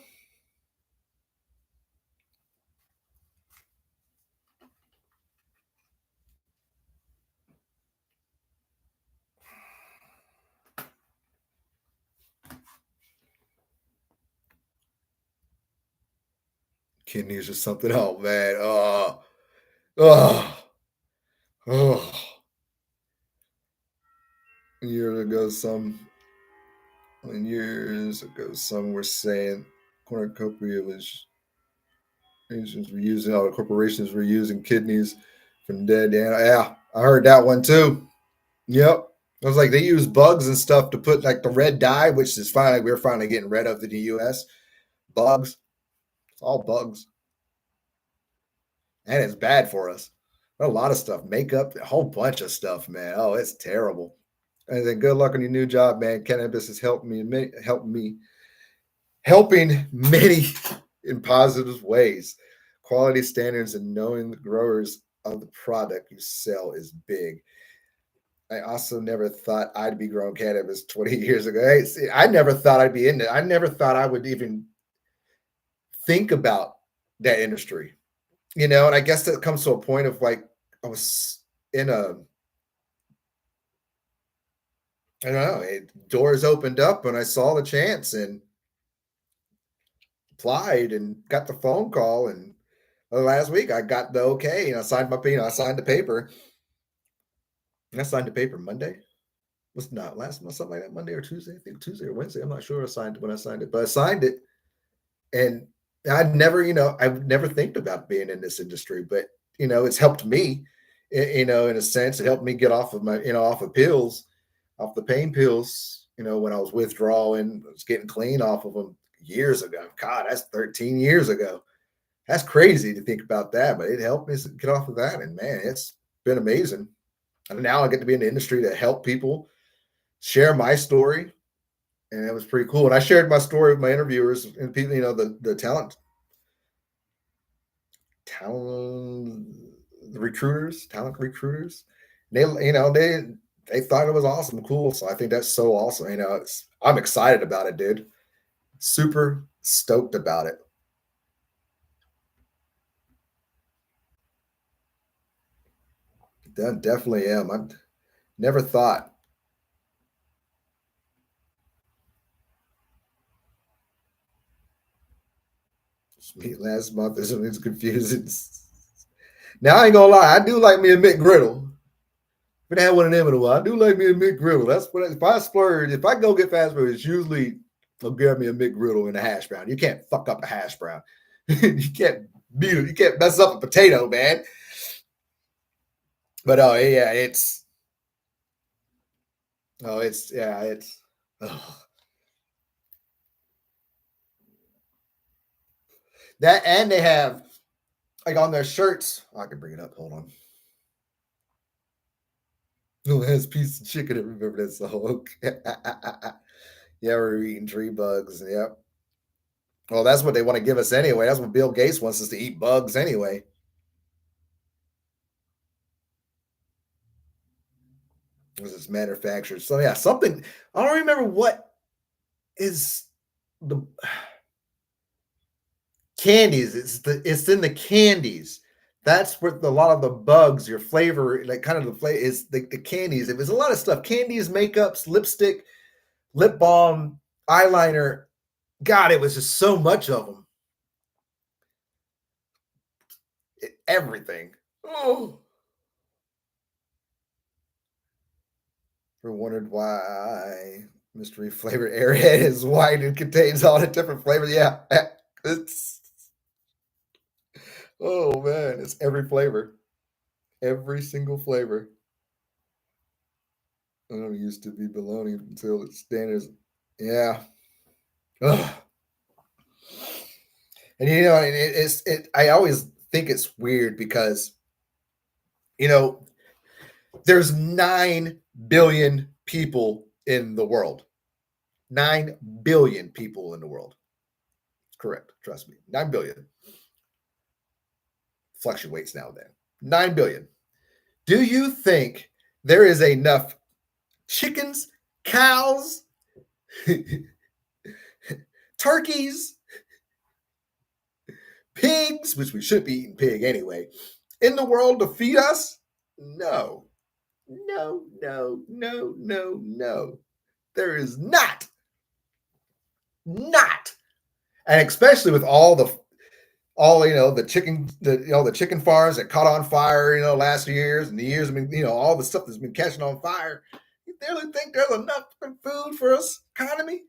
Kidneys or something. Oh man. Oh, oh. Years ago, years ago, some were saying cornucopia was Asians were using all the corporations were using kidneys from dead animals. Yeah, I heard that one too. Yep. I was like, they use bugs and stuff to put like the red dye, which is finally we're finally getting rid of in the US. Bugs. It's all bugs. And it's bad for us. A lot of stuff, makeup, a whole bunch of stuff, man. Oh, it's terrible. And then good luck on your new job, man. Cannabis has helping many in positive ways. Quality standards and knowing the growers of the product you sell is big. I also never thought I'd be growing cannabis 20 years ago. Hey, see, I never thought I'd be in it. I never thought I would even think about that industry, and I guess that comes to a point of like, I was in I don't know, doors opened up and I saw the chance and applied and got the phone call. And last week I got the okay and I signed the paper. And I signed the paper Monday. Was not last month, something like that, Monday or Tuesday. I think Tuesday or Wednesday. I'm not sure. I signed it when I signed it, but I signed it, and I've never think about being in this industry, but it's helped me, in a sense. It helped me get off of off of pills, off the pain pills. When I was withdrawing, I was getting clean off of them years ago. God, that's 13 years ago. That's crazy to think about that, but it helped me get off of that, and man, it's been amazing. And now I get to be in the industry to help people share my story, and it was pretty cool. And I shared my story with my interviewers and people, the talent talent recruiters. They thought it was awesome, cool. So I think that's so awesome. I'm excited about it, dude. Super stoked about it. Definitely am. I never thought. Last month is it's confusing. Now I ain't gonna lie, I do like me a McGriddle. But I had one of them in a while. I do like me a McGriddle. That's what if I splurge, if I go get fast food, it's usually I'll grab me a McGriddle and a hash brown. You can't fuck up a hash brown. You can't beat it. You can't mess up a potato, man. But oh yeah, it's oh. That, and they have like on their shirts. Oh, I can bring it up. Hold on. Oh, it has piece of chicken. I remember that song. Yeah, we're eating tree bugs. Yep. Well, that's what they want to give us anyway. That's what Bill Gates wants us to eat, bugs anyway. Was this manufactured? So yeah, something I don't remember what is the candies. It's in the candies. That's where a lot of the bugs, your flavor, like kind of the flavor is the candies. It was a lot of stuff: candies, makeups, lipstick, lip balm, eyeliner. God, it was just so much of them. Everything. Oh, ever wondered why mystery flavored airhead is white and contains all the different flavors? Yeah, it's Oh man, it's every flavor, every single flavor. I don't used to be bologna until it's standards. Yeah. Ugh. And I always think it's weird because you know there's 9 billion people in the world. 9 billion people in the world. Correct. Trust me. 9 billion fluctuates now and then. 9 billion. Do you think there is enough chickens, cows, turkeys, pigs, which we should be eating pig anyway, in the world to feed us? No. No, no, no, no, no. There is not. Not. And especially with all the chicken the chicken farms that caught on fire last years and the years. I mean, all the stuff that's been catching on fire. You really think there's enough food for us economy?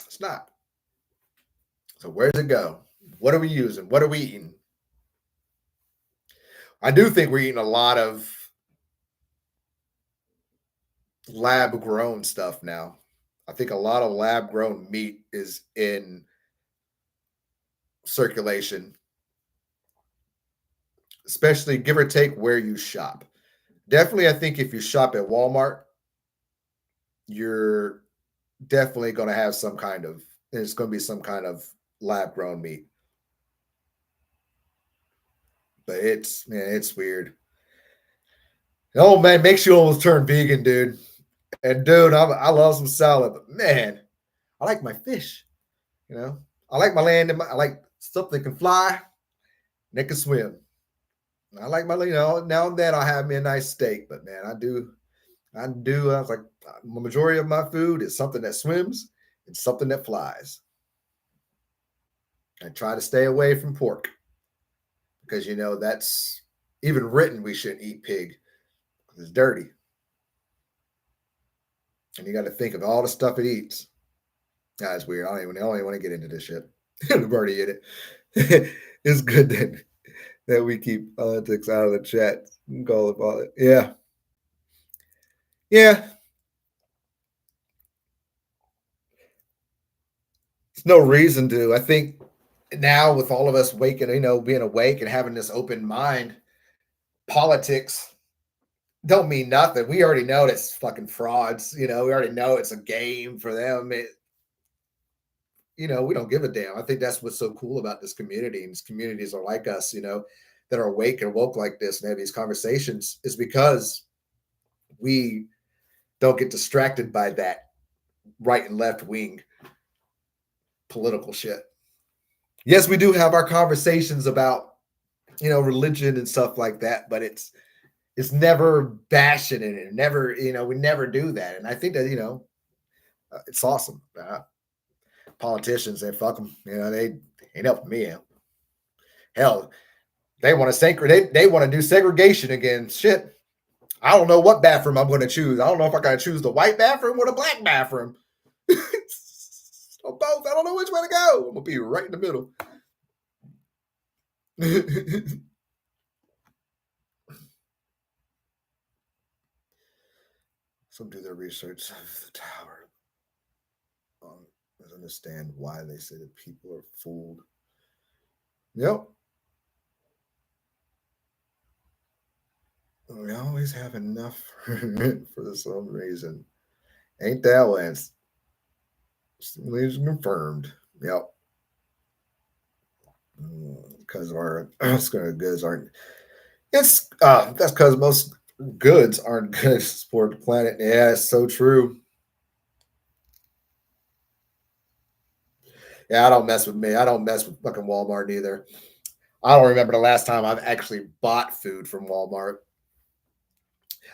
It's not. So where's it go? What are we using? What are we eating? I do think we're eating a lot of lab grown stuff now. I think a lot of lab grown meat is in circulation, especially give or take where you shop. Definitely, I think if you shop at Walmart, you're definitely going to have some kind of, there's going to be some kind of lab grown meat. But it's weird. Oh man, makes you almost turn vegan, dude. And dude, I love some salad, but man, I like my fish. You know, I like my land. I like stuff that can fly, and that can swim. I like my, now and then I'll have me a nice steak, but man, I do. I was like, the majority of my food is something that swims and something that flies. I try to stay away from pork because that's even written we shouldn't eat pig because it's dirty, and you got to think of all the stuff it eats. That's weird. I don't even want to get into this shit. I've already in it. It's good that we keep politics out of the chat. Call it politics. Yeah, yeah. There's no reason to. I think now with all of us waking, being awake and having this open mind, politics don't mean nothing. We already know it's fucking frauds. We already know it's a game for them. We don't give a damn. I think that's what's so cool about this community. And these communities are like us, that are awake and woke like this and have these conversations is because we don't get distracted by that right and left wing political shit. Yes, we do have our conversations about, religion and stuff like that, but it's never bashing it and never, we never do that. And I think that, it's awesome. Politicians, they fuck them, they ain't helping me out. Hell, they want to they want to do segregation again. Shit. I don't know what bathroom I'm going to choose. I don't know if I got to choose the white bathroom or the black bathroom. Or both. I don't know which way to go. I'm going to be right in the middle. Some do their research of the tower. Understand why they say that people are fooled. Yep. We always have enough for some reason. Ain't that Lance? It's confirmed. Yep. Because our goods aren't. It's that's because most goods aren't good for the planet. Yeah, it's so true. Yeah, I don't mess with me. I don't mess with fucking Walmart either. I don't remember the last time I've actually bought food from Walmart.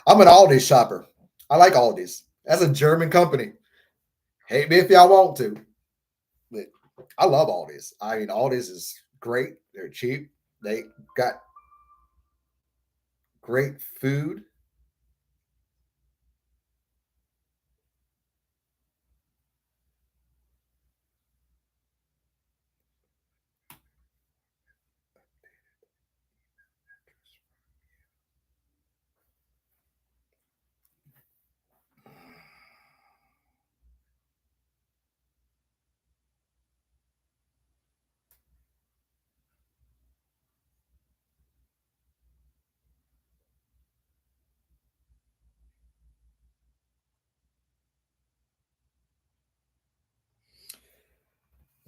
I'm an Aldi shopper. I like Aldi's. That's a German company. Hate me if y'all want to. But I love Aldi's. I mean, Aldi's is great. They're cheap. They got great food.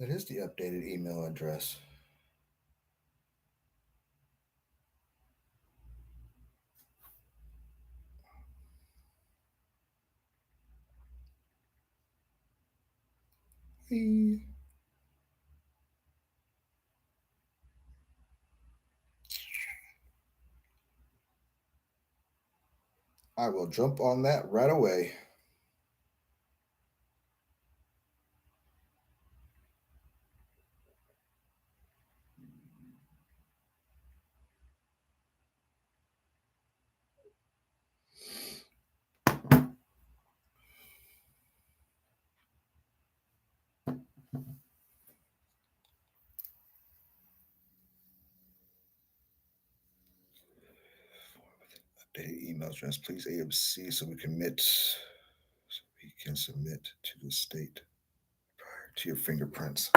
That is the updated email address. I will jump on that right away. Updated email address, please AMC, so we can submit to the state prior to your fingerprints.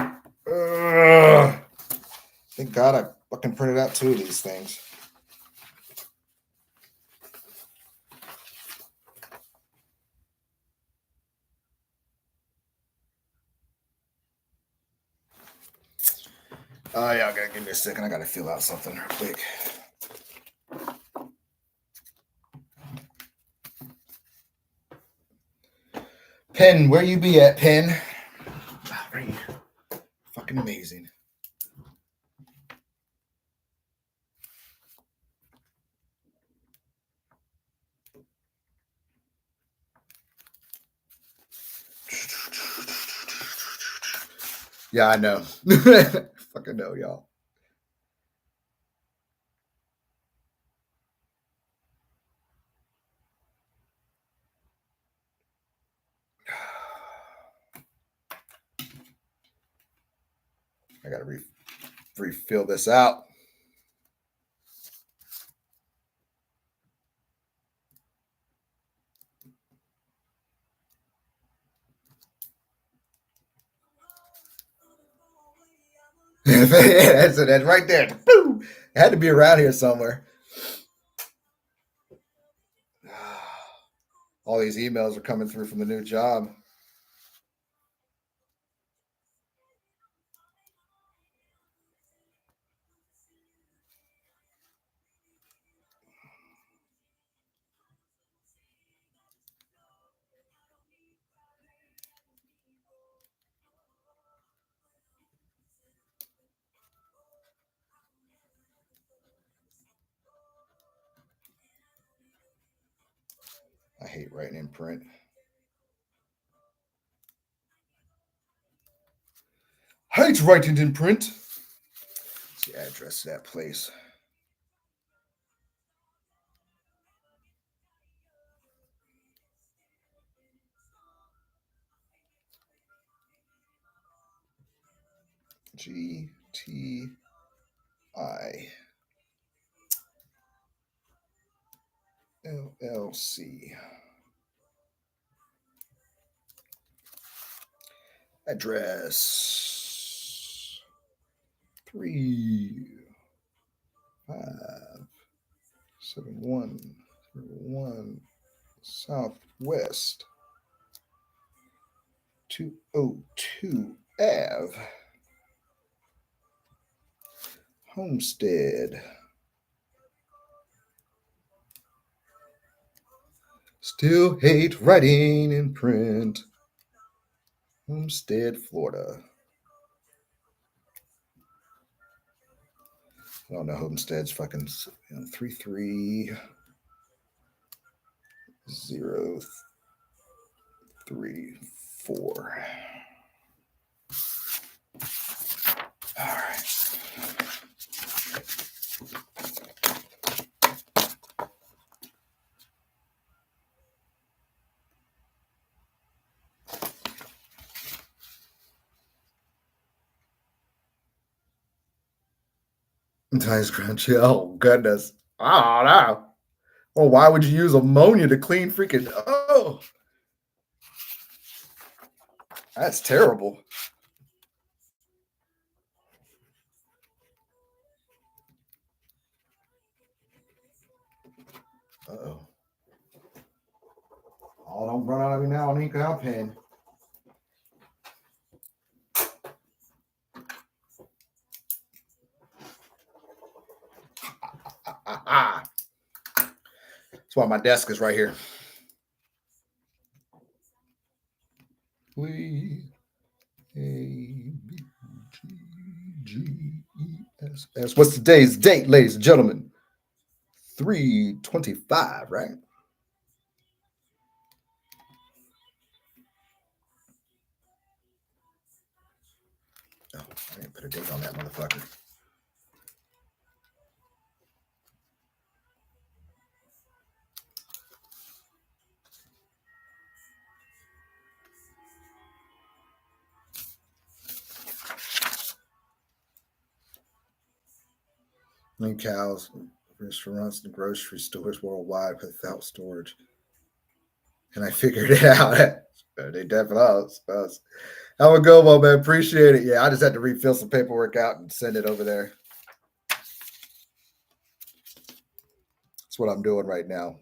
Thank God I fucking printed out 2 of these things. Oh yeah, I gotta give me a second. I gotta fill out something real quick. Pen, where you be at, Pen? Right here. Fucking amazing. Yeah, I know. Fucking know, y'all. I gotta refill this out. That's right there. Boom. It had to be around here somewhere. All these emails are coming through from the new job. I hate writing in print. Hate writing in print. What's the address of that place? GTI. LLC. Address 357101 Southwest 202 Ave, Homestead. Still hate writing in print. Homestead, Florida. I don't know. Homestead's fucking 33034. All right. Times crunchy. Oh goodness. Oh no. Well, why would you use ammonia to clean freaking? Oh, that's terrible. Uh-oh. Oh, don't run out of me now on ink out pen. That's why my desk is right here. We A B G E S S. What's today's date, ladies and gentlemen? 3/25, right? Oh, I didn't put a date on that motherfucker. And cows, restaurants, and grocery stores worldwide without storage. And I figured it out. They definitely us. Have a good one, man. Appreciate it. Yeah, I just had to refill some paperwork out and send it over there. That's what I'm doing right now.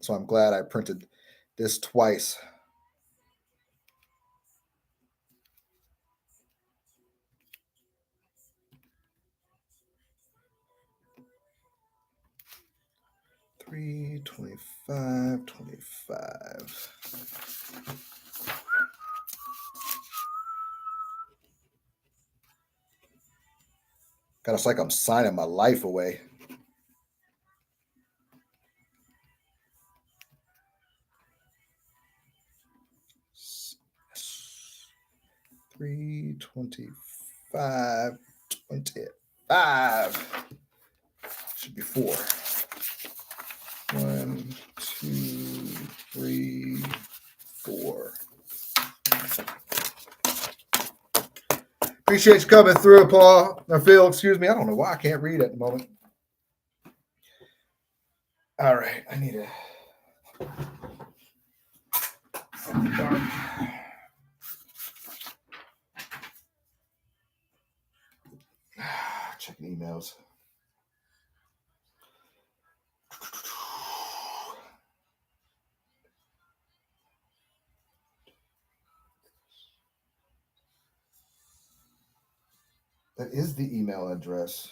So I'm glad I printed this twice. $3.25, 25. God, it's like I'm signing my life away. $3.25, 25. Should be 4. 1, 2, 3, 4. Appreciate you coming through, Paul. Or Phil, excuse me. I don't know why I can't read at the moment. All right, I need a dark. Checking emails. That is the email address.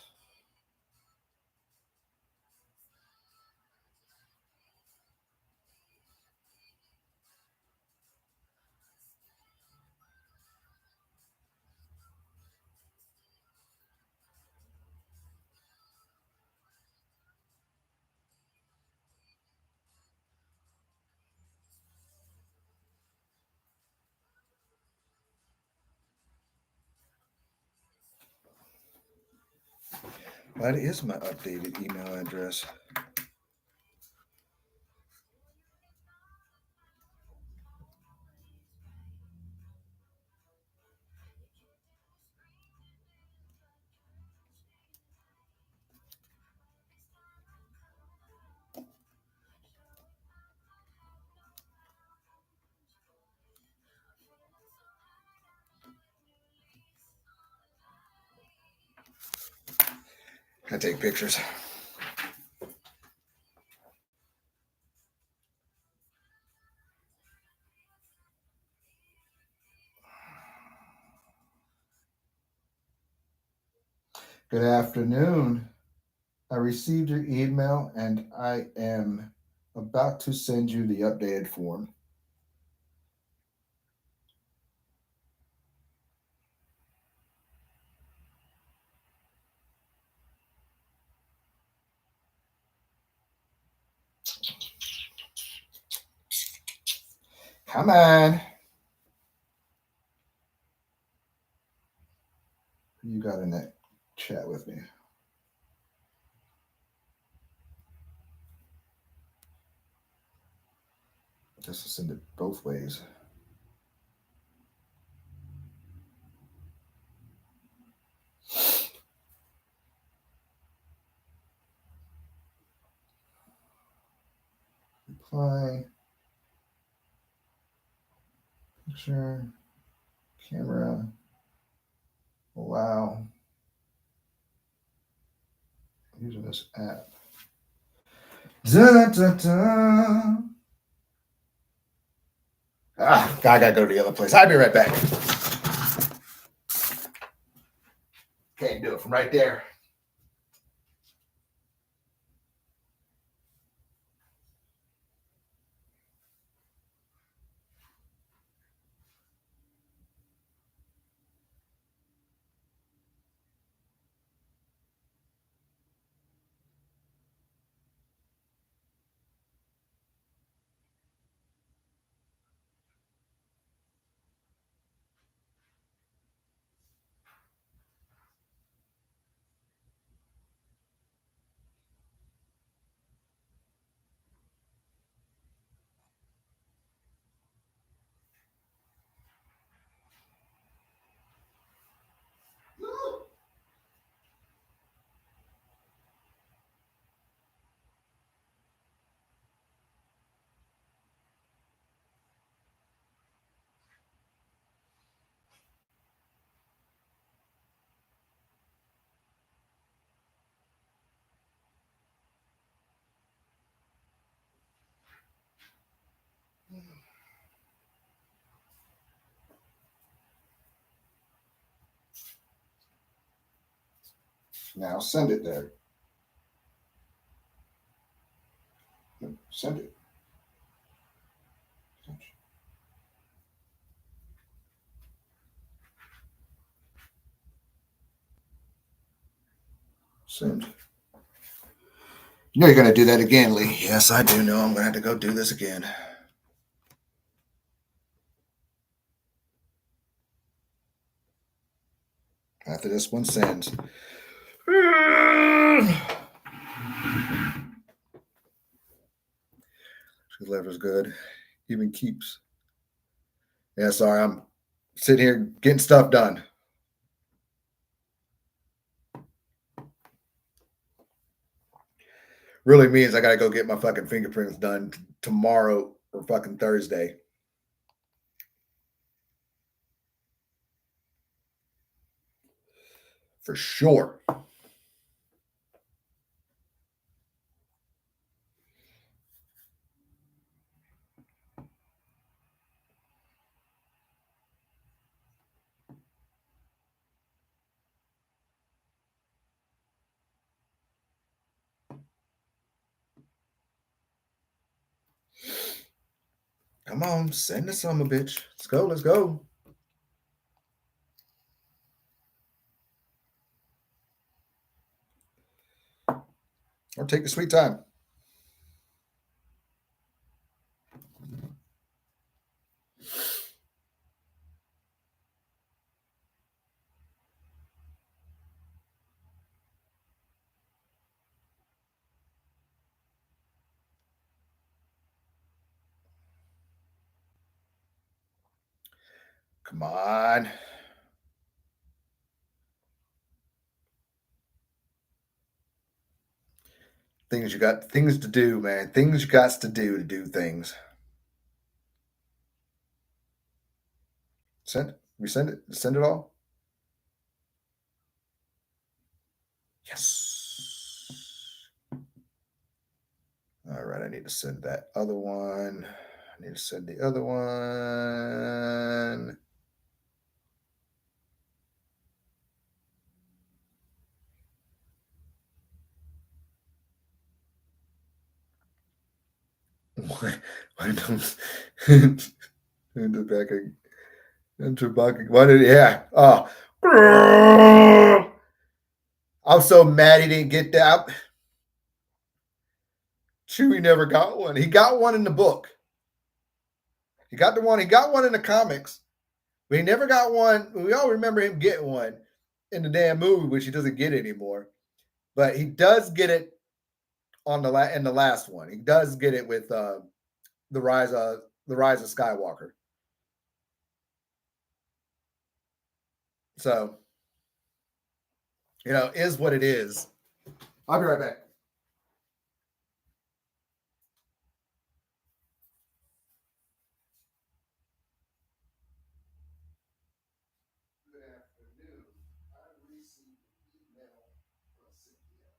That is my updated email address. I take pictures. Good afternoon. I received your email and I am about to send you the updated form. Come on. You got in that chat with me. Just to send it both ways. Reply. Picture. Camera. Allow. Using this app. Da, da, da. I gotta go to the other place. I'll be right back. Can't do it from right there. Now send it there. Send it. Send. You know you're going to do that again, Lee. Yes, I do know I'm going to have to go do this again. After this one sends. Lever's good. Even keeps. Yeah, sorry. I'm sitting here getting stuff done. Really means I got to go get my fucking fingerprints done tomorrow or fucking Thursday. For sure. Come on, send us some, bitch. Let's go. Let's go. Or take the sweet time. Come on. Things you got things to do, man. Things you got to do things. Send it. We send it. Send it all. Yes. All right. I need to send that other one. I need to send the other one. Why don't into back into back? Why did yeah? Oh, I'm so mad he didn't get that. Chewie never got one. He got one in the book. He got the one. He got one in the comics, but he never got one. We all remember him getting one in the damn movie, which he doesn't get anymore. But he does get it on in the last one. He does get it with the rise of Skywalker. So, is what it is. I'll be right back. Good afternoon. I received an email from Cynthia.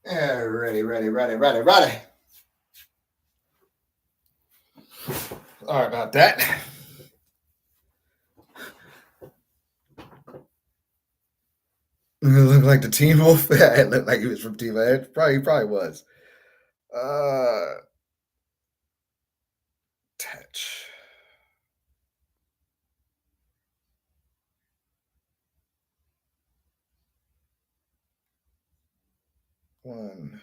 Yeah, ready. Sorry about that. It looked like the Teen Wolf. Yeah, it looked like he was from Team Wolf. He probably was. Uh, touch. One,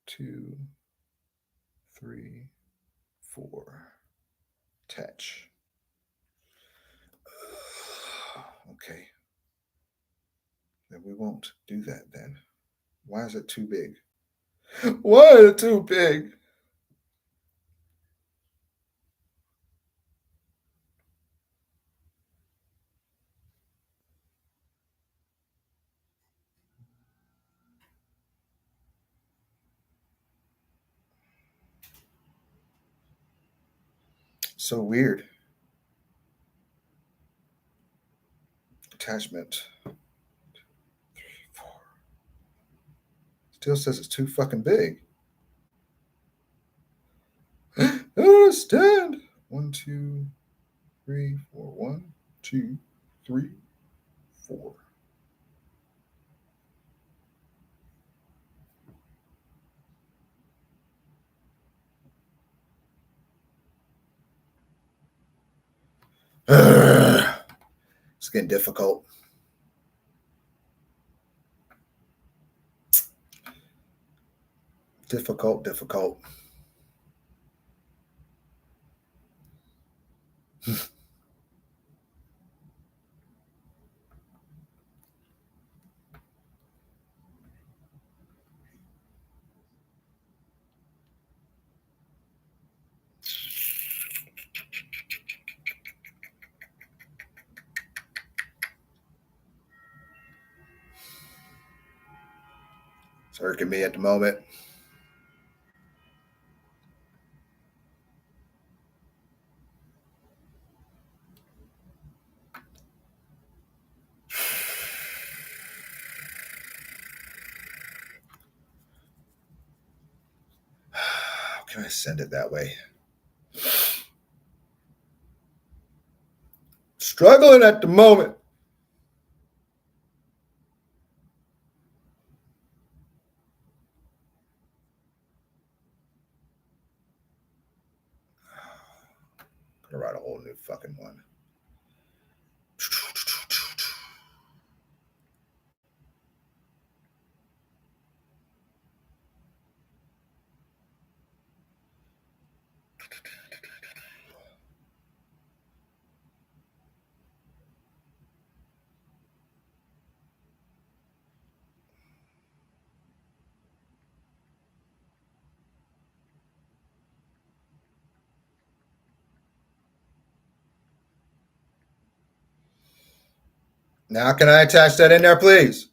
two, three, four. Touch. Okay. Then we won't do that then. Why is it too big? Why is it too big? So weird. Attachment. Still says it's too fucking big. Oh, stand. 1, 2, 3, 4. 1, 2, 3, 4. It's getting difficult. Difficult. It's irking me at the moment. How can I send it that way? Struggling at the moment. Gonna write a whole new fucking one. Now, can I attach that in there, please?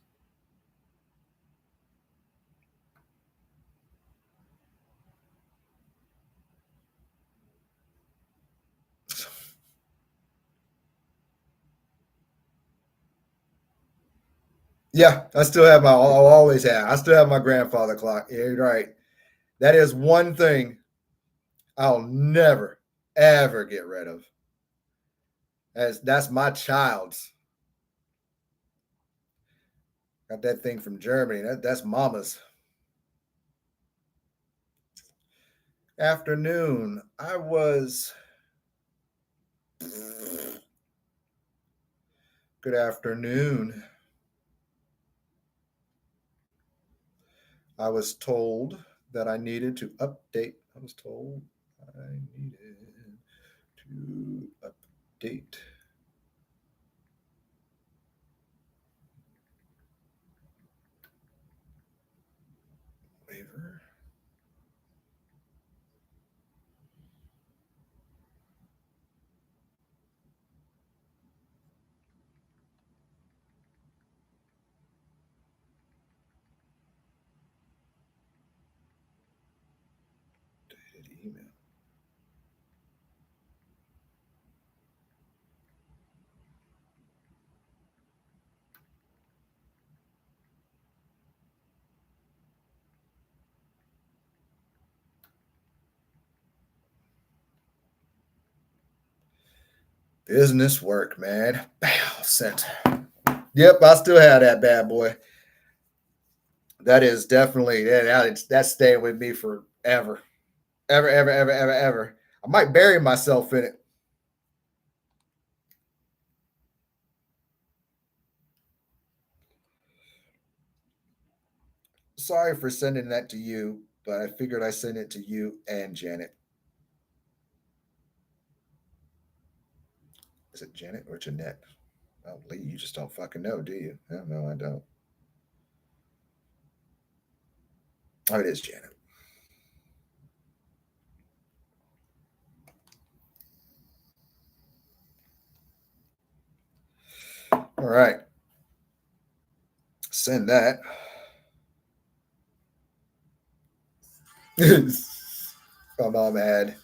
Yeah, I still have I'll always have. I still have my grandfather clock. Yeah, you're right. That is one thing I'll never, ever get rid of. That's my child's. Got that thing from Germany. That's mama's. Afternoon. I was. Good afternoon. I was told that I needed to update. I was told I needed to update. Waiver. Dated email. Business work, man. Bow, sent. Yep, I still have that bad boy. That is definitely that's staying with me forever. Ever, ever, ever, ever, ever. I might bury myself in it. Sorry for sending that to you, but I figured I send it to you and Janet. Is it Janet or Jeanette? Oh, Lee, you just don't fucking know, do you? No, I don't. Oh, it is Janet. All right. Send that. My mom had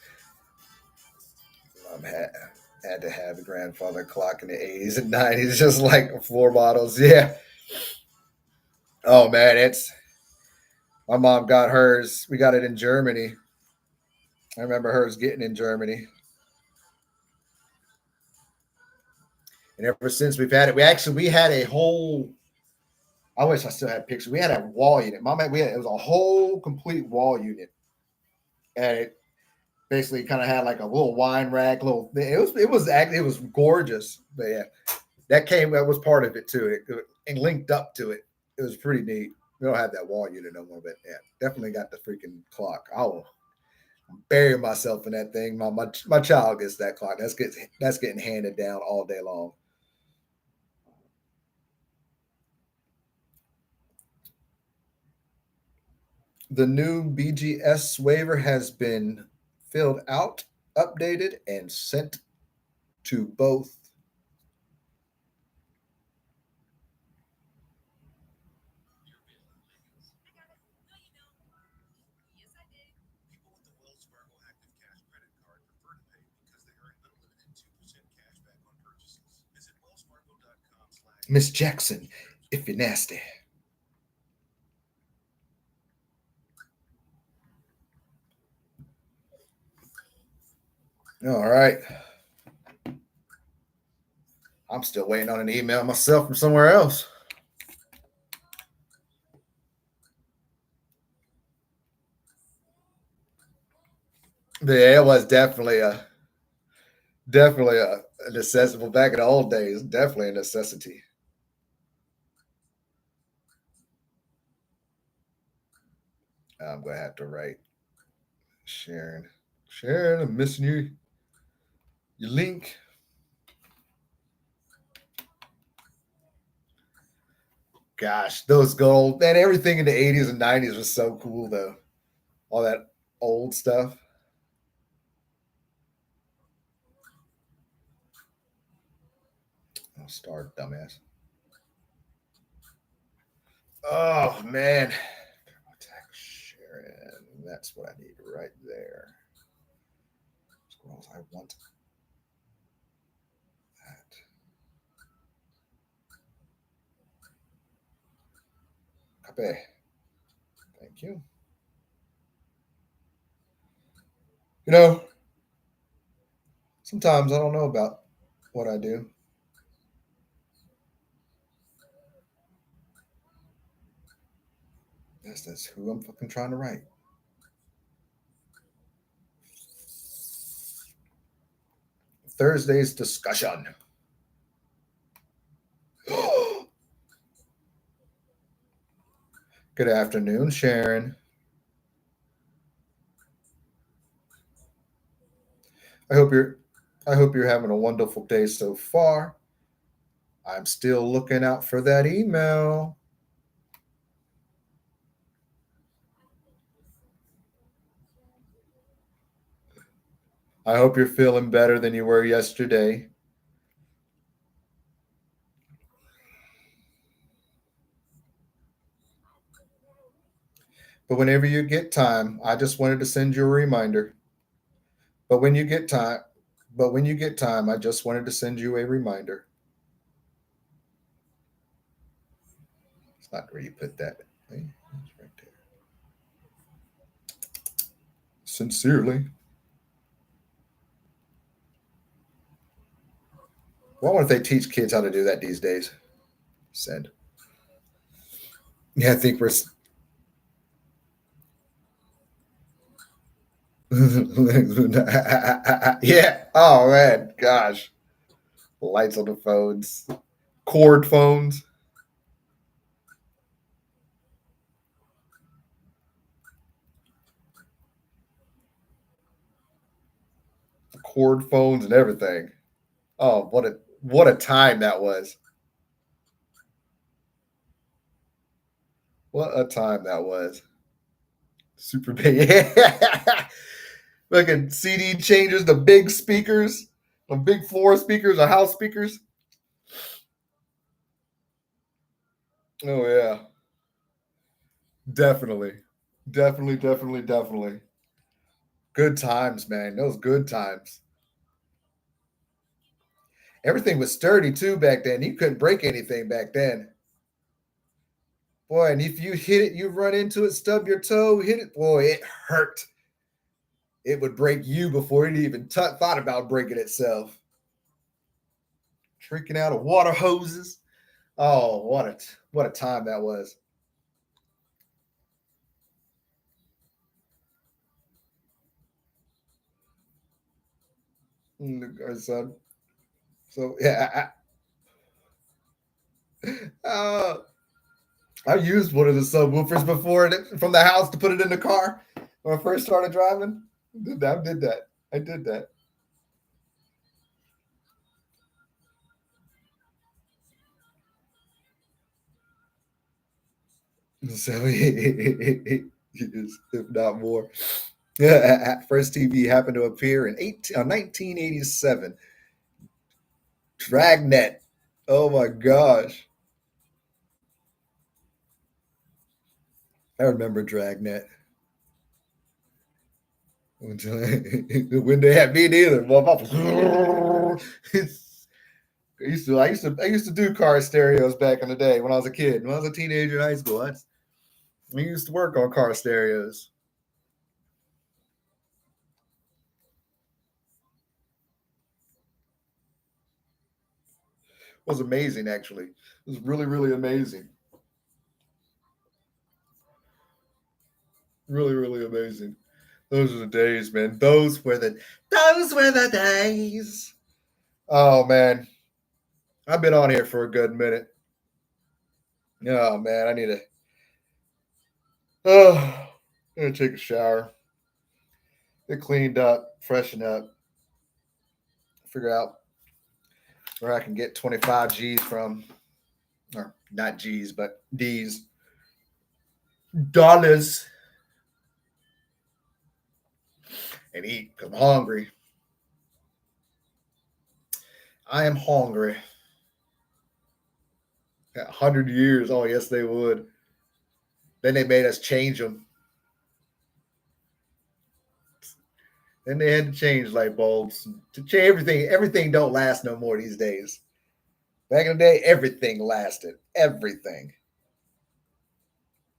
to have a grandfather clock in the 80s and 90s, just like floor models. Yeah. Oh man, it's my mom got hers. We got it in Germany. I remember hers getting in Germany. And ever since we've had it, we had a whole. I wish I still had pictures. We had a wall unit. Mom had it was a whole complete wall unit, and it basically kind of had like a little wine rack. It was gorgeous. But yeah, that was part of it too. And linked up to it. It was pretty neat. We don't have that wall unit no more, but yeah, definitely got the freaking clock. I will bury myself in that thing. My child gets that clock. That's getting handed down all day long. The new BGS waiver has been filled out, updated, and sent to both. Miss Jackson, if you're nasty. All right. I'm still waiting on an email myself from somewhere else. Yeah, it was definitely a necessity. Well, back in the old days, definitely a necessity. I'm gonna have to write Sharon. Sharon, I'm missing your link. Gosh, those gold man, everything in the 80s and 90s was so cool though. All that old stuff. Oh, star dumbass. Oh man. Attack Sharon. That's what I need right there. Scrolls, I want that. Copy. Thank you. You know, sometimes I don't know about what I do. That's who I'm fucking trying to write. Thursday's discussion. Good afternoon, Sharon. I hope you're I hope you're having a wonderful day so far. I'm still looking out for that email. I hope you're feeling better than you were yesterday. But whenever you get time, I just wanted to send you a reminder. But when you get time, but when you get time, I just wanted to send you a reminder. It's not where you put that. Hey, it's right there. Sincerely. Why won't they teach kids how to do that these days? Said. Yeah, I think we're. Yeah. Oh man, gosh. Lights on the phones, cord phones, cord phones, and everything. Oh, what a time that was. What a time that was. Super big. Fucking CD changers, the big speakers, the big floor speakers, the house speakers. Oh yeah, definitely, definitely. Good times, man. Those good times. Everything was sturdy too back then. You couldn't break anything back then. Boy, and if you hit it, you run into it, stub your toe, hit it, boy, it hurt. It would break you before it even thought about breaking itself. Drinking out of water hoses. Oh, what a time that was. Son. So yeah, I used one of the subwoofers before from the house to put it in the car when I first started driving. I did that. I did that. So if not more. Yeah, first TV happened to appear in 1987. Dragnet. Oh my gosh. I remember Dragnet. When they had me neither. I used to do car stereos back in the day when I was a kid. When I was a teenager in high school, we used to work on car stereos. It was amazing, actually. It was really, really amazing. Really, really amazing. Those are the days, man. Those were the days. Oh man, I've been on here for a good minute. Oh man, I need to. Oh, I'm gonna take a shower, get cleaned up, freshen up, figure out where I can get 25 G's from, or not G's, but D's, dollars, and eat because I'm hungry. I am hungry. 100 years. Oh yes, they would. Then they made us change them. Then they had to change light bulbs to change everything. Everything don't last no more these days. Back in the day, everything lasted. Everything.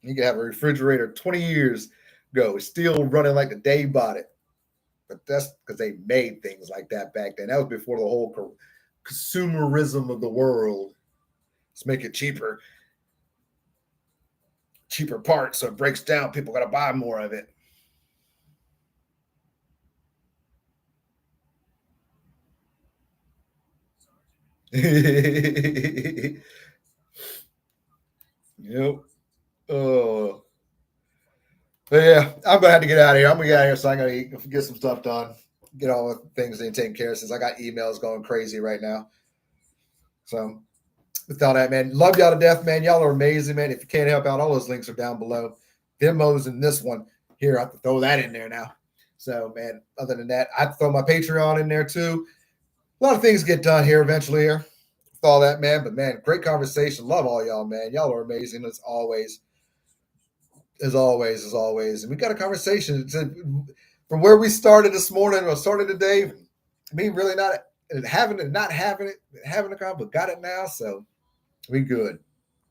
You could have a refrigerator 20 years ago, still running like the day you bought it. But that's because they made things like that back then. That was before the whole consumerism of the world. Let's make it cheaper parts, so it breaks down. People got to buy more of it. Yep. Oh. But yeah, I'm gonna have to get out of here. I'm gonna get out of here, so I gotta get some stuff done. Get all the things they taken care of since I got emails going crazy right now. So with all that, man, love y'all to death, man. Y'all are amazing, man. If you can't help out, all those links are down below. Demos in this one here. I have to throw that in there now. So, man, other than that, I have to throw my Patreon in there too. A lot of things get done here eventually here with all that, man. But man, great conversation. Love all y'all, man. Y'all are amazing as always. As always. And we got a conversation from where we started this morning or started today. Me really not having it, not having it, having a con, but got it now. So we good.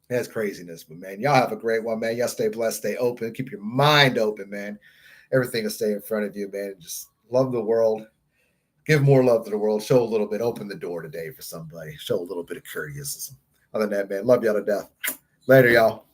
That's craziness. But man, y'all have a great one, man. Y'all stay blessed, stay open, keep your mind open, man. Everything will stay in front of you, man. Just love the world. Give more love to the world. Show a little bit. Open the door today for somebody. Show a little bit of courteousness. Other than that, man, love y'all to death. Later, y'all.